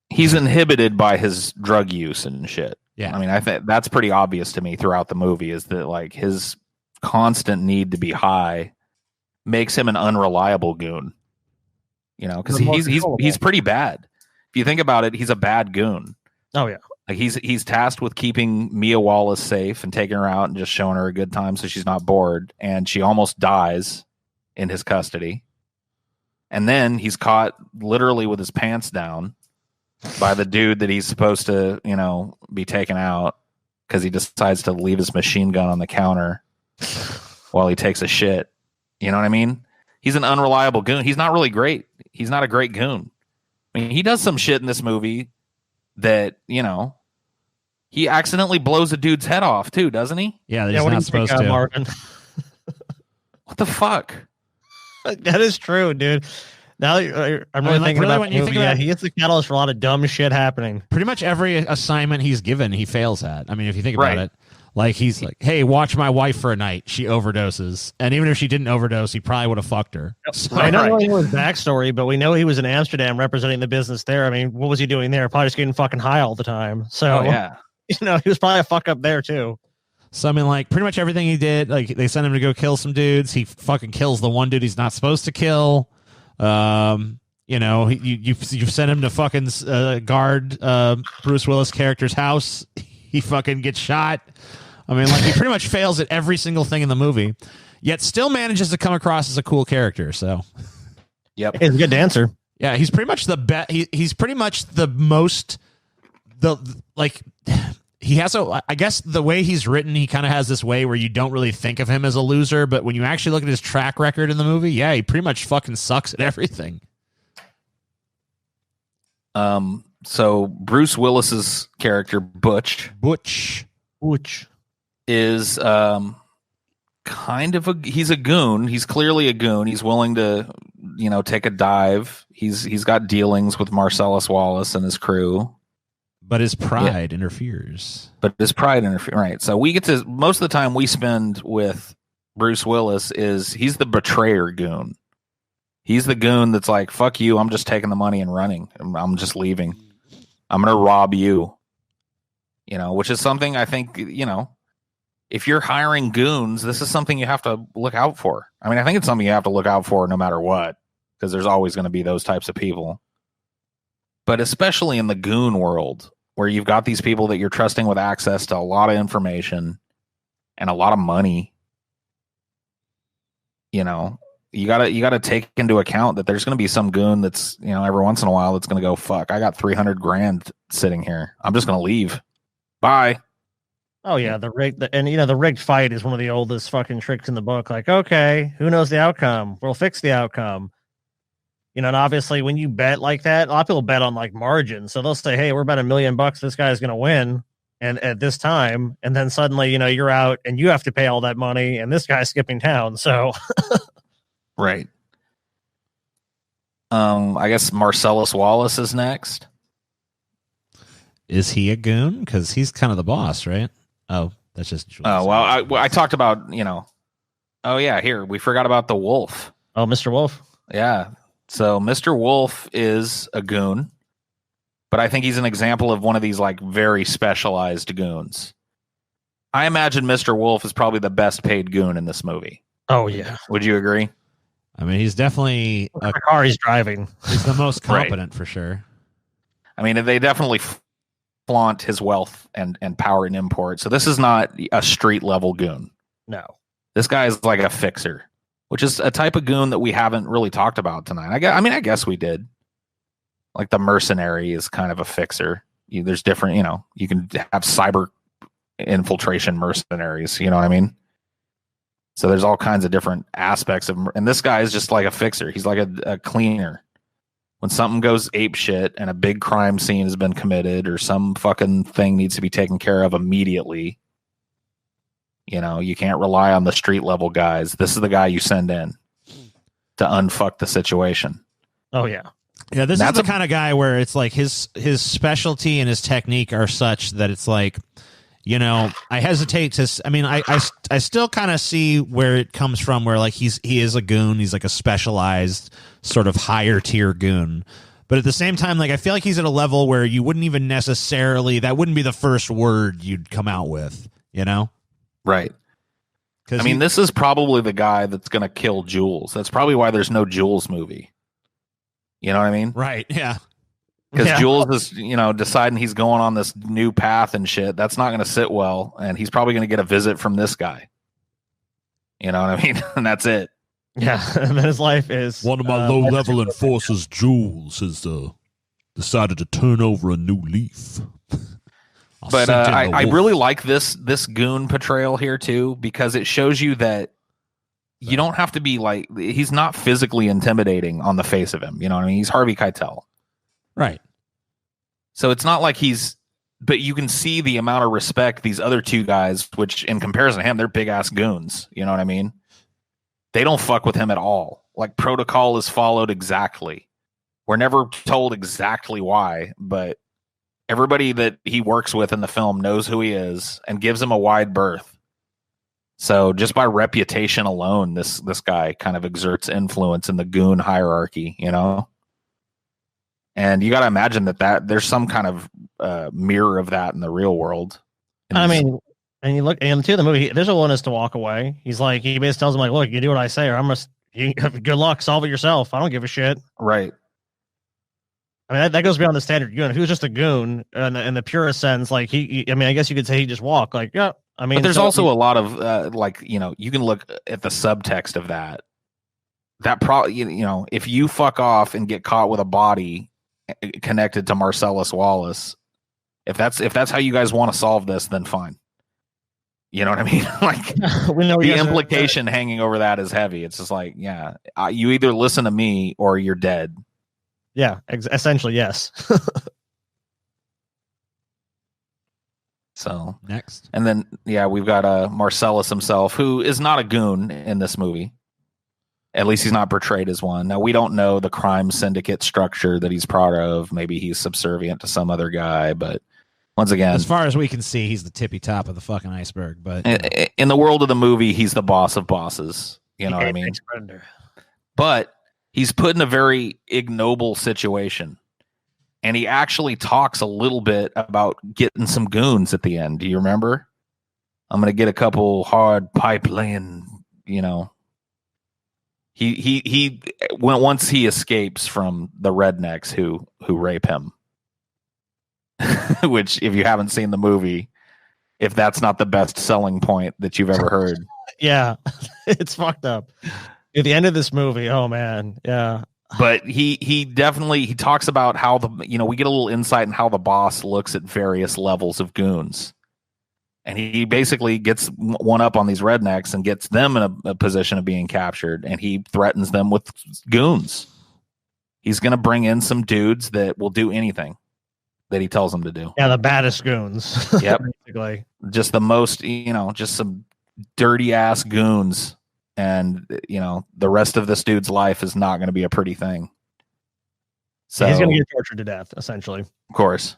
S2: he's inhibited by his drug use and shit.
S1: Yeah.
S2: I mean, I think that's pretty obvious to me throughout the movie, is that like his constant need to be high makes him an unreliable goon. Because he's pretty bad. If you think about it, he's a bad goon.
S3: Oh yeah.
S2: Like he's tasked with keeping Mia Wallace safe and taking her out and just showing her a good time so she's not bored, and she almost dies in his custody. And then he's caught literally with his pants down by the dude that he's supposed to, be taken out, because he decides to leave his machine gun on the counter while he takes a shit. You know what I mean? He's an unreliable goon. He's not really great. He's not a great goon. I mean, he does some shit in this movie that, he accidentally blows a dude's head off too, doesn't he?
S1: Yeah, he's not supposed to.
S3: Marvin?
S2: What the fuck?
S3: That is true, dude. Now I'm really thinking about the movie. Yeah, he gets the catalyst for a lot of dumb shit happening.
S1: Pretty much every assignment he's given, he fails at. I mean, if you think about it. Like, he's like, hey, watch my wife for a night. She overdoses. And even if she didn't overdose, he probably would have fucked her.
S3: So, I don't know his backstory, but we know he was in Amsterdam representing the business there. I mean, what was he doing there? Probably just getting fucking high all the time. So,
S2: yeah.
S3: He was probably a fuck up there, too.
S1: So, I mean, like, pretty much everything he did, like, they sent him to go kill some dudes. He fucking kills the one dude he's not supposed to kill. You've sent him to fucking guard Bruce Willis' character's house. He fucking gets shot. I mean, like, he pretty much fails at every single thing in the movie, yet still manages to come across as a cool character. So,
S2: yep,
S3: he's a good dancer.
S1: Yeah, he's pretty much the best. He's pretty much the most. He has I guess the way he's written, he kind of has this way where you don't really think of him as a loser, but when you actually look at his track record in the movie, yeah, he pretty much fucking sucks at everything.
S2: So Bruce Willis's character Butch is kind of he's a goon. He's clearly a goon. He's willing to, take a dive. He's got dealings with Marcellus Wallace and his crew.
S1: But his pride interferes.
S2: Right. So we get to, most of the time we spend with Bruce Willis is he's the betrayer goon. He's the goon that's like, fuck you, I'm just taking the money and running. I'm just leaving. I'm going to rob you. Which is something I think, if you're hiring goons, this is something you have to look out for. I mean, I think it's something you have to look out for no matter what, because there's always going to be those types of people. But especially in the goon world, where you've got these people that you're trusting with access to a lot of information and a lot of money, you gotta take into account that there's going to be some goon that's, every once in a while that's going to go, fuck, I got $300,000 sitting here. I'm just going to leave. Bye.
S3: Oh yeah, the rigged fight is one of the oldest fucking tricks in the book. Like, okay, who knows the outcome? We'll fix the outcome. And obviously when you bet like that, a lot of people bet on like margin. So they'll say, hey, we're about $1 million. This guy's going to win. And at this time, and then suddenly, you're out and you have to pay all that money and this guy's skipping town. So.
S2: Right. I guess Marcellus Wallace is next.
S1: Is he a goon? Because he's kind of the boss, right? Oh, that's just.
S2: Oh, well, I talked about, oh yeah, here, we forgot about the Wolf.
S3: Oh, Mr. Wolf.
S2: Yeah. So Mr. Wolf is a goon, but I think he's an example of one of these like very specialized goons. I imagine Mr. Wolf is probably the best paid goon in this movie.
S3: Oh yeah.
S2: Would you agree?
S1: I mean, he's definitely
S3: the car he's driving.
S1: He's the most competent for sure.
S2: I mean, they definitely flaunt his wealth and power and import. So this is not a street level goon.
S3: No,
S2: this guy is like a fixer, which is a type of goon that we haven't really talked about tonight. I guess we did. Like the mercenary is kind of a fixer. there's different, you can have cyber infiltration mercenaries, you know what I mean? So there's all kinds of different aspects of, and this guy is just like a fixer. He's like a cleaner. When something goes ape shit and a big crime scene has been committed or some fucking thing needs to be taken care of immediately, you can't rely on the street level guys. This is the guy you send in to unfuck the situation.
S3: Oh yeah.
S1: Yeah, this is the kind of guy where it's like his specialty and his technique are such that it's like, I hesitate to. I mean, I still kind of see where it comes from. Where like he is a goon. He's like a specialized sort of higher tier goon. But at the same time, like I feel like he's at a level where you wouldn't even necessarily, that wouldn't be the first word you'd come out with.
S2: Right. I mean, this is probably the guy that's going to kill Jules. That's probably why there's no Jules movie. You know what I mean?
S1: Right. Yeah.
S2: Because Jules is, deciding he's going on this new path and shit. That's not going to sit well. And he's probably going to get a visit from this guy. You know what I mean? And that's it.
S3: Yeah. And then his life is.
S1: One of my low level enforcers, Jules, has decided to turn over a new leaf.
S2: But I really like this goon portrayal here, too, because it shows you that you don't have to be like, he's not physically intimidating on the face of him. You know what I mean? He's Harvey Keitel.
S1: Right.
S2: So it's not like but you can see the amount of respect these other two guys, which in comparison to him, they're big ass goons. You know what I mean? They don't fuck with him at all. Like protocol is followed exactly. We're never told exactly why, but everybody that he works with in the film knows who he is and gives him a wide berth. So just by reputation alone, this guy kind of exerts influence in the goon hierarchy, And you got to imagine that there's some kind of mirror of that in the real world.
S3: I mean, and you look and to the movie, there's a willingness to walk away. He basically tells him like, "Look, you do what I say, or I'm good luck, solve it yourself. I don't give a shit."
S2: Right.
S3: I mean, that goes beyond the standard goon. If he was just a goon in the purest sense, like I guess you could say he just walked. Like, yeah. I mean,
S2: but there's also a lot of you can look at the subtext of that. That probably, if you fuck off and get caught with a body connected to Marcellus Wallace, if that's how you guys want to solve this, then fine. You know what I mean? Like
S3: we know
S2: the implication hanging over that is heavy. It's just like, yeah, you either listen to me or you're dead.
S3: Yeah, essentially, yes.
S2: So
S1: next,
S2: and then we've got Marcellus himself, who is not a goon in this movie. At least he's not portrayed as one. Now we don't know the crime syndicate structure that he's part of. Maybe he's subservient to some other guy, but once again,
S1: as far as we can see, he's the tippy top of the fucking iceberg. But
S2: in the world of the movie, he's the boss of bosses. You know what I mean? But he's put in a very ignoble situation. And he actually talks a little bit about getting some goons at the end. Do you remember? I'm going to get a couple hard pipe laying, He once he escapes from the rednecks who rape him. Which, if you haven't seen the movie, if that's not the best selling point that you've ever heard.
S3: Yeah, it's fucked up. At the end of this movie, oh man, yeah.
S2: But he definitely talks about how we get a little insight in how the boss looks at various levels of goons. And he basically gets one up on these rednecks and gets them in a position of being captured. And he threatens them with goons. He's going to bring in some dudes that will do anything that he tells them to do.
S3: Yeah, the baddest goons.
S2: Yep.
S3: Basically.
S2: Just the most, just some dirty ass goons. And, the rest of this dude's life is not going to be a pretty thing. So
S3: he's going to get tortured to death, essentially.
S2: Of course.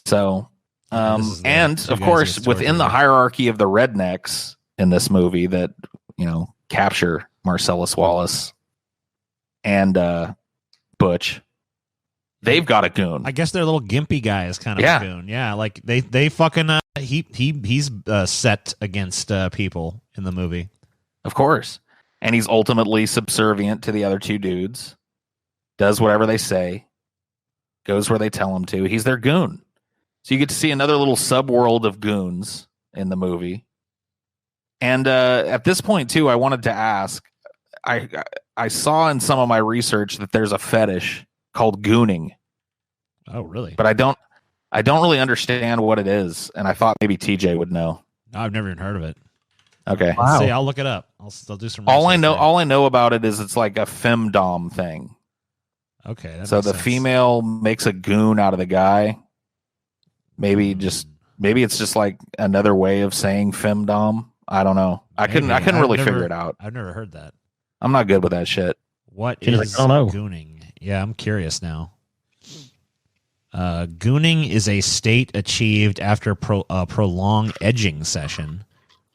S2: So... and of course, within the hierarchy of the rednecks in this movie that, capture Marcellus Wallace and Butch, they've got a goon.
S1: I guess their little gimpy guy is kind of a goon. Yeah, like they fucking he's set against people in the movie.
S2: Of course. And he's ultimately subservient to the other two dudes, does whatever they say, goes where they tell him to. He's their goon. So you get to see another little subworld of goons in the movie. And at this point, too, I wanted to ask, I saw in some of my research that there's a fetish called gooning.
S1: Oh, really?
S2: But I don't really understand what it is, and I thought maybe TJ would know.
S1: No, I've never even heard of it.
S2: Okay.
S1: Wow. See, I'll look it up. I'll do some.
S2: All I know about it is it's like a femdom thing.
S1: Okay.
S2: So the female makes a goon out of the guy. Maybe it's just like another way of saying femdom. I don't know. I couldn't really figure it out.
S1: I've never heard that.
S2: I'm not good with that shit.
S1: What is gooning? Yeah, I'm curious now. Gooning is a state achieved after a prolonged edging session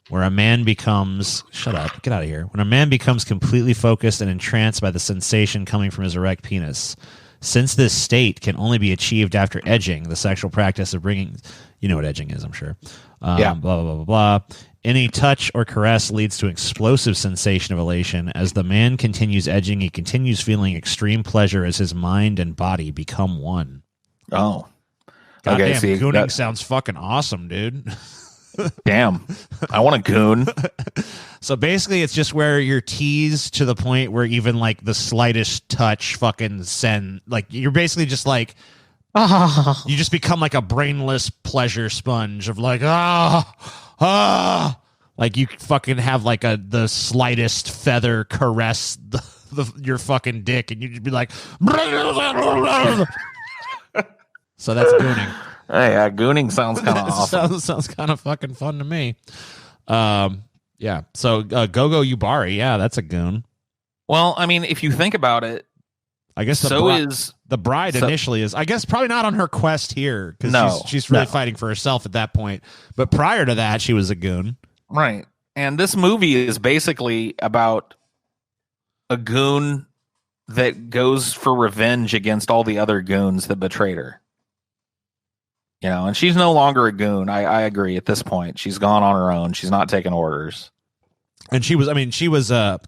S1: where a man becomes... Shut up. Get out of here. When a man becomes completely focused and entranced by the sensation coming from his erect penis. Since this state can only be achieved after edging, the sexual practice of bringing... You know what edging is, I'm sure.
S2: Yeah.
S1: Blah, blah, blah, blah. Any touch or caress leads to an explosive sensation of elation. As the man continues edging, he continues feeling extreme pleasure as his mind and body become one.
S2: Oh.
S1: Okay, gooning sounds fucking awesome, dude.
S2: Damn. I want a goon.
S1: So basically, it's just where you're teased to the point where even like the slightest touch fucking send... Like, you're basically just like... You just become like a brainless pleasure sponge of like, like you fucking have like the slightest feather caress your fucking dick, and you just be like, so that's gooning.
S2: Hey, gooning sounds kind of awesome.
S1: Sounds kind of fucking fun to me. Yeah. So Gogo Yubari, yeah, that's a goon.
S2: Well, I mean, if you think about it,
S1: I guess the bride initially is, I guess, probably not on her quest here because she's really fighting for herself at that point. But prior to that, she was a goon.
S2: Right. And this movie is basically about a goon that goes for revenge against all the other goons that betrayed her. You know, and she's no longer a goon. I agree at this point. She's gone on her own. She's not taking orders.
S1: And she was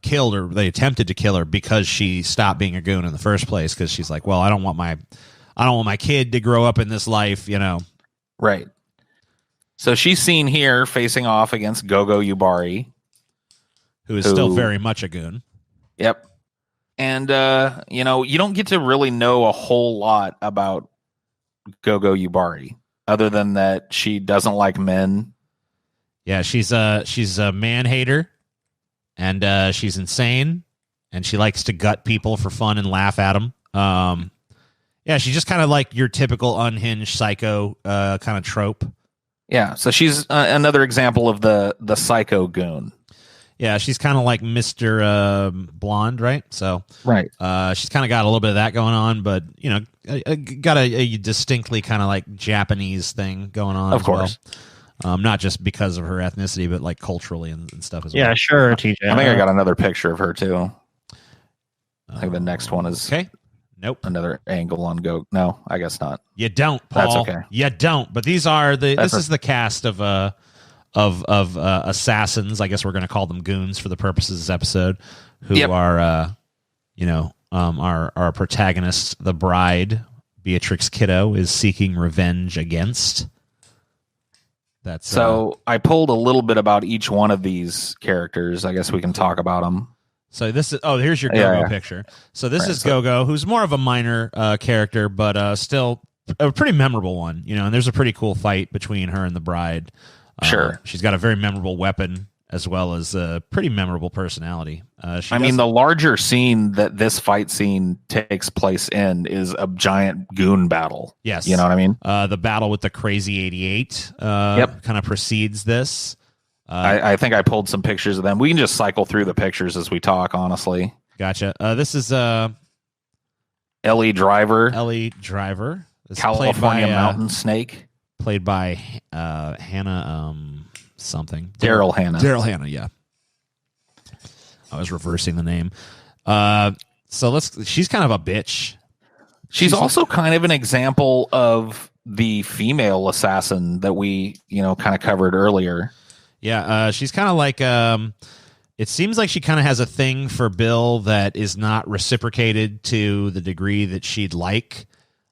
S1: killed, or they attempted to kill her because she stopped being a goon in the first place. Because she's like, well, I don't want my kid to grow up in this life, you know.
S2: Right. So she's seen here facing off against Gogo Yubari,
S1: who is still very much a goon.
S2: Yep. And you know, you don't get to really know a whole lot about Gogo Yubari other than that she doesn't like men.
S1: Yeah, she's a man hater. And she's insane, and she likes to gut people for fun and laugh at them. Yeah, she's just kind of like your typical unhinged psycho kind of trope. Yeah,
S2: so she's another example of the psycho goon.
S1: Yeah, she's kind of like Mr. Blonde, right? So
S2: right,
S1: she's kind of got a little bit of that going on, but you know, got a distinctly kind of like Japanese thing going on.
S2: Of course.
S1: Well. Not just because of her ethnicity, but like culturally and stuff as well.
S3: Yeah, sure, TJ.
S2: I think I got another picture of her too. I think the next one is
S1: okay. Nope.
S2: Another angle on Go. No, I guess not.
S1: You don't, Paul.
S2: That's okay.
S1: You don't. But these are this is the cast of assassins. I guess we're going to call them goons for the purposes of this episode. Who are our protagonist, the bride, Beatrix Kiddo, is seeking revenge against. That's
S2: so I pulled a little bit about each one of these characters. I guess we can talk about them.
S1: So this is here's your Gogo picture. So this is Gogo, who's more of a minor character, but still a pretty memorable one. You know, and there's a pretty cool fight between her and the bride.
S2: Sure,
S1: she's got a very memorable weapon as well as a pretty memorable personality.
S2: I mean, the larger scene that this fight scene takes place in is a giant goon battle.
S1: Yes.
S2: You know what I mean?
S1: The battle with the Crazy 88 kind of precedes this.
S2: I think I pulled some pictures of them. We can just cycle through the pictures as we talk, honestly.
S1: Gotcha. This is
S2: Ellie Driver.
S1: This
S2: California Mountain Snake.
S1: Played by Hannah something.
S2: Daryl
S1: Hannah, yeah. I was reversing the name. So she's kind of a bitch.
S2: She's also kind of an example of the female assassin that we, kind of covered earlier.
S1: Yeah, she's kind of like it seems like she kind of has a thing for Bill that is not reciprocated to the degree that she'd like.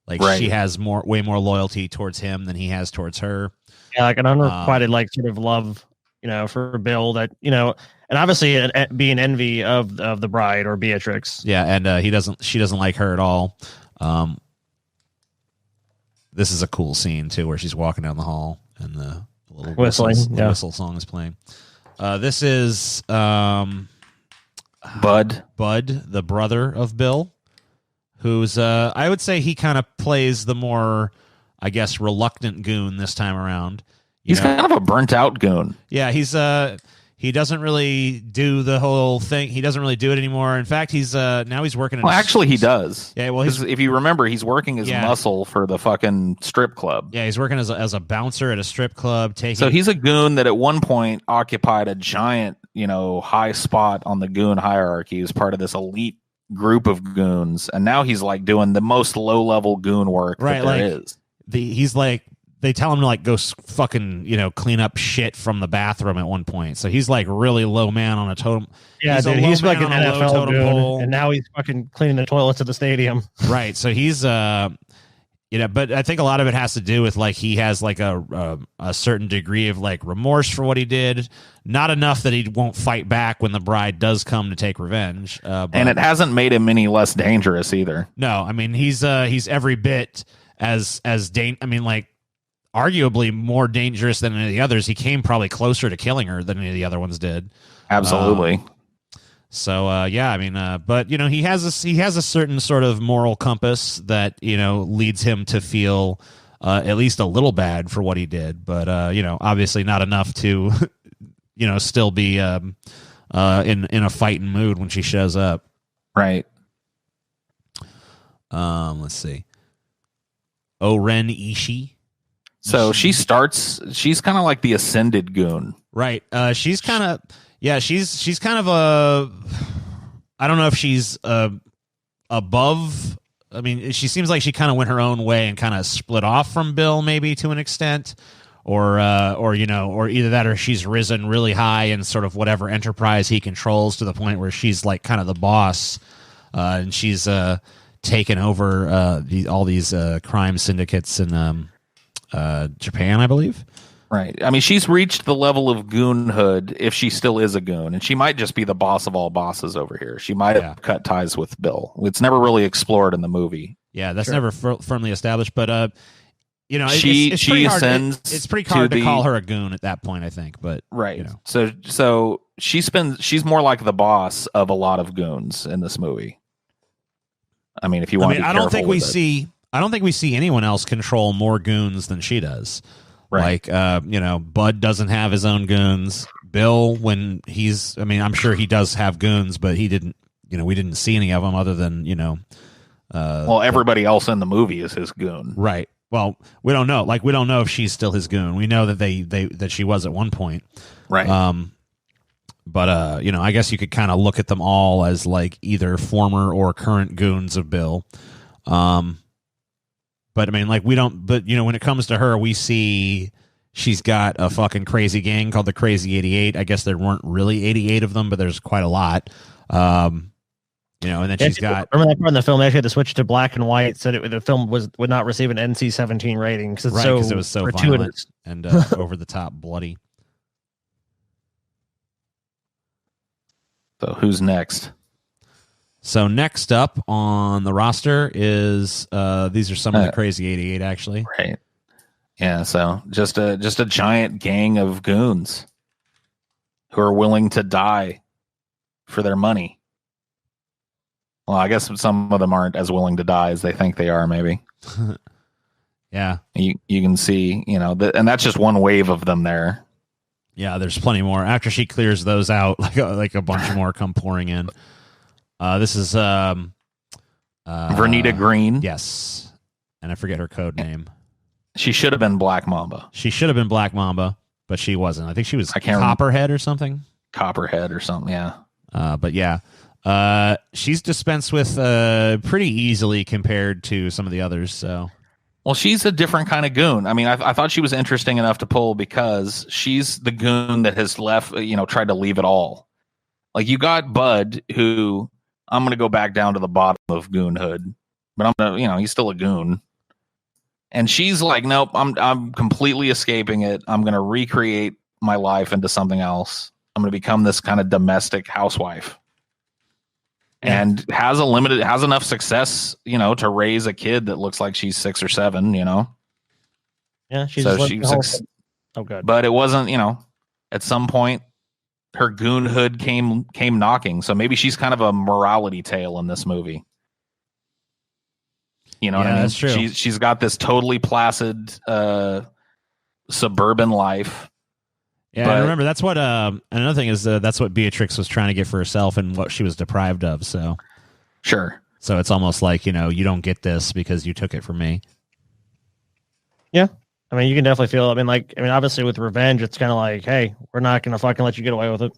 S1: Like she has way more loyalty towards him than he has towards her.
S3: Yeah, like an unrequited sort of love, for Bill that, and obviously being envy of the bride or Beatrix.
S1: Yeah, and she doesn't like her at all. this is a cool scene too, where she's walking down the hall and the little whistle song is playing. This is
S2: Bud,
S1: the brother of Bill, who's I would say he kind of plays the more, I guess, reluctant goon this time around.
S2: He's kind of a burnt out goon.
S1: Yeah, he doesn't really do the whole thing. He doesn't really do it anymore. In fact, he's now he's working.
S2: Actually, he does.
S1: Yeah, well,
S2: if you remember, he's working as muscle for the fucking strip club.
S1: Yeah, he's working as a bouncer at a strip club.
S2: So he's a goon that at one point occupied a giant, high spot on the goon hierarchy as part of this elite group of goons, and now he's like doing the most low level goon work that there is.
S1: He's like. They tell him to like go fucking, clean up shit from the bathroom at one point. So he's like really low man on a totem.
S3: Yeah, he's like an NFL goon, and now he's fucking cleaning the toilets at the stadium.
S1: Right. So he's, but I think a lot of it has to do with like he has like a certain degree of like remorse for what he did. Not enough that he won't fight back when the bride does come to take revenge.
S2: And it hasn't made him any less dangerous either.
S1: No, I mean he's every bit as arguably more dangerous than any of the others. He came probably closer to killing her than any of the other ones did.
S2: Absolutely.
S1: But he has a certain sort of moral compass that leads him to feel at least a little bad for what he did, but obviously not enough to still be in a fighting mood when she shows up.
S2: Right.
S1: Let's see. Oren Ishii.
S2: So she's kind of like the ascended goon.
S1: Right. She's kind of a, I don't know if she's above. I mean, she seems like she kind of went her own way and kind of split off from Bill maybe to an extent, or either that or she's risen really high in sort of whatever enterprise he controls to the point where she's like kind of the boss, and she's taken over all these crime syndicates in Japan, I believe.
S2: Right. I mean, she's reached the level of goonhood if she still is a goon, and she might just be the boss of all bosses over here. She might have cut ties with Bill. It's never really explored in the movie.
S1: Yeah, that's never firmly established. But
S2: she ascends.
S1: It's pretty hard to call her a goon at that point, I think. But
S2: right. So she's more like the boss of a lot of goons in this movie. I mean, if you want,
S1: I don't think we see anyone else control more goons than she does. Right. Like, Bud doesn't have his own goons. Bill, I'm sure he does have goons, but he didn't, we didn't see any of them other than,
S2: everybody else in the movie is his goon.
S1: Right. Well, we don't know. Like, we don't know if she's still his goon. We know that that she was at one point.
S2: Right.
S1: But I guess you could kind of look at them all as like either former or current goons of Bill. But I mean, like when it comes to her, we see she's got a fucking crazy gang called the Crazy 88. I guess there weren't really 88 of them, but there's quite a lot. And then she's got.
S3: Remember that part in the film? They had to switch to black and white, so the film would not receive an NC-17 rating because
S1: it was so violent and over the top, bloody.
S2: So who's next?
S1: So next up on the roster is these are some of the Crazy 88 actually.
S2: Right. Yeah, so just a giant gang of goons who are willing to die for their money. Well, I guess some of them aren't as willing to die as they think they are, maybe.
S1: Yeah.
S2: You can see, and that's just one wave of them there.
S1: Yeah, there's plenty more. After she clears those out, like a bunch more come pouring in. This is
S2: Vernita Green.
S1: Yes. And I forget her code name.
S2: She should have been Black Mamba.
S1: She should have been Black Mamba, but she wasn't. I think she was Copperhead or something.
S2: Copperhead or something, yeah.
S1: But yeah. She's dispensed with pretty easily compared to some of the others, so.
S2: Well, she's a different kind of goon. I mean, I thought she was interesting enough to pull because she's the goon that has left, tried to leave it all. Like you got Bud, who I'm going to go back down to the bottom of goonhood, but I'm going to, he's still a goon. And she's like, nope, I'm completely escaping it. I'm going to recreate my life into something else. I'm going to become this kind of domestic housewife. And has enough success, to raise a kid that looks like she's 6 or 7,
S3: Yeah, she's oh god.
S2: But it wasn't, at some point her goonhood came knocking. So maybe she's kind of a morality tale in this movie. You know what I mean?
S1: That's true.
S2: She's got this totally placid suburban life.
S1: Yeah, I remember that's what another thing is that's what Beatrix was trying to get for herself and what she was deprived of. So
S2: sure.
S1: So it's almost like, you don't get this because you took it from me.
S3: Yeah. I mean, you can definitely feel, obviously with revenge, it's kind of like, hey, we're not going to fucking let you get away with it.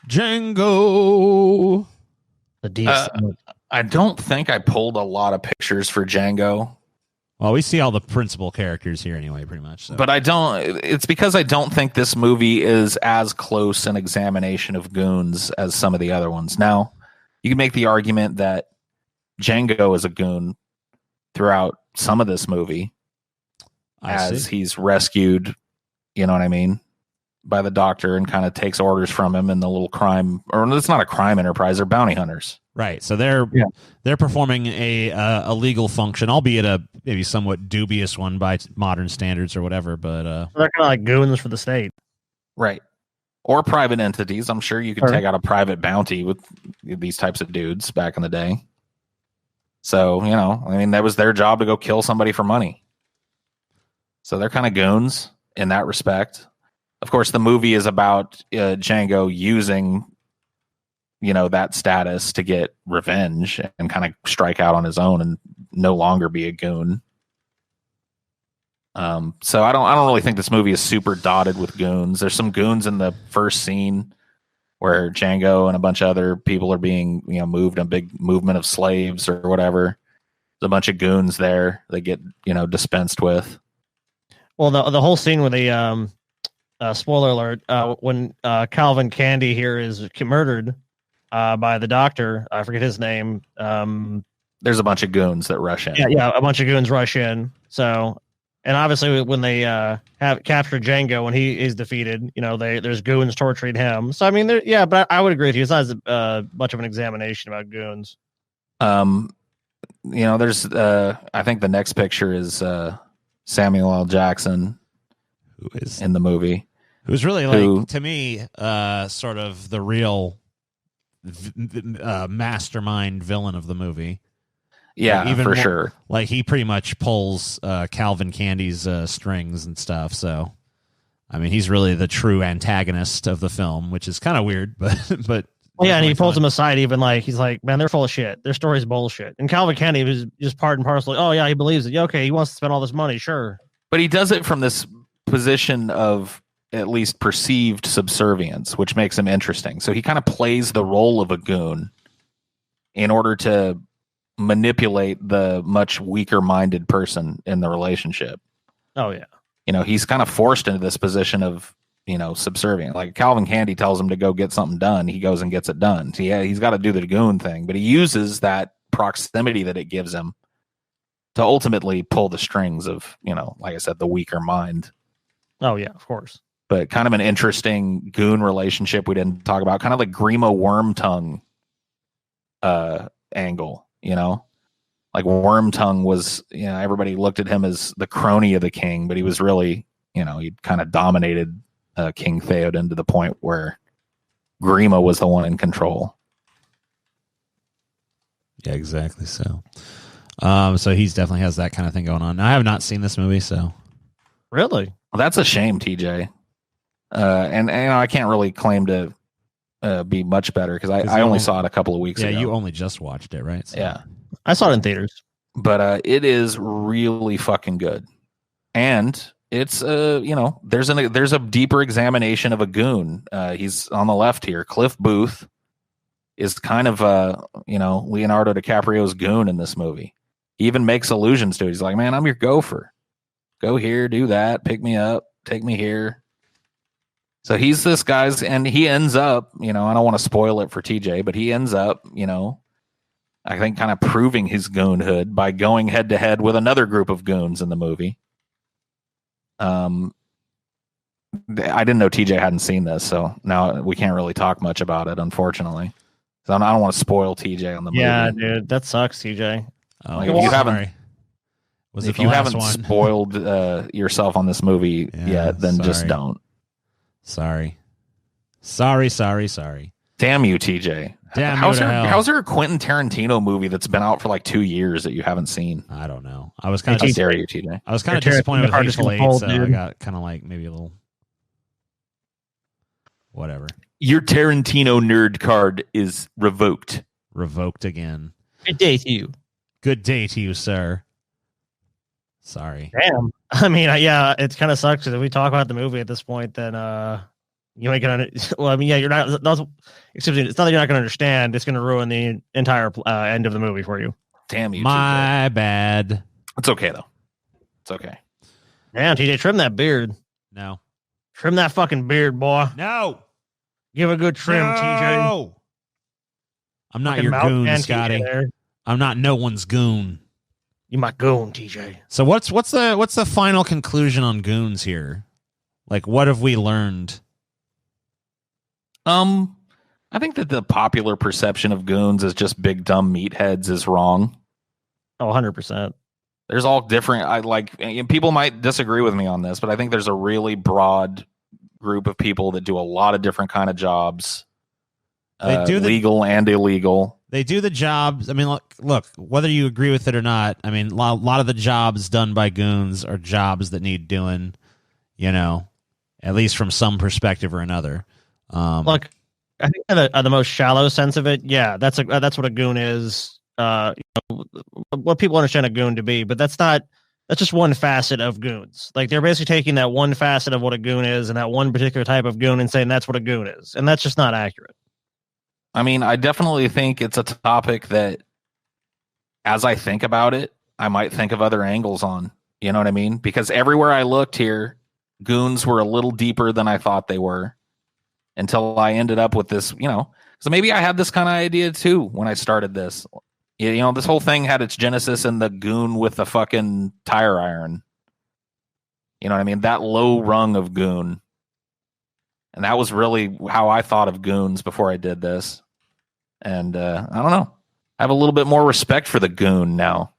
S1: Django.
S3: The deep.
S2: I don't think I pulled a lot of pictures for Django.
S1: Well, we see all the principal characters here anyway, pretty much. So.
S2: But it's because I don't think this movie is as close an examination of Goons as some of the other ones. Now, you can make the argument that Django is a goon throughout some of this movie as he's rescued, you know what I mean, by the doctor and kind of takes orders from him in the little crime, or it's not a crime enterprise, they're bounty hunters.
S1: Right. So they're performing a legal function, albeit a maybe somewhat dubious one by modern standards or whatever, but
S3: they're kind of like goons for the state.
S2: Right. Or private entities. I'm sure you could take out a private bounty with these types of dudes back in the day. So, that was their job to go kill somebody for money. So they're kind of goons in that respect. Of course, the movie is about Django using, that status to get revenge and kind of strike out on his own and no longer be a goon. So I don't really think this movie is super dotted with goons. There's some goons in the first scene where Django and a bunch of other people are being, moved in a big movement of slaves or whatever. There's a bunch of goons there that get, dispensed with.
S3: Well, the whole scene with the spoiler alert, when Calvin Candy here is murdered by the doctor, I forget his name.
S2: There's a bunch of goons that rush in.
S3: Yeah, a bunch of goons rush in. So, and obviously when they have captured Django when he is defeated, there's goons torturing him. So I mean, but I would agree with you. It's not as much of an examination about goons.
S2: There's I think the next picture is Samuel L. Jackson,
S1: who is
S2: in the movie,
S1: who's really to me sort of the real mastermind villain of the movie.
S2: Yeah, even for sure.
S1: Like he pretty much pulls Calvin Candy's strings and stuff. So, I mean, he's really the true antagonist of the film, which is kind of weird, but.
S3: Well, yeah, and he pulls him aside, even he's like, man, they're full of shit. Their story's bullshit. And Calvin Candy was just part and parcel. Oh yeah, he believes it. Yeah, okay, he wants to spend all this money, sure.
S2: But he does it from this position of at least perceived subservience, which makes him interesting. So he kind of plays the role of a goon in order to manipulate the much weaker-minded person in the relationship.
S3: Oh yeah.
S2: He's kind of forced into this position of, subservient. Like Calvin Candy tells him to go get something done, he goes and gets it done. So yeah, he's got to do the goon thing, but he uses that proximity that it gives him to ultimately pull the strings of, like I said, the weaker mind.
S3: Oh yeah, of course.
S2: But kind of an interesting goon relationship we didn't talk about, kind of like Grima Wormtongue angle, like Wormtongue was, everybody looked at him as the crony of the king, but he was really, he'd kind of dominated King Theoden to the point where Grima was the one in control.
S1: Yeah, exactly. So he's definitely has that kind of thing going on. Now, I have not seen this movie, so
S3: really,
S2: well, that's a shame, TJ. And I can't really claim to be much better because I only saw it a couple of weeks ago.
S1: Yeah, you only just watched it, right? So.
S2: Yeah,
S3: I saw it in theaters,
S2: but it is really fucking good, and it's there's a deeper examination of a goon. He's on the left here. Cliff Booth is kind of Leonardo DiCaprio's goon in this movie. He even makes allusions to it. He's like, man, I'm your gopher. Go here, do that, pick me up, take me here. So he's this guy's, and he ends up, I don't want to spoil it for TJ, but he ends up, I think kind of proving his goonhood by going head to head with another group of goons in the movie. I didn't know TJ hadn't seen this, so now we can't really talk much about it, unfortunately. So I don't want to spoil TJ on the movie.
S3: Yeah, dude, that sucks, TJ.
S1: Like if you haven't, Was
S2: if you haven't spoiled yourself on this movie yet, then just don't. Sorry. Damn you, TJ. How's there a Quentin Tarantino movie that's been out for like 2 years that you haven't seen?
S1: I don't know. I was kind of
S2: dare you, TJ.
S1: I was kind of disappointed with Hateful Eight, so I got kind of like maybe a little whatever.
S2: Your Tarantino nerd card is revoked.
S1: Revoked again.
S3: Good day to you.
S1: Good day to you, sir. Sorry.
S3: Damn. I mean, yeah, it kind of sucks because if we talk about the movie at this point, then you ain't gonna. Well, I mean, yeah, you're not. Excuse me. It's not that you're not gonna understand. It's gonna ruin the entire end of the movie for you.
S2: Damn you.
S1: My bad.
S2: It's okay though. It's okay.
S3: Damn, TJ, trim that beard.
S1: No.
S3: Trim that fucking beard, boy.
S1: No.
S3: Give a good trim, TJ.
S1: I'm not your goon, Scotty. I'm not no one's goon.
S3: You my goon, TJ.
S1: So what's the final conclusion on Goons here? Like, what have we learned?
S2: I think that the popular perception of Goons as just big dumb meatheads is wrong.
S3: Oh, 100%.
S2: There's all different. People might disagree with me on this, but I think there's a really broad group of people that do a lot of different kind of jobs. They do legal and illegal.
S1: They do the jobs. I mean, look, whether you agree with it or not, I mean, a lot of the jobs done by Goons are jobs that need doing, at least from some perspective or another.
S3: Look, I think the most shallow sense of it, yeah, that's what a goon is. What people understand a goon to be, but that's just one facet of goons. Like, they're basically taking that one facet of what a goon is and that one particular type of goon and saying that's what a goon is, and that's just not accurate.
S2: I mean, I definitely think it's a topic that, as I think about it, I might think of other angles on. You know what I mean? Because everywhere I looked here, Goons were a little deeper than I thought they were, until I ended up with this, So maybe I had this kind of idea too when I started this. This whole thing had its genesis in the goon with the fucking tire iron. You know what I mean? That low rung of goon. And that was really how I thought of Goons before I did this. And I don't know. I have a little bit more respect for the goon now.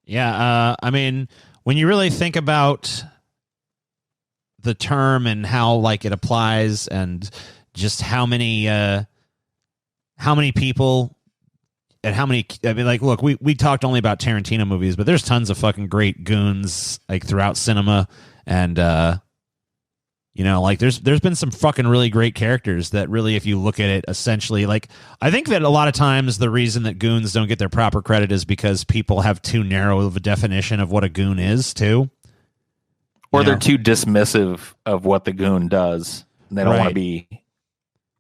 S1: Yeah. I mean, when you really think about the term and how it applies and just how many people and how many, I mean, look, we talked only about Tarantino movies, but there's tons of fucking great goons throughout cinema. And, there's been some fucking really great characters that really, if you look at it, essentially, I think that a lot of times the reason that goons don't get their proper credit is because people have too narrow of a definition of what a goon is, too.
S2: Or they're too dismissive of what the goon does. They don't want to they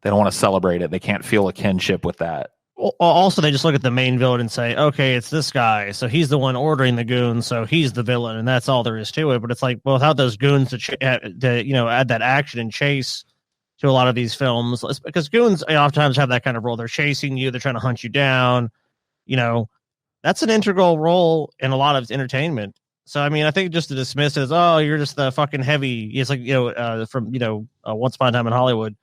S2: don't want to celebrate it. They can't feel a kinship with that.
S3: Also, they just look at the main villain and say, okay, it's this guy. So he's the one ordering the goons. So he's the villain. And that's all there is to it. But it's without those goons to add that action and chase to a lot of these films, because goons oftentimes have that kind of role. They're chasing you. They're trying to hunt you down. That's an integral role in a lot of entertainment. So, I mean, I think just to dismiss it as, oh, you're just the fucking heavy. It's from, Once Upon a Time in Hollywood.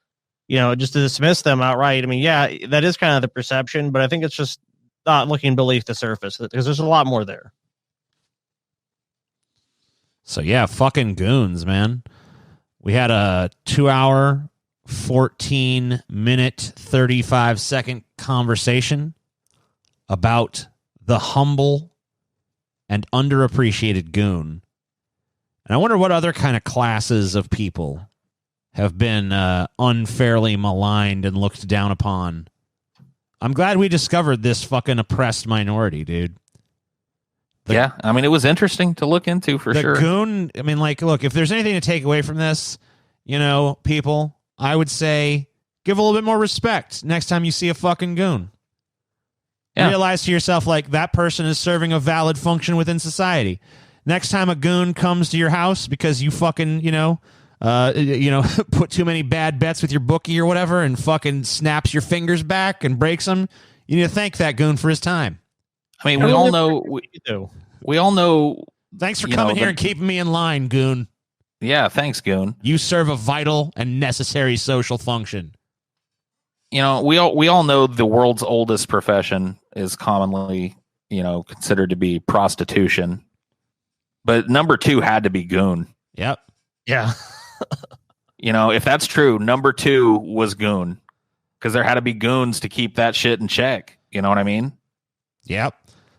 S3: Just to dismiss them outright. I mean, yeah, that is kind of the perception, but I think it's just not looking beneath the surface because there's a lot more there.
S1: So, yeah, fucking Goons, man. We had a 2-hour, 14-minute, 35-second conversation about the humble and underappreciated goon. And I wonder what other kind of classes of people have been unfairly maligned and looked down upon. I'm glad we discovered this fucking oppressed minority, dude.
S2: Yeah, I mean, it was interesting to look into for sure.
S1: The goon, I mean, look, if there's anything to take away from this, people, I would say give a little bit more respect next time you see a fucking goon. Yeah. Realize to yourself, that person is serving a valid function within society. Next time a goon comes to your house because you fucking, put too many bad bets with your bookie or whatever and fucking snaps your fingers back and breaks them, you need to thank that goon for his time.
S2: I mean, we all know. We all know.
S1: Thanks for coming here and keeping me in line, goon.
S2: Yeah, thanks, goon.
S1: You serve a vital and necessary social function.
S2: We all know the world's oldest profession is commonly, considered to be prostitution. But number 2 had to be Goon.
S1: Yep.
S3: Yeah.
S2: You know, if that's true, number 2 was Goon, because there had to be goons to keep that shit in check. You know what I mean?
S1: Yep.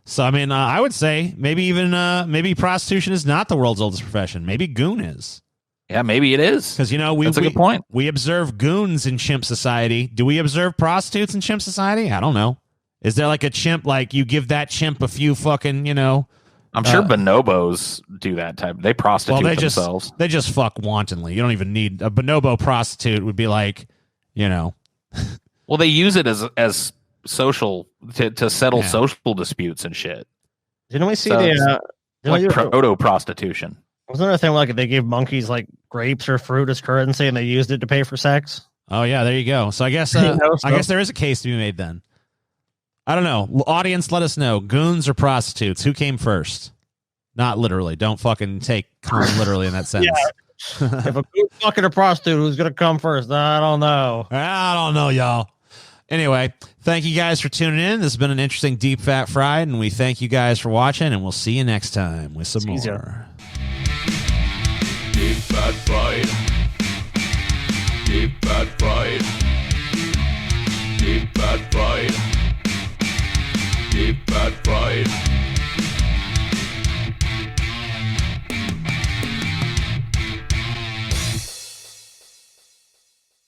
S1: So, I mean, I would say maybe maybe prostitution is not the world's oldest profession. Maybe goon is.
S2: Yeah, maybe it is.
S1: Because, you know,
S2: that's a good point.
S1: We observe goons in chimp society. Do we observe prostitutes in chimp society? I don't know. Is there like a chimp, like you give that chimp a few fucking, you know?
S2: I'm sure bonobos do that type. They prostitute themselves.
S1: They just fuck wantonly. You don't even need a bonobo prostitute would be like, you know.
S2: Well, they use it as social to settle social disputes and shit.
S3: Didn't we see
S2: like proto prostitution?
S3: Wasn't there a thing like they gave monkeys like grapes or fruit as currency and they used it to pay for sex?
S1: Oh yeah, there you go. So I guess I guess there is a case to be made then. I don't know. Audience, let us know. Goons or prostitutes? Who came first? Not literally. Don't fucking take literally in that sense.
S3: If a goon fucking a prostitute, who's gonna come first? I don't know.
S1: I don't know, y'all. Anyway, thank you guys for tuning in. This has been an interesting Deep Fat Fried, and we thank you guys for watching, and we'll see you next time with some more.
S4: Deep Fat Fried.